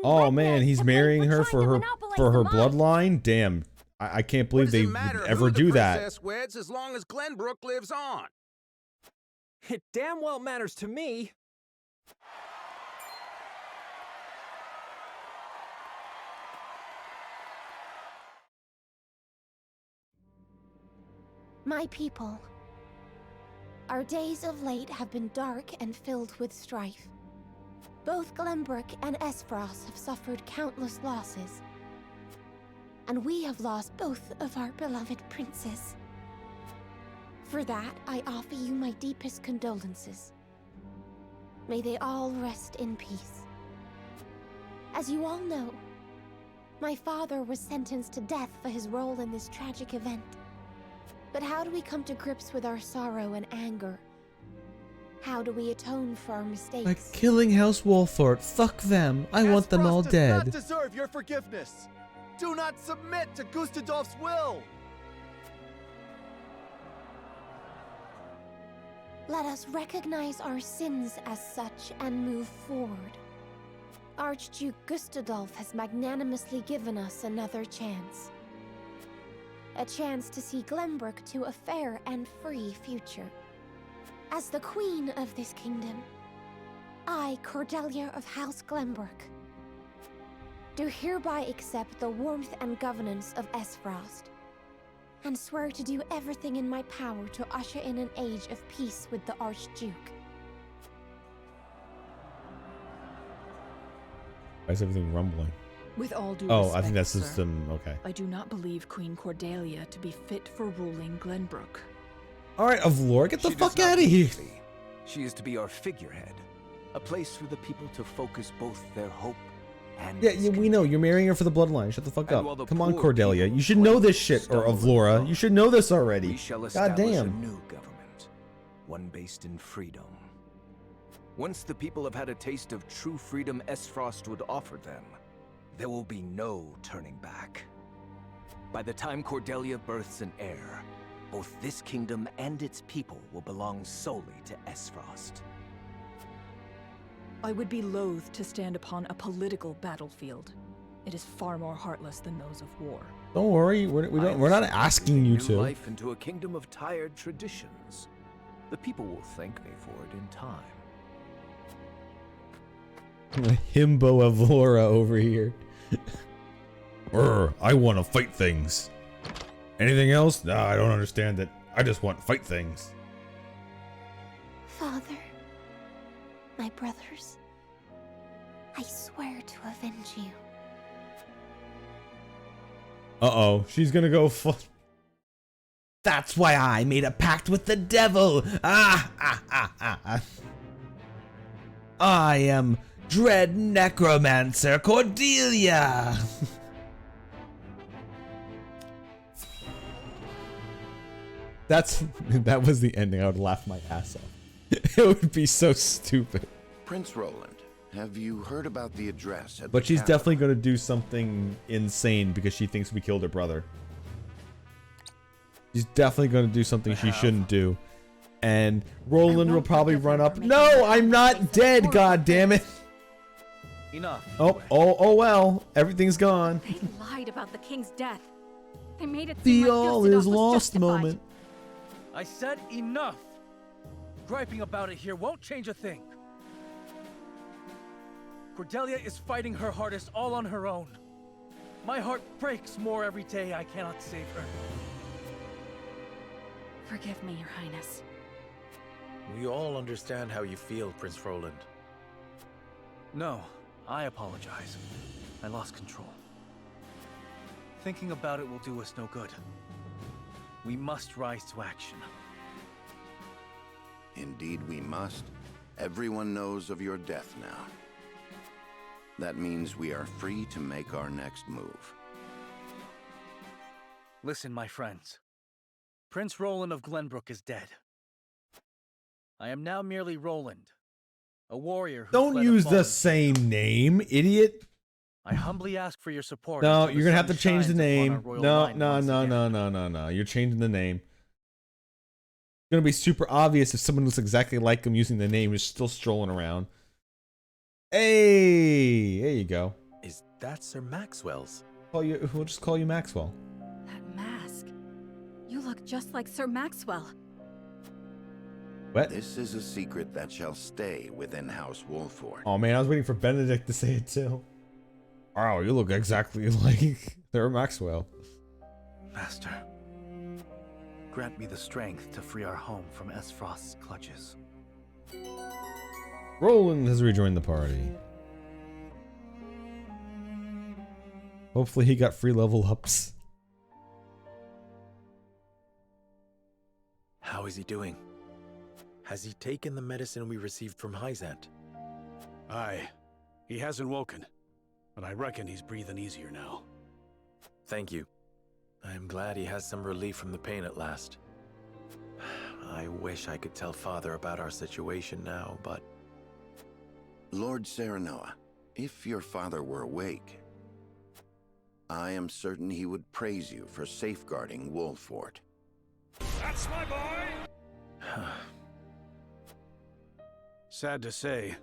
Oh man, he's marrying her for her bloodline? Damn. I can't believe they would ever do that. Princess weds as long as Glenbrook lives on. It damn well matters to me. My people, our days of late have been dark and filled with strife. Both Glenbrook and Esfrost have suffered countless losses. And we have lost both of our beloved princes. For that, I offer you my deepest condolences. May they all rest in peace. As you all know, my father was sentenced to death for his role in this tragic event. But how do we come to grips with our sorrow and anger? How do we atone for our mistakes? By killing House Wolford. Fuck them. I want them all dead. Does not deserve your forgiveness. Do not submit to Gustadolf's will! Let us recognize our sins as such and move forward. Archduke Gustadolf has magnanimously given us another chance. A chance to see Glenbrook to a fair and free future. As the queen of this kingdom, I, Cordelia of House Glenbrook, do hereby accept the warmth and governance of Esfrost, and swear to do everything in my power to usher in an age of peace with the Archduke. Why is everything rumbling? With all due Oh, respect, I think that's sir, system. Okay. I do not believe Queen Cordelia to be fit for ruling Glenbrook. All right, Avlor, get the She fuck does not out of here. need to be. She is to be our figurehead, a place for the people to focus both their hope and Yeah, we know. You're marrying her for the bloodline. Shut the fuck And while up. the Come on, poor Cordelia. people You should know this shit, or stumble and Avlora. fall, You should know this already. We shall God establish a damn. new government, one based in freedom. Once the people have had a taste of true freedom Esfrost would offer them, there will be no turning back. By the time Cordelia births an heir, both this kingdom and its people will belong solely to Esfrost. I would be loath to stand upon a political battlefield. It is far more heartless than those of war. Don't worry, we're not asking you New to. life into a kingdom of tired traditions. The people will thank me for it in time. Himbo of Laura over here. I want to fight things. Anything else? Nah, I don't understand it. I just want to fight things. Father, my brothers, I swear to avenge you. Uh-oh, she's gonna go That's why I made a pact with the devil. I am Dread Necromancer Cordelia. That was the ending. I would laugh my ass off. It would be so stupid. Prince Roland, have you heard about the address at But the she's capital? definitely going to do something insane because she thinks we killed her brother. She's definitely going to do something she shouldn't do. And Roland will probably run up. No, I'm not dead, god damn it. Enough. Oh well. Everything's gone. They lied about the king's death. They made it The seem like all Gustave is was lost justified. moment. I said enough. Griping about it here won't change a thing. Cordelia is fighting her hardest all on her own. My heart breaks more every day I cannot save her. Forgive me, Your Highness. We all understand how you feel, Prince Roland. No, I apologize. I lost control. Thinking about it will do us no good. We must rise to action. Indeed we must. Everyone knows of your death now. That means we are free to make our next move. Listen, my friends. Prince Roland of Glenbrook is dead. I am now merely Roland, a warrior who Don't fled a use the fallen same name, idiot. I humbly ask for your support. No, until you're the gonna have to sun change the shines upon our name. royal No, line no, once no, again. no, no, no, no. You're changing the name. It's gonna be super obvious if someone looks exactly like him using the name is still strolling around. Hey, there you go. Is that Sir Maxwell's? We'll just call you Maxwell. That mask. You look just like Sir Maxwell. What? This is a secret that shall stay within House Wolford. Oh man, I was waiting for Benedict to say it too. Wow, you look exactly like Sir Maxwell. Master, grant me the strength to free our home from Esfrost's clutches. Roland has rejoined the party. Hopefully he got free level ups. How is he doing? Has he taken the medicine we received from Hyzant? Aye. He hasn't woken, but I reckon he's breathing easier now. Thank you. I am glad he has some relief from the pain at last. I wish I could tell Father about our situation now, but... Lord Serenoa, if your father were awake, I am certain he would praise you for safeguarding Wolford. That's my boy! Sad to say,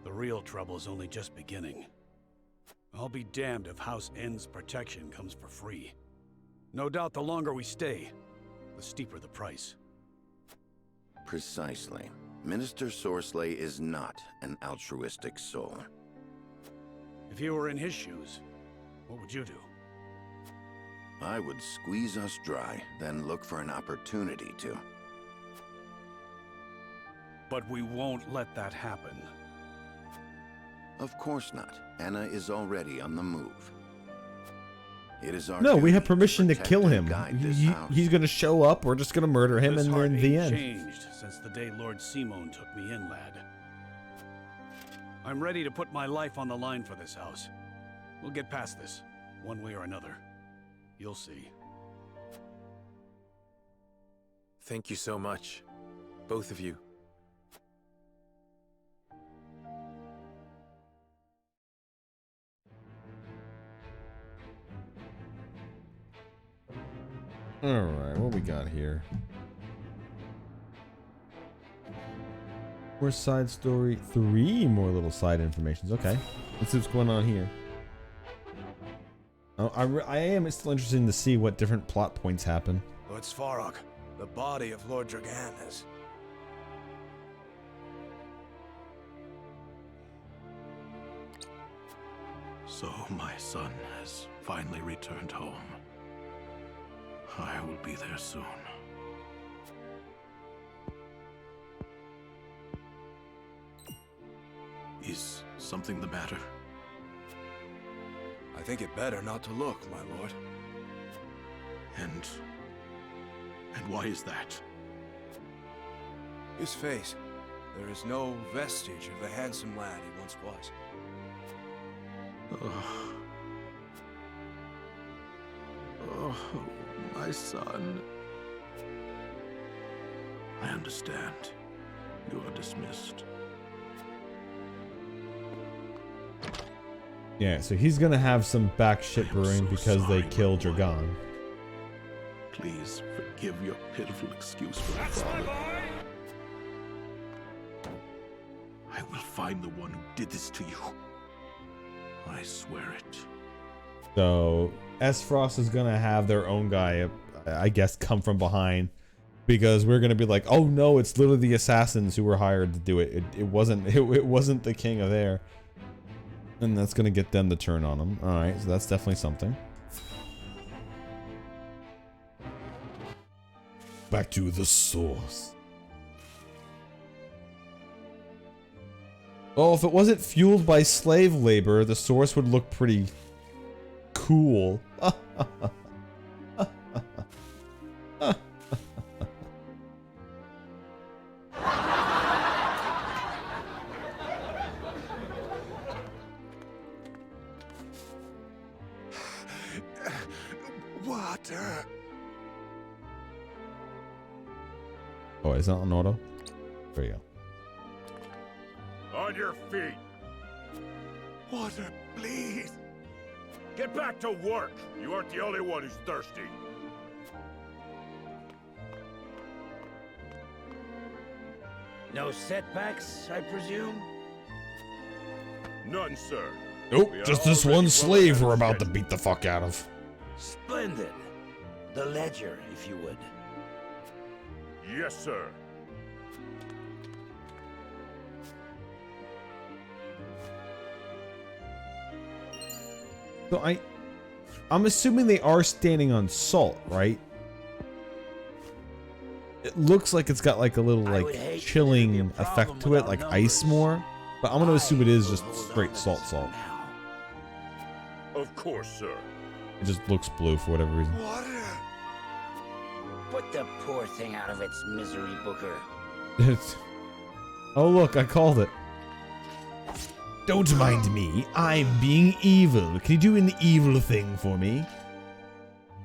the real trouble's only just beginning. I'll be damned if House N's protection comes for free. No doubt the longer we stay, the steeper the price. Precisely. Minister Sorsley is not an altruistic soul. If you were in his shoes, what would you do? I would squeeze us dry, then look for an opportunity to. But we won't let that happen. Of course not. Anna is already on the move. It is our No, we duty have permission to protect kill and him. guide this house. He's gonna show up. We're just gonna murder him, This and heart then the ain't end. changed since the day Lord Simon took me in, lad. I'm ready to put my life on the line for this house. We'll get past this, one way or another. You'll see. Thank you so much. Both of you. Alright, what we got here? More side story. 3 more little side informations. Okay. Let's see what's going on here. Oh, I am still interested to see what different plot points happen. Lord Svarog, the body of Lord Dragan is... So my son has finally returned home. I will be there soon. Is something the matter? I think it better not to look, my lord. And why is that? His face. There is no vestige of the handsome lad he once was. Oh, my son. I understand. You are dismissed. Yeah, so he's gonna have some back shit brewing because they killed Dragan. Please forgive your pitiful excuse for my father. I will find the one who did this to you. I swear it. So S-Frost is gonna have their own guy, I guess, come from behind, because we're gonna be like, oh no, it's literally the assassins who were hired to do it. It wasn't the King of Air, and that's gonna get them to turn on him. All right, so that's definitely something. Back to the source. Oh, if it wasn't fueled by slave labor, the source would look pretty cool. Water. Oh, is that on auto? There you go. On your feet. Water, please. Get back to work. You aren't the only one who's thirsty. No setbacks, I presume? None, sir. Nope, We are just this already one well slave ahead we're of about to schedule. beat the fuck out of. Splendid. The ledger, if you would. Yes, sir. So I'm assuming they are standing on salt, right? It looks like it's got like a little like chilling effect to it, like ice more. But I'm gonna assume it is just straight salt. Of course, sir. It just looks blue for whatever reason. Put the poor thing out of its misery, Booker. Oh look, I called it. Don't mind me, I'm being evil. Can you do an evil thing for me?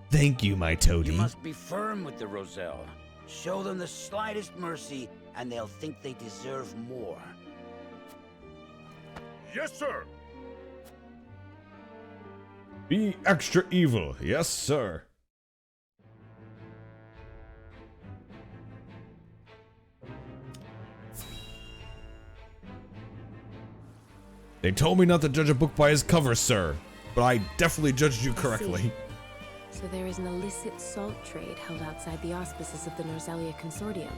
Thank you, my toady. You must be firm with the Roselle. Show them the slightest mercy, and they'll think they deserve more. Yes, sir. Be extra evil, yes, sir. They told me not to judge a book by its cover, sir, but I definitely judged you correctly. So there is an illicit salt trade held outside the auspices of the Norzelia Consortium.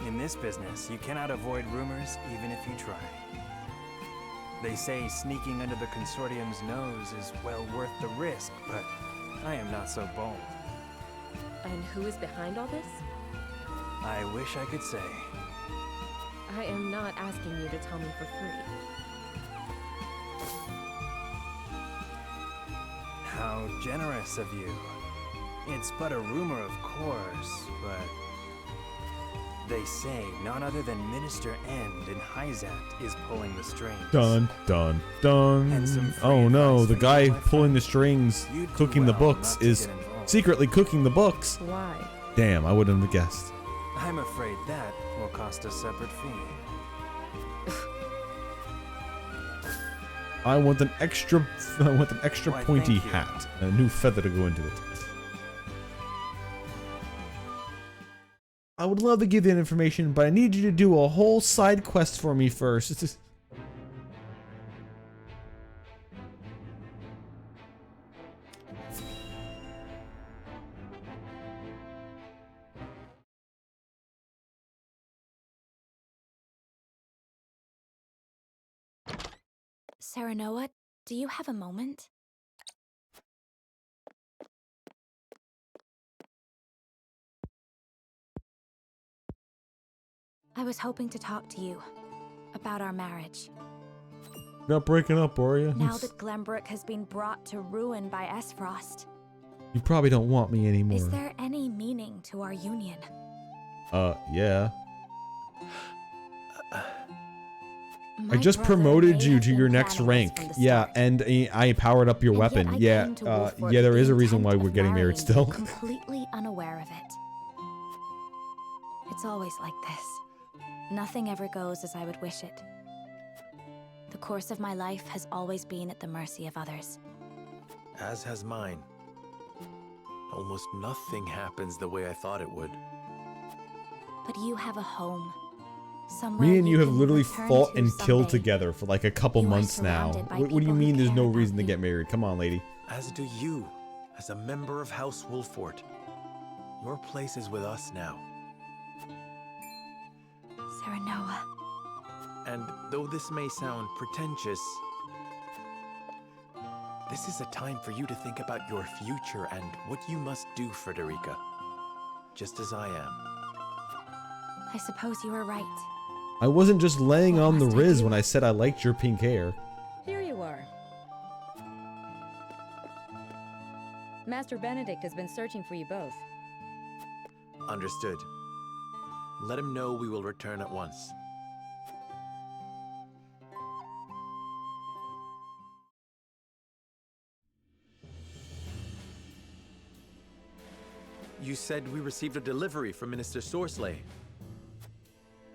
In this business, you cannot avoid rumors even if you try. They say sneaking under the Consortium's nose is well worth the risk, but I am not so bold. And who is behind all this? I wish I could say. I am not asking you to tell me for free. How generous of you. It's but a rumor, of course, but they say none other than Minister End in Hyzant is pulling the strings. Dun dun dun. Oh no, the guy pulling the strings, cooking the books, is secretly cooking the books. Why? Damn, I wouldn't have guessed. I'm afraid that will cost a separate fee. I want an extra Why, pointy thank you. hat, and a new feather to go into it. I would love to give that information, but I need you to do a whole side quest for me first. It's just... Serenoa, do you have a moment? I was hoping to talk to you about our marriage. Not breaking up, are you? Now that Glenbrook has been brought to ruin by Esfrost, You probably don't want me anymore. is there any meaning to our union? Yeah. My I just brother promoted may you have to been your next planning this rank. from the Yeah, start. and I powered up your And yet weapon. I Yeah, came to Wolford yeah, there with is the a reason why intent we're of getting married marrying still. you, completely unaware of it. It's always like this. Nothing ever goes as I would wish it. The course of my life has always been at the mercy of others. As has mine. Almost nothing happens the way I thought it would. But you have a home. Somewhere Me and you have can literally return fought to and killed someday. together for like a couple You are months now. surrounded by What do you people who mean there's no care about reason to you. get married? Come on, lady. As do you, as a member of House Wolfort. Your place is with us now. Serenoa. And though this may sound pretentious, this is a time for you to think about your future and what you must do, Frederica. Just as I am. I suppose you are right. I wasn't just laying on the must I Riz do? when I said I liked your pink hair. Here you are. Master Benedict has been searching for you both. Understood. Let him know we will return at once. You said we received a delivery from Minister Sorsley.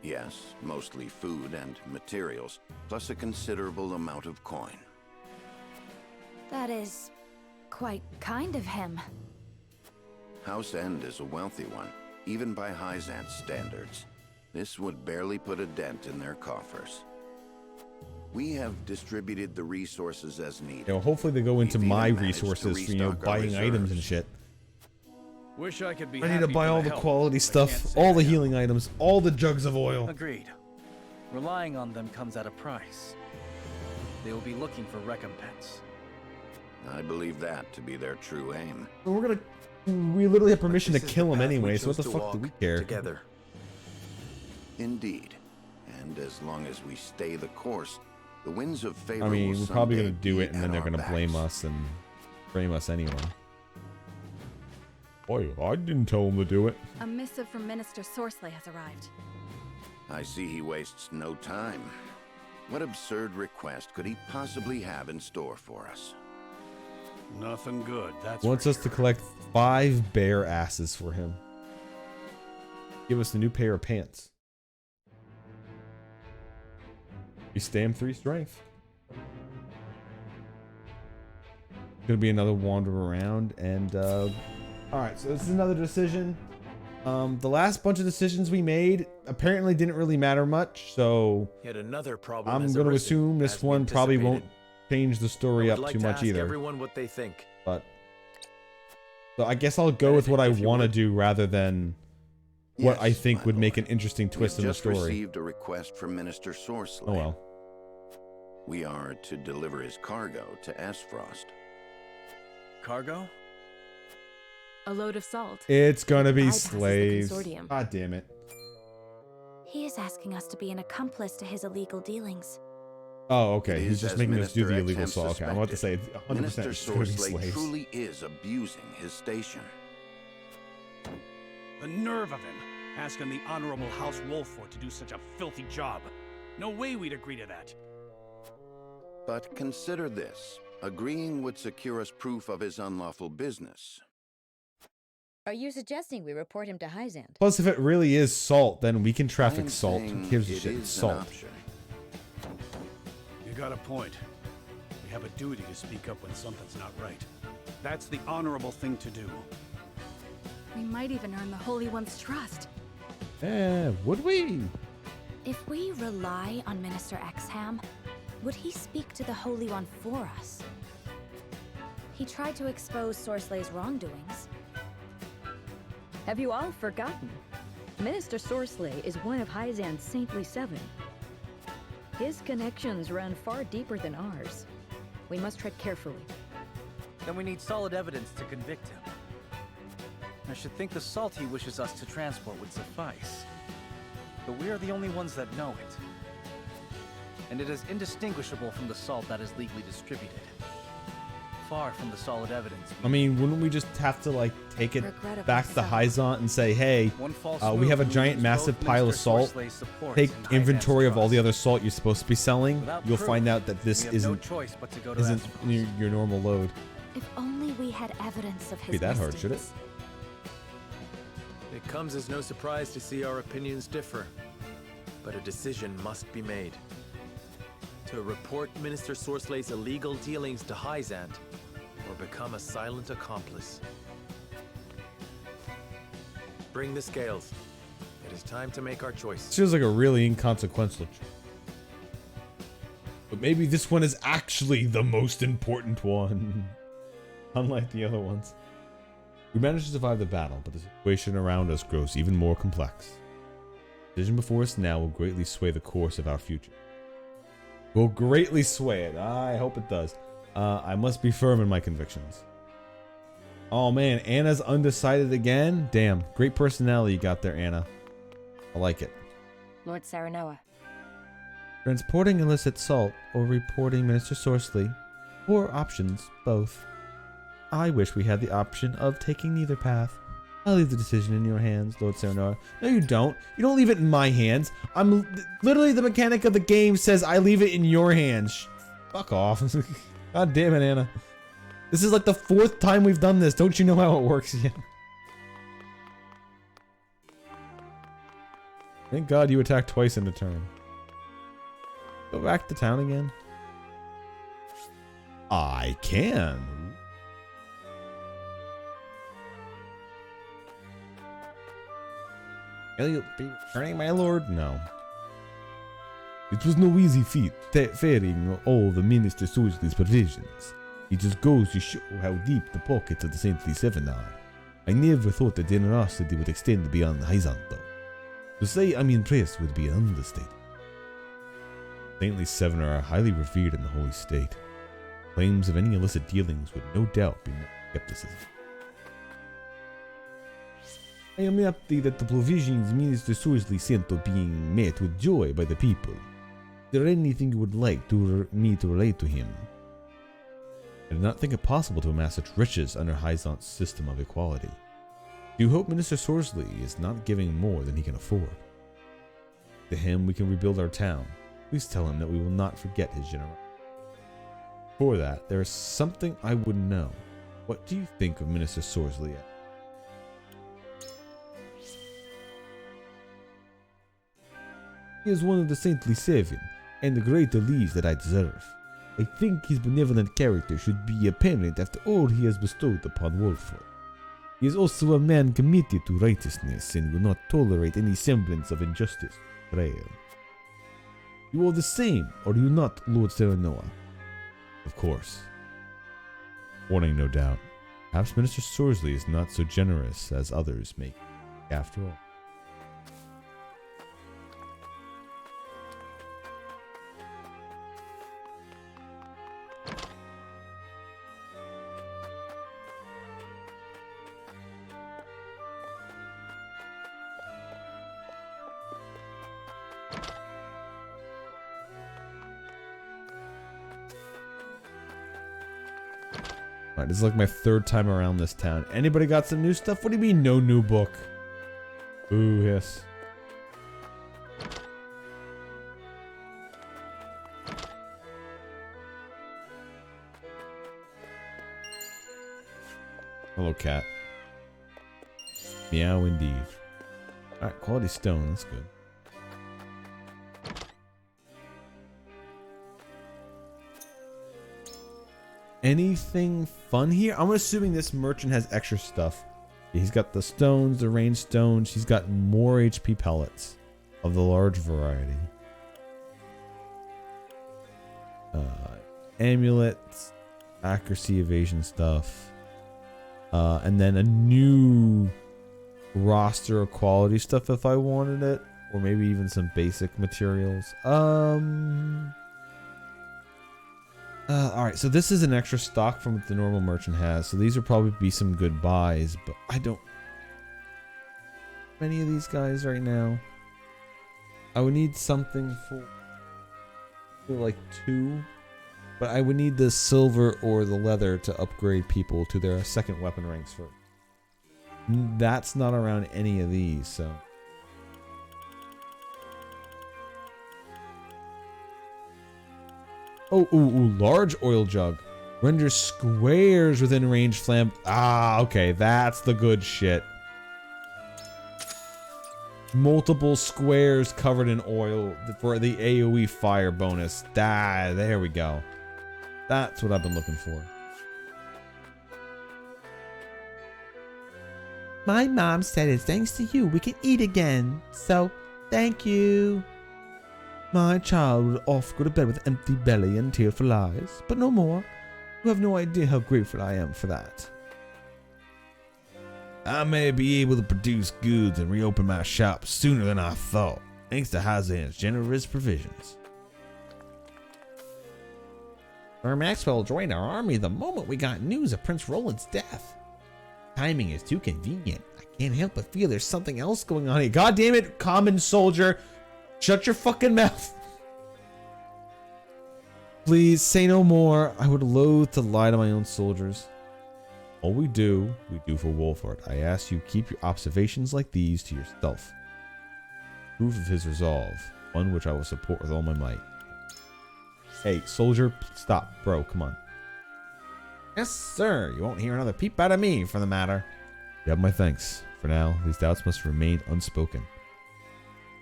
Yes, mostly food and materials, plus a considerable amount of coin. That is quite kind of him. House End is a wealthy one, even by Hyzant's standards. This would barely put a dent in their coffers. We have distributed the resources as needed. You know, hopefully they go into We've my even managed to resources for, you know, restock our buying items and reserves. shit. Wish I could be I need to happy buy for all the help, quality but I can't stuff, say all I the am. healing items, all the jugs of oil. Agreed. Relying on them comes at a price. They will be looking for recompense. I believe that to be their true aim. But we literally have permission to This is kill the him path we anyway, so what chose the to fuck do we walk care? Together. Indeed. And as long as we stay the course, the winds of favor I mean, will we're probably someday gonna do be it, and then at they're our gonna blame backs. us and frame us anyway. Boy, I didn't tell him to do it. A missive from Minister Sorsley has arrived. I see he wastes no time. What absurd request could he possibly have in store for us? Nothing good, that's Wants us to collect 5 bear asses for him. Give us a new pair of pants. We stay him 3 strength. Gonna be another wander around, and alright, so this is another decision. The last bunch of decisions we made apparently didn't really matter much, so Yet another problem I'm has gonna arisen, assume this as we one probably won't anticipated. change the I story would up like too to much ask either. everyone what they think. But so I guess I'll go with what I Anything, if you want to would. do rather than what I Yes, think my would make an lord. interesting twist in We've the just story. received a request from Minister Sorsley. Oh well. We are to deliver his cargo to Esfrost. Cargo? A load of salt. It's gonna be Bypasses the slaves. consortium. God damn it. He is asking us to be an accomplice to his illegal dealings. Oh, okay. It He's is just as making us do the Minister illegal Exham salt. Okay, I'm about to say suspected. 100% Minister it's gonna be Sorsley slaves. truly is abusing his station. The nerve of him, asking the Honorable House Wolfort to do such a filthy job. No way we'd agree to that. But consider this. Agreeing would secure us proof of his unlawful business. Are you suggesting we report him to Hyzant? Plus, if it really is salt, then we can I traffic am salt. Who saying gives a it shit? is It's an salt. option. You got a point. We have a duty to speak up when something's not right. That's the honorable thing to do. We might even earn the Holy One's trust. Would we? If we rely on Minister Exham, would he speak to the Holy One for us? He tried to expose Sorslay's wrongdoings. Have you all forgotten? Minister Sorsley is one of Hyzan's saintly 7. His connections run far deeper than ours. We must tread carefully. Then we need solid evidence to convict him. I should think the salt he wishes us to transport would suffice. But we are the only ones that know it. And it is indistinguishable from the salt that is legally distributed. Far from the solid evidence. I mean, wouldn't we just have to like take it back to Hyzant and say, hey, we have a giant massive pile of salt. Take inventory of all the other salt you're supposed to be selling. You'll find out that this isn't your normal load. If only we had evidence of his Be that hard, should it? misdeeds. It comes as no surprise to see our opinions differ, but a decision must be made. To report Minister Sorslay's illegal dealings to Hyzant, or become a silent accomplice. Bring the scales. It is time to make our choice. This feels like a really inconsequential choice. But maybe this one is actually the most important one. Unlike the other ones. We managed to survive the battle, but the situation around us grows even more complex. The decision before us now will greatly sway the course of our future. Will greatly sway it. I hope it does. I must be firm in my convictions. Oh man, Anna's undecided again? Damn, great personality you got there, Anna. I like it. Lord Serenoa. Transporting illicit salt or reporting Minister Sorsley, or options, both. I wish we had the option of taking neither path. I'll leave the decision in your hands, Lord Serenoa. No, you don't. You don't leave it in my hands. I'm literally the mechanic of the game says I leave it in your hands. Fuck off. God damn it, Anna. This is like the 4th time we've done this. Don't you know how it works yet? Thank God you attacked twice in a turn. Go back to town again. I can. Will you be returning, my lord? No. It was no easy feat, ferrying all the Minister Sorsley's provisions. It just goes to show how deep the pockets of the Saintly 7 are. I never thought the generosity would extend beyond Hyzant, though. To say I'm impressed would be an understatement. Saintly 7 are highly revered in the Holy State. Claims of any illicit dealings would no doubt be met with skepticism. I am happy that the provisions Minister Sorsley sent are being met with joy by the people. Is there anything you would like me to relate to him? I did not think it possible to amass such riches under Hyzant's system of equality. Do you hope Minister Sorsley is not giving more than he can afford? To him we can rebuild our town. Please tell him that we will not forget his generosity. For that, there is something I would know. What do you think of Minister Sorsley? He is one of the Saintly 7, and the great leaves that I deserve. I think his benevolent character should be apparent after all he has bestowed upon Wolford. He is also a man committed to righteousness and will not tolerate any semblance of injustice or betrayal. You are the same, are you not, Lord Serenoa? Of course. Warning, no doubt. Perhaps Minister Sorsley is not so generous as others make, after all. Alright, this is like my 3rd time around this town. Anybody got some new stuff? What do you mean, no new book? Ooh, yes. Hello, cat. Meow indeed. Alright, quality stone, that's good. Anything fun here? I'm assuming this merchant has extra stuff. He's got the stones, the range stones. He's got more HP pellets of the large variety. Amulets, accuracy, evasion stuff. And then a new roster of quality stuff if I wanted it. Or maybe even some basic materials. Alright, so this is an extra stock from what the normal merchant has. So these would probably be some good buys, but I don't many of these guys right now. I would need something for like 2. But I would need the silver or the leather to upgrade people to their second weapon ranks for. That's not around any of these, so. Oh, large oil jug. Renders squares within range flam. Ah, okay, that's the good shit. Multiple squares covered in oil for the AoE fire bonus. There we go. That's what I've been looking for. My mom said it's thanks to you we can eat again. So, thank you. My child would often go to bed with empty belly and tearful eyes, but no more. You have no idea how grateful I am for that. I may be able to produce goods and reopen my shop sooner than I thought, thanks to Hazan's generous provisions. Sir Maxwell joined our army the moment we got news of Prince Roland's death. Timing is too convenient. I can't help but feel there's something else going on here. God damn it, common soldier. Shut your fucking mouth. Please say no more. I would loathe to lie to my own soldiers. All we do for Wolford. I ask you keep your observations like these to yourself. Proof of his resolve. One which I will support with all my might. Hey, soldier, stop. Bro, come on. Yes, sir. You won't hear another peep out of me for the matter. You have my thanks. For now, these doubts must remain unspoken.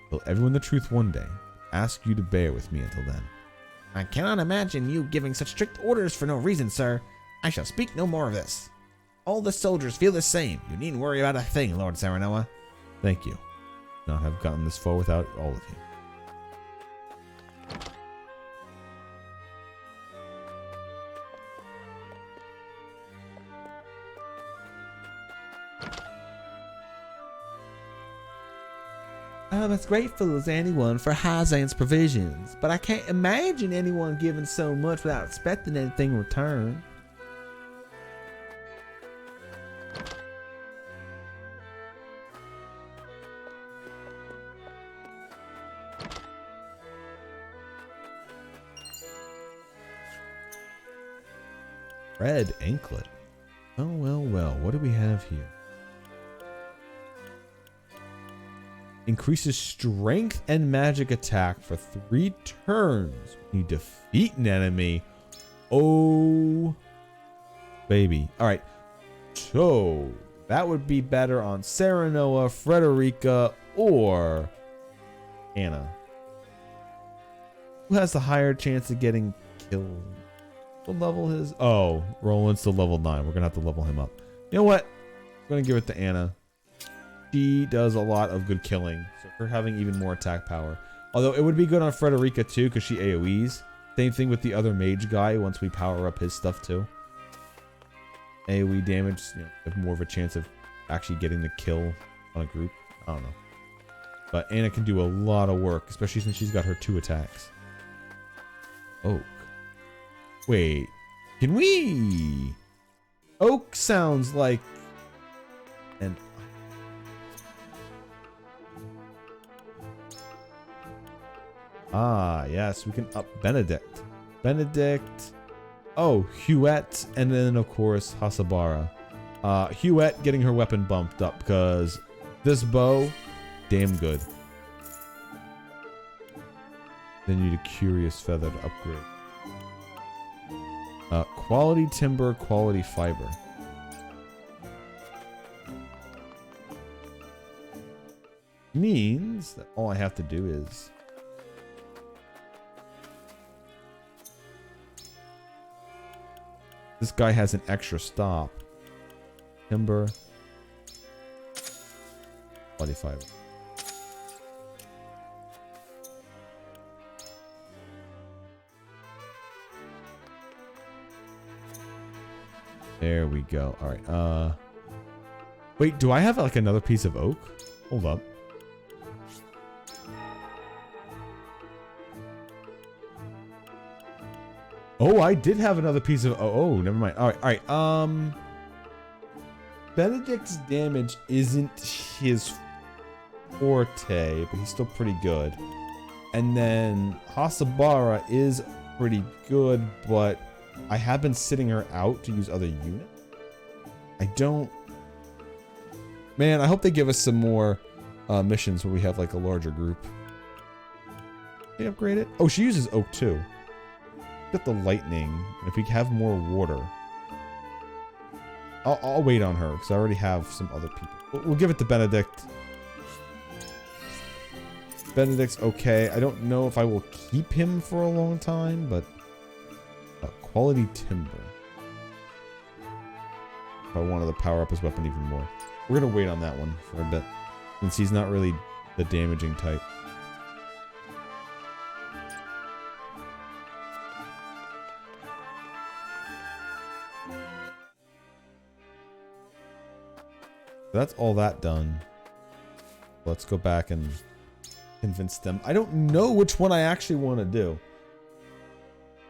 Tell everyone the truth one day. Ask you to bear with me until then. I cannot imagine you giving such strict orders for no reason, sir. I shall speak no more of this. All the soldiers feel the same. You needn't worry about a thing, Lord Serenoa. Thank you. Not have gotten this far without all of you. I'm as grateful as anyone for Hazan's provisions, but I can't imagine anyone giving so much without expecting anything in return. Red anklet. Oh, well, what do we have here? Increases strength and magic attack for 3 turns when you defeat an enemy. Oh, baby. All right. So that would be better on Serenoa, Frederica, or Anna. Who has the higher chance of getting killed? What level is? Oh, Roland's still level 9. We're going to have to level him up. You know what? I'm going to give it to Anna. She does a lot of good killing, so her having even more attack power. Although it would be good on Frederica too, because she AoEs. Same thing with the other mage guy once we power up his stuff too. AoE damage, you know, have more of a chance of actually getting the kill on a group. I don't know. But Anna can do a lot of work, especially since she's got her 2 attacks. Oak. Wait. Can we? Oak sounds like an... Ah, yes, we can up Benedict. Benedict. Oh, Huette, and then of course Hasabara. Huette getting her weapon bumped up because this bow, damn good. Then you need a Curious Feather to upgrade. Quality timber, quality fiber. Means that all I have to do is this guy has an extra stop. Timber. Body fiber. There we go. All right. Wait, do I have like another piece of oak? Hold up. Oh, I did have another piece of. Oh, never mind. All right. All right. Benedict's damage isn't his forte, but he's still pretty good. And then Hasabara is pretty good, but I have been sitting her out to use other units. I don't... Man, I hope they give us some more missions where we have like a larger group. They upgrade it? Oh, she uses oak too. Get the lightning. And if we have more water... I'll wait on her, because I already have some other people. We'll give it to Benedict. Benedict's okay. I don't know if I will keep him for a long time, but... quality timber. If I wanted to power up his weapon even more. We're going to wait on that one for a bit, since he's not really the damaging type. That's all that done. Let's go back and convince them. I don't know which one I actually want to do.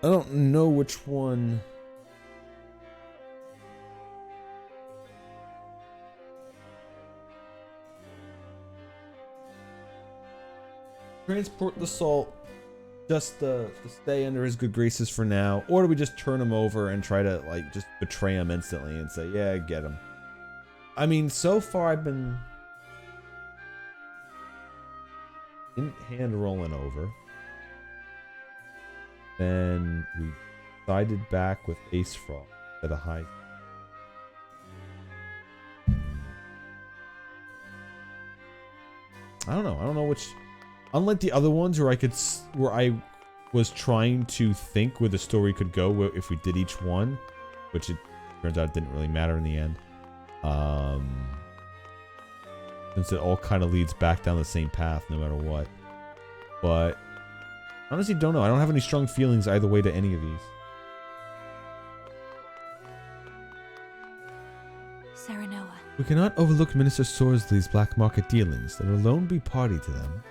I don't know which one. Transport the salt just to stay under his good graces for now, or do we just turn him over and try to like just betray him instantly and say, yeah, get him? I mean, so far I've been hand rolling over. Then we sided back with Ace Frost at a high. I don't know. I don't know which. Unlike the other ones where I was trying to think where the story could go if we did each one, which it turns out it didn't really matter in the end. Since it all kind of leads back down the same path no matter what. But honestly, don't know. I don't have any strong feelings either way to any of these. Serenoa. We cannot overlook Minister Sorsley's black market dealings, let alone be party to them.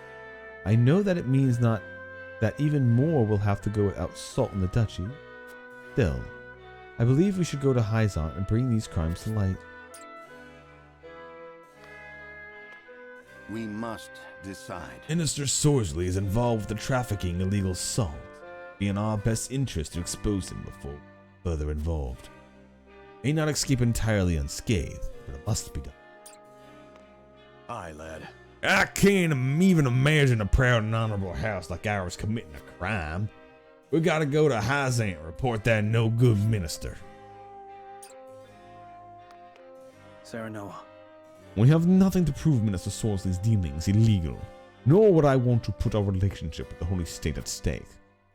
I know that it means not that even more will have to go without salt in the duchy. Still, I believe we should go to Hyzant and bring these crimes to light. We must decide. Minister Sorsley is involved with the trafficking illegal salt. Be in our best interest to expose him before further involved. May not escape entirely unscathed, but it must be done. Aye, lad. I can't even imagine a proud and honorable house like ours committing a crime. We gotta go to Hyzant and report that no-good minister. Serenoa. We have nothing to prove Minister Sorsley's dealings illegal, nor would I want to put our relationship with the Holy State at stake.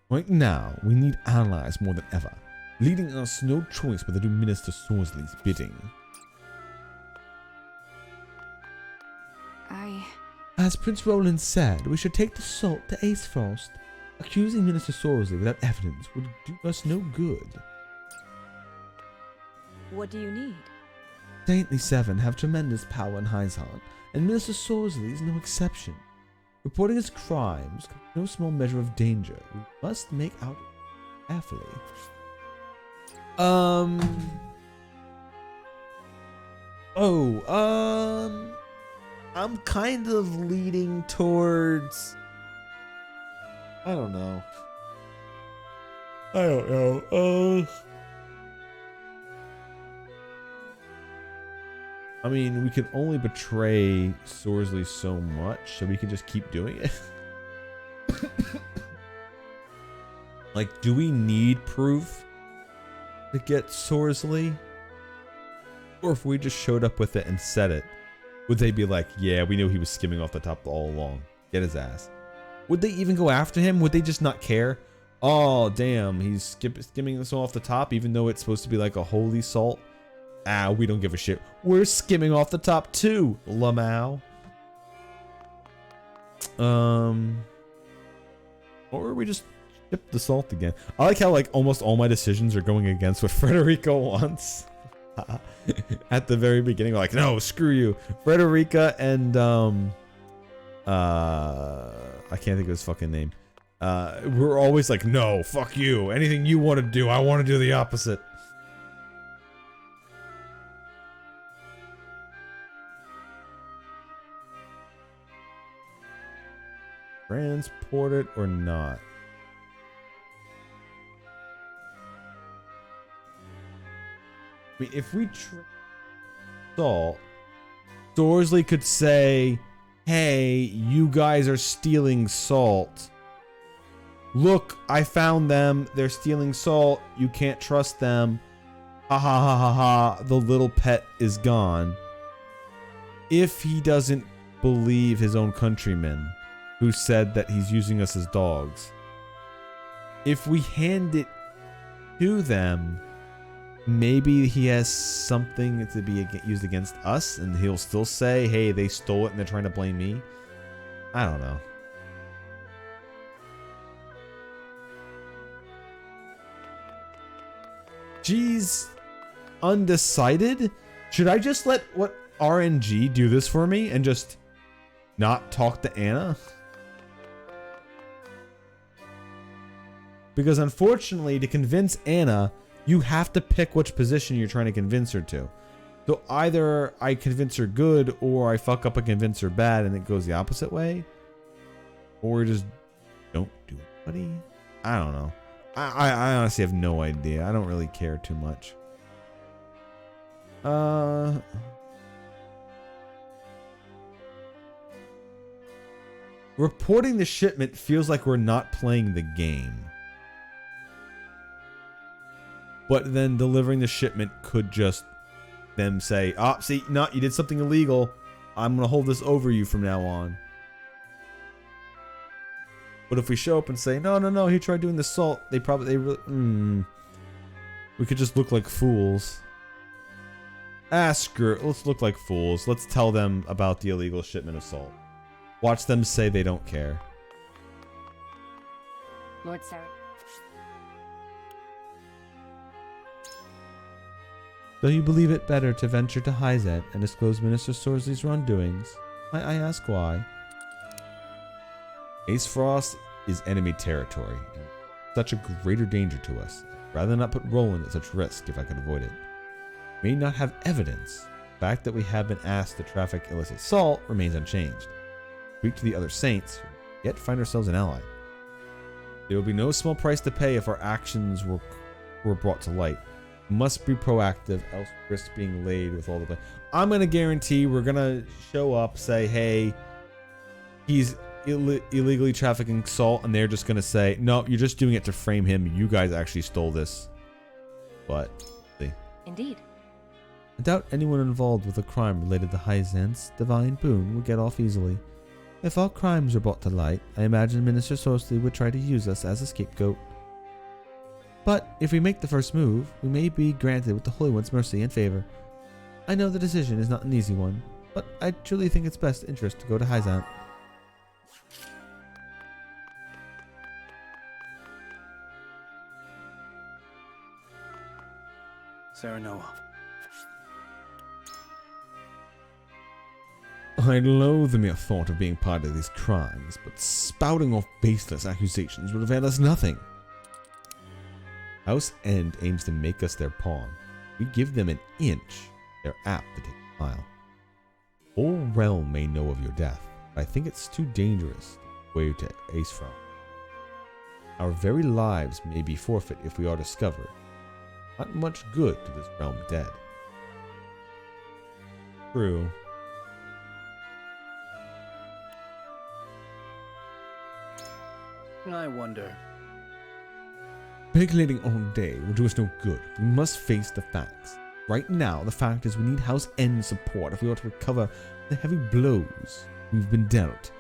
Right now, we need allies more than ever, leaving us no choice but to do Minister Sorsley's bidding. As Prince Roland said, we should take the salt to Ace Frost. Accusing Minister Sorsley without evidence would do us no good. What do you need? Saintly Seven have tremendous power in Hyzant, and Minister Sorsley is no exception. Reporting his crimes comes no small measure of danger. We must make out carefully. I'm kind of leaning towards... I don't know. I mean, we could only betray Sorsley so much, so we could just keep doing it. Like, do we need proof to get Sorsley? Or if we just showed up with it and said it, would they be like, yeah, we knew he was skimming off the top all along. Get his ass. Would they even go after him? Would they just not care? Oh, damn, he's skimming this off the top, even though it's supposed to be like a holy salt. Ah, we don't give a shit. We're skimming off the top too, Lamau. Or we just ship the salt again. I like how like almost all my decisions are going against what Frederica wants. At the very beginning, like, no, screw you. Frederica and I can't think of his fucking name. We're always like, no, fuck you. Anything you want to do, I want to do the opposite. Transport it or not? I mean, if we salt, Dorsley could say, hey, you guys are stealing salt. Look, I found them. They're stealing salt. You can't trust them. Ha ha ha ha ha. The little pet is gone. If he doesn't believe his own countrymen who said that he's using us as dogs, if we hand it to them, maybe he has something to be used against us and he'll still say, hey, they stole it and they're trying to blame me. I don't know. She's undecided. Should I just let what RNG do this for me and just not talk to Anna? Because unfortunately, to convince Anna, you have to pick which position you're trying to convince her to. So either I convince her good or I fuck up and convince her bad and it goes the opposite way. Or just don't do it, buddy. I don't know. I honestly have no idea. I don't really care too much. Reporting the shipment feels like we're not playing the game. But then delivering the shipment could just them say, oh, see, no, you did something illegal. I'm going to hold this over you from now on. But if we show up and say, no, he tried doing the salt, we could just look like fools. Screw it. Let's look like fools. Let's tell them about the illegal shipment of salt. Watch them say they don't care. Lord Sarah. Though you believe it better to venture to Hyzant and disclose Minister Sorsley's wrongdoings, I ask why. Ace Frost is enemy territory, and such a greater danger to us. I'd rather not put Roland at such risk if I could avoid it. We may not have evidence. The fact that we have been asked to traffic illicit salt remains unchanged. Speak to the other saints, yet find ourselves an ally. There will be no small price to pay if our actions were brought to light. We must be proactive, else risk being laid with all the blame. I'm going to guarantee we're going to show up, say, hey, he's illegally trafficking salt, and they're just going to say, no, you're just doing it to frame him. You guys actually stole this. But, see. Indeed. I doubt anyone involved with a crime related to Hyzant's divine boon would get off easily. If all crimes are brought to light, I imagine Minister Sorsley would try to use us as a scapegoat. But if we make the first move, we may be granted with the Holy One's mercy and favor. I know the decision is not an easy one, but I truly think it's best interest to go to Hyzant. Sarah Noah. I loathe the mere thought of being part of these crimes, but spouting off baseless accusations would avail us nothing. House End aims to make us their pawn. We give them an inch, they're apt to take a mile. The whole realm may know of your death, but I think it's too dangerous to wave to Ace Frost. Our very lives may be forfeit if we are discovered. Not much good to this realm dead. True. I wonder. Speculating all day will do us no good. We must face the facts. Right now, the fact is we need House End support if we are to recover the heavy blows we've been dealt.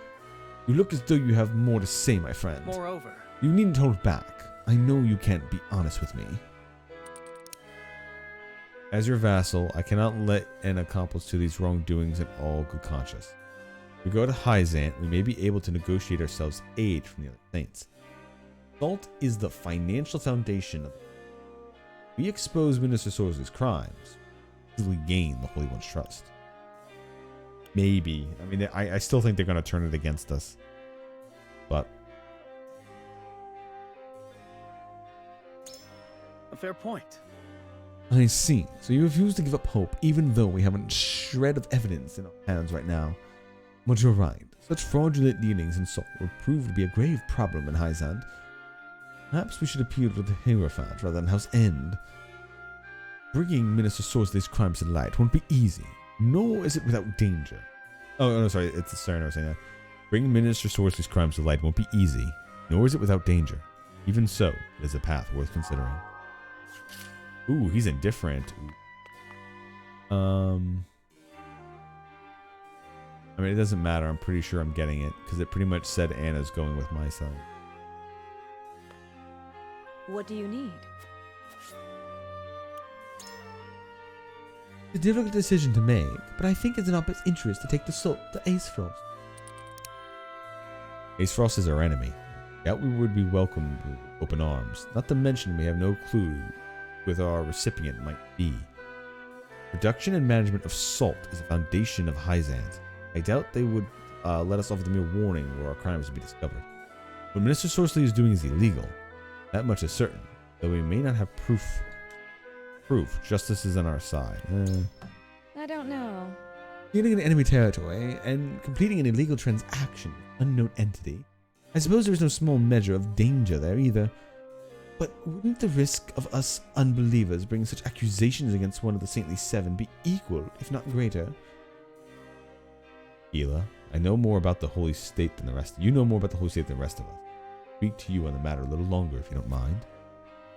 You look as though you have more to say, my friend. Moreover, you needn't hold back. I know you can't be honest with me. As your vassal, I cannot let an accomplice to these wrongdoings in all good conscience. If we go to Hyzant, we may be able to negotiate ourselves aid from the other saints. Salt is the financial foundation of it. If we expose Minister Sorsley's crimes, we gain the Holy One's trust. Maybe. I mean, I still think they're going to turn it against us. But A fair point. I see. So you refuse to give up hope, even though we haven't a shred of evidence in our hands right now. But you're right. Such fraudulent dealings in salt would prove to be a grave problem in Hyzant. Perhaps we should appeal to the Hierophant rather than House End. Bringing Minister Sorsley's crimes to light won't be easy, nor is it without danger. Oh, no, sorry, it's Cern I was saying that. Bringing Minister Sorsley's crimes to light won't be easy, nor is it without danger. Even so, it is a path worth considering. Ooh, he's indifferent. I mean, it doesn't matter. I'm pretty sure I'm getting it, because it pretty much said Anna's going with my side. What do you need? It's a difficult decision to make, but I think it's in our best interest to take the salt to Aesfrost. Aesfrost is our enemy. Doubt we would be welcomed with open arms. Not to mention we have no clue who our recipient might be. Production and management of salt is the foundation of Hyzant. I doubt they would let us off with a mere warning where our crimes would be discovered. What Minister Sorsley is doing is illegal. That much is certain, though we may not have proof. Justice is on our side. I don't know. Dealing in enemy territory and completing an illegal transaction with unknown entity. I suppose there is no small measure of danger there either. But wouldn't the risk of us unbelievers bringing such accusations against one of the Saintly Seven be equal, if not greater? Hila, I know more about the Holy State than the rest. You know more about the Holy State than the rest of us. Speak to you on the matter a little longer, if you don't mind.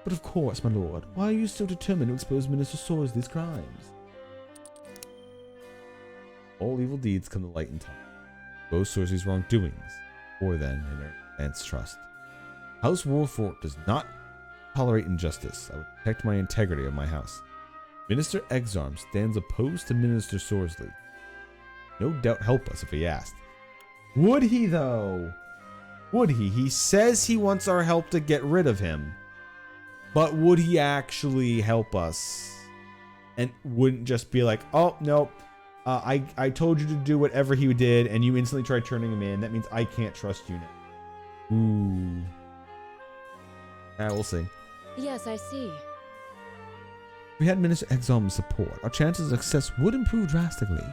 But of course, my lord. Why are you so determined to expose Minister Sorsley's crimes? All evil deeds come to light in time. Expose Sorsley's wrongdoings, or then in Ant's trust. House Wolfort does not tolerate injustice. I would protect my integrity of my house. Minister Exarm stands opposed to Minister Sorsley. No doubt help us if he asked. Would he though? Would he? He says he wants our help to get rid of him. But would he actually help us? And wouldn't just be like, oh, no, I told you to do whatever he did, and you instantly tried turning him in. That means I can't trust you now. Ooh. We'll see. Yes, I see. If we had Minister Exalm's support, our chances of success would improve drastically.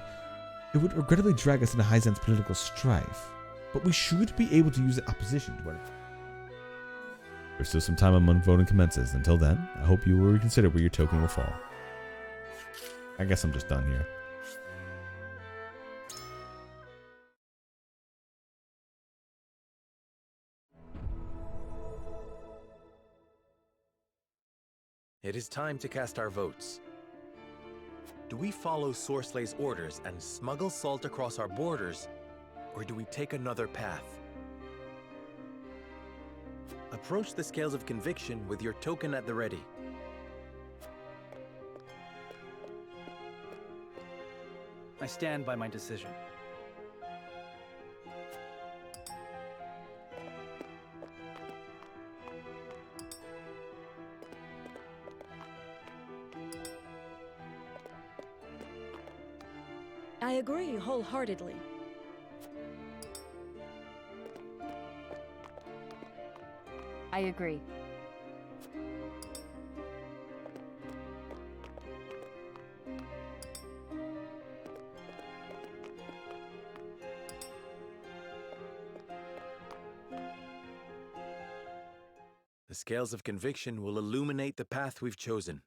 It would regrettably drag us into Hyzant's political strife, but we should be able to use the opposition to it. There's still some time when voting commences. Until then, I hope you will reconsider where your token will fall. I guess I'm just done here. It is time to cast our votes. Do we follow Sorsley's orders and smuggle salt across our borders, or do we take another path? Approach the scales of conviction with your token at the ready. I stand by my decision. I agree wholeheartedly. I agree. The scales of conviction will illuminate the path we've chosen.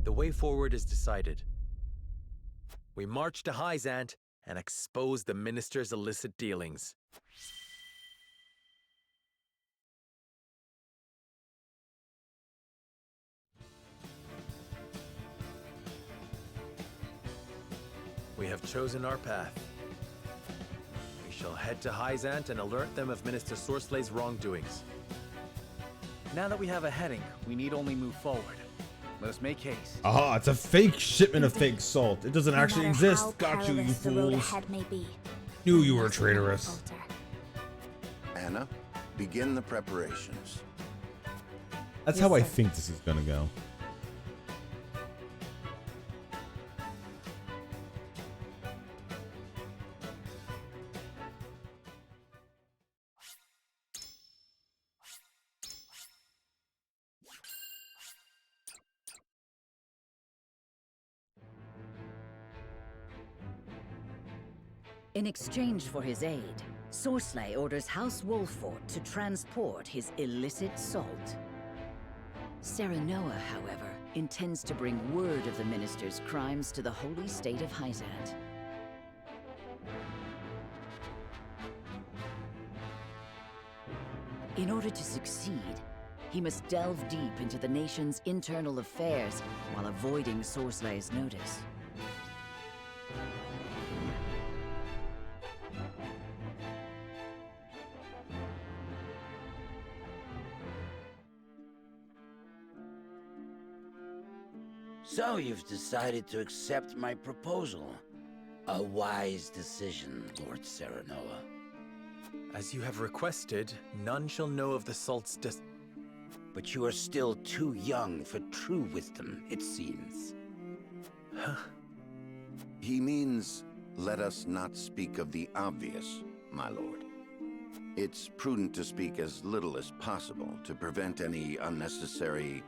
The way forward is decided. We march to Hyzant and expose the minister's illicit dealings. We have chosen our path. We shall head to Hyzant and alert them of Minister Sorslay's wrongdoings. Now that we have a heading, we need only move forward. Let us make haste. Ah, it's a fake shipment of fake salt. It doesn't actually No matter exist. how Got you, you perilous the road fools. ahead may be, Knew you we were must not traitorous. falter. Anna, begin the preparations. Yes, That's how I sir. think this is gonna go. In exchange for his aid, Sorsley orders House Wolfort to transport his illicit salt. Serenoa, however, intends to bring word of the minister's crimes to the holy state of Hyzant. In order to succeed, he must delve deep into the nation's internal affairs while avoiding Sorsley's notice. So you've decided to accept my proposal. A wise decision, Lord Serenoa. As you have requested, none shall know of the salt's But you are still too young for true wisdom, it seems. He means, let us not speak of the obvious, my lord. It's prudent to speak as little as possible to prevent any unnecessary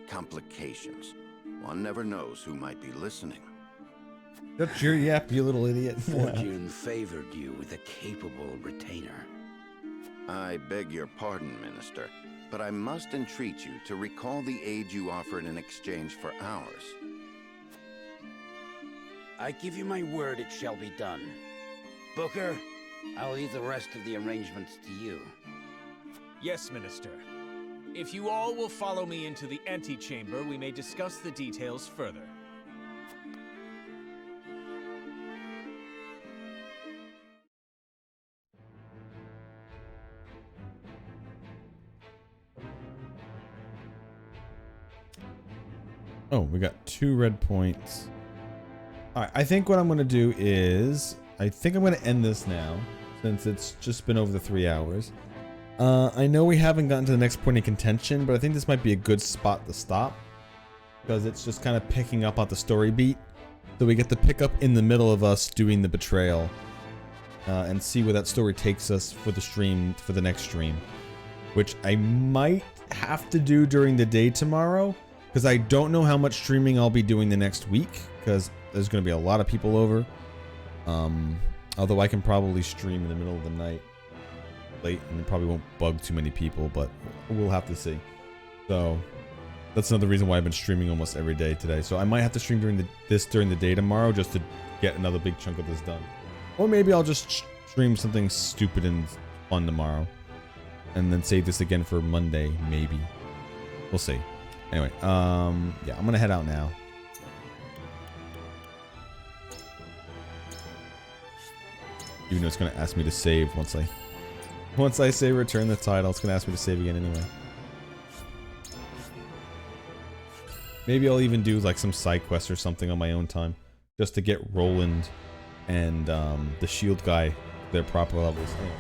complications. One never knows who might be listening. That's your yap, you little idiot. Fortune favored you with a capable retainer. I beg your pardon, Minister, but I must entreat you to recall the aid you offered in exchange for ours. I give you my word it shall be done. Booker, I'll leave the rest of the arrangements to you. Yes, Minister. If you all will follow me into the antechamber, we may discuss the details further. Oh, we got 2 red points. Alright, I think what I'm going to do is... I think I'm going to end this now, since it's just been over the 3 hours. I know we haven't gotten to the next point of contention, but I think this might be a good spot to stop. Because it's just kind of picking up on the story beat. So we get to pick up in the middle of us doing the betrayal. And see where that story takes us for the stream, for the next stream. Which I might have to do during the day tomorrow. Because I don't know how much streaming I'll be doing the next week. Because there's going to be a lot of people over. Although I can probably stream in the middle of the night. Late, and it probably won't bug too many people, but we'll have to see. So that's another reason why I've been streaming almost every day today. So I might have to stream during the day tomorrow just to get another big chunk of this done. Or maybe I'll just stream something stupid and fun tomorrow. And then save this again for Monday, maybe. We'll see. Anyway, yeah, I'm gonna head out now. Even though it's gonna ask me to save once I say return the title, it's gonna ask me to save again anyway. Maybe I'll even do like some side quest or something on my own time, just to get Roland and the shield guy their proper levels. Anyway,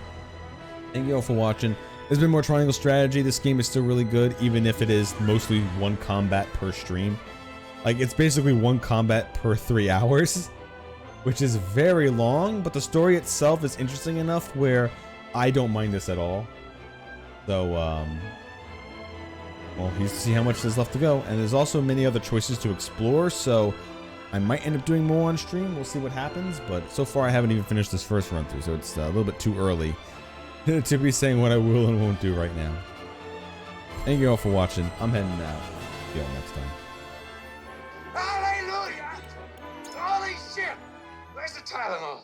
thank you all for watching. There's been more Triangle Strategy. This game is still really good, even if it is mostly 1 combat per stream. Like, it's basically 1 combat per 3 hours, which is very long, but the story itself is interesting enough where I don't mind this at all. So, well, here's to see how much there's left to go. And there's also many other choices to explore, so I might end up doing more on stream. We'll see what happens, but so far I haven't even finished this first run through, so it's a little bit too early to be saying what I will and won't do right now. Thank you all for watching. I'm heading out. See y'all next time. Hallelujah! Holy shit! Where's the Tylenol?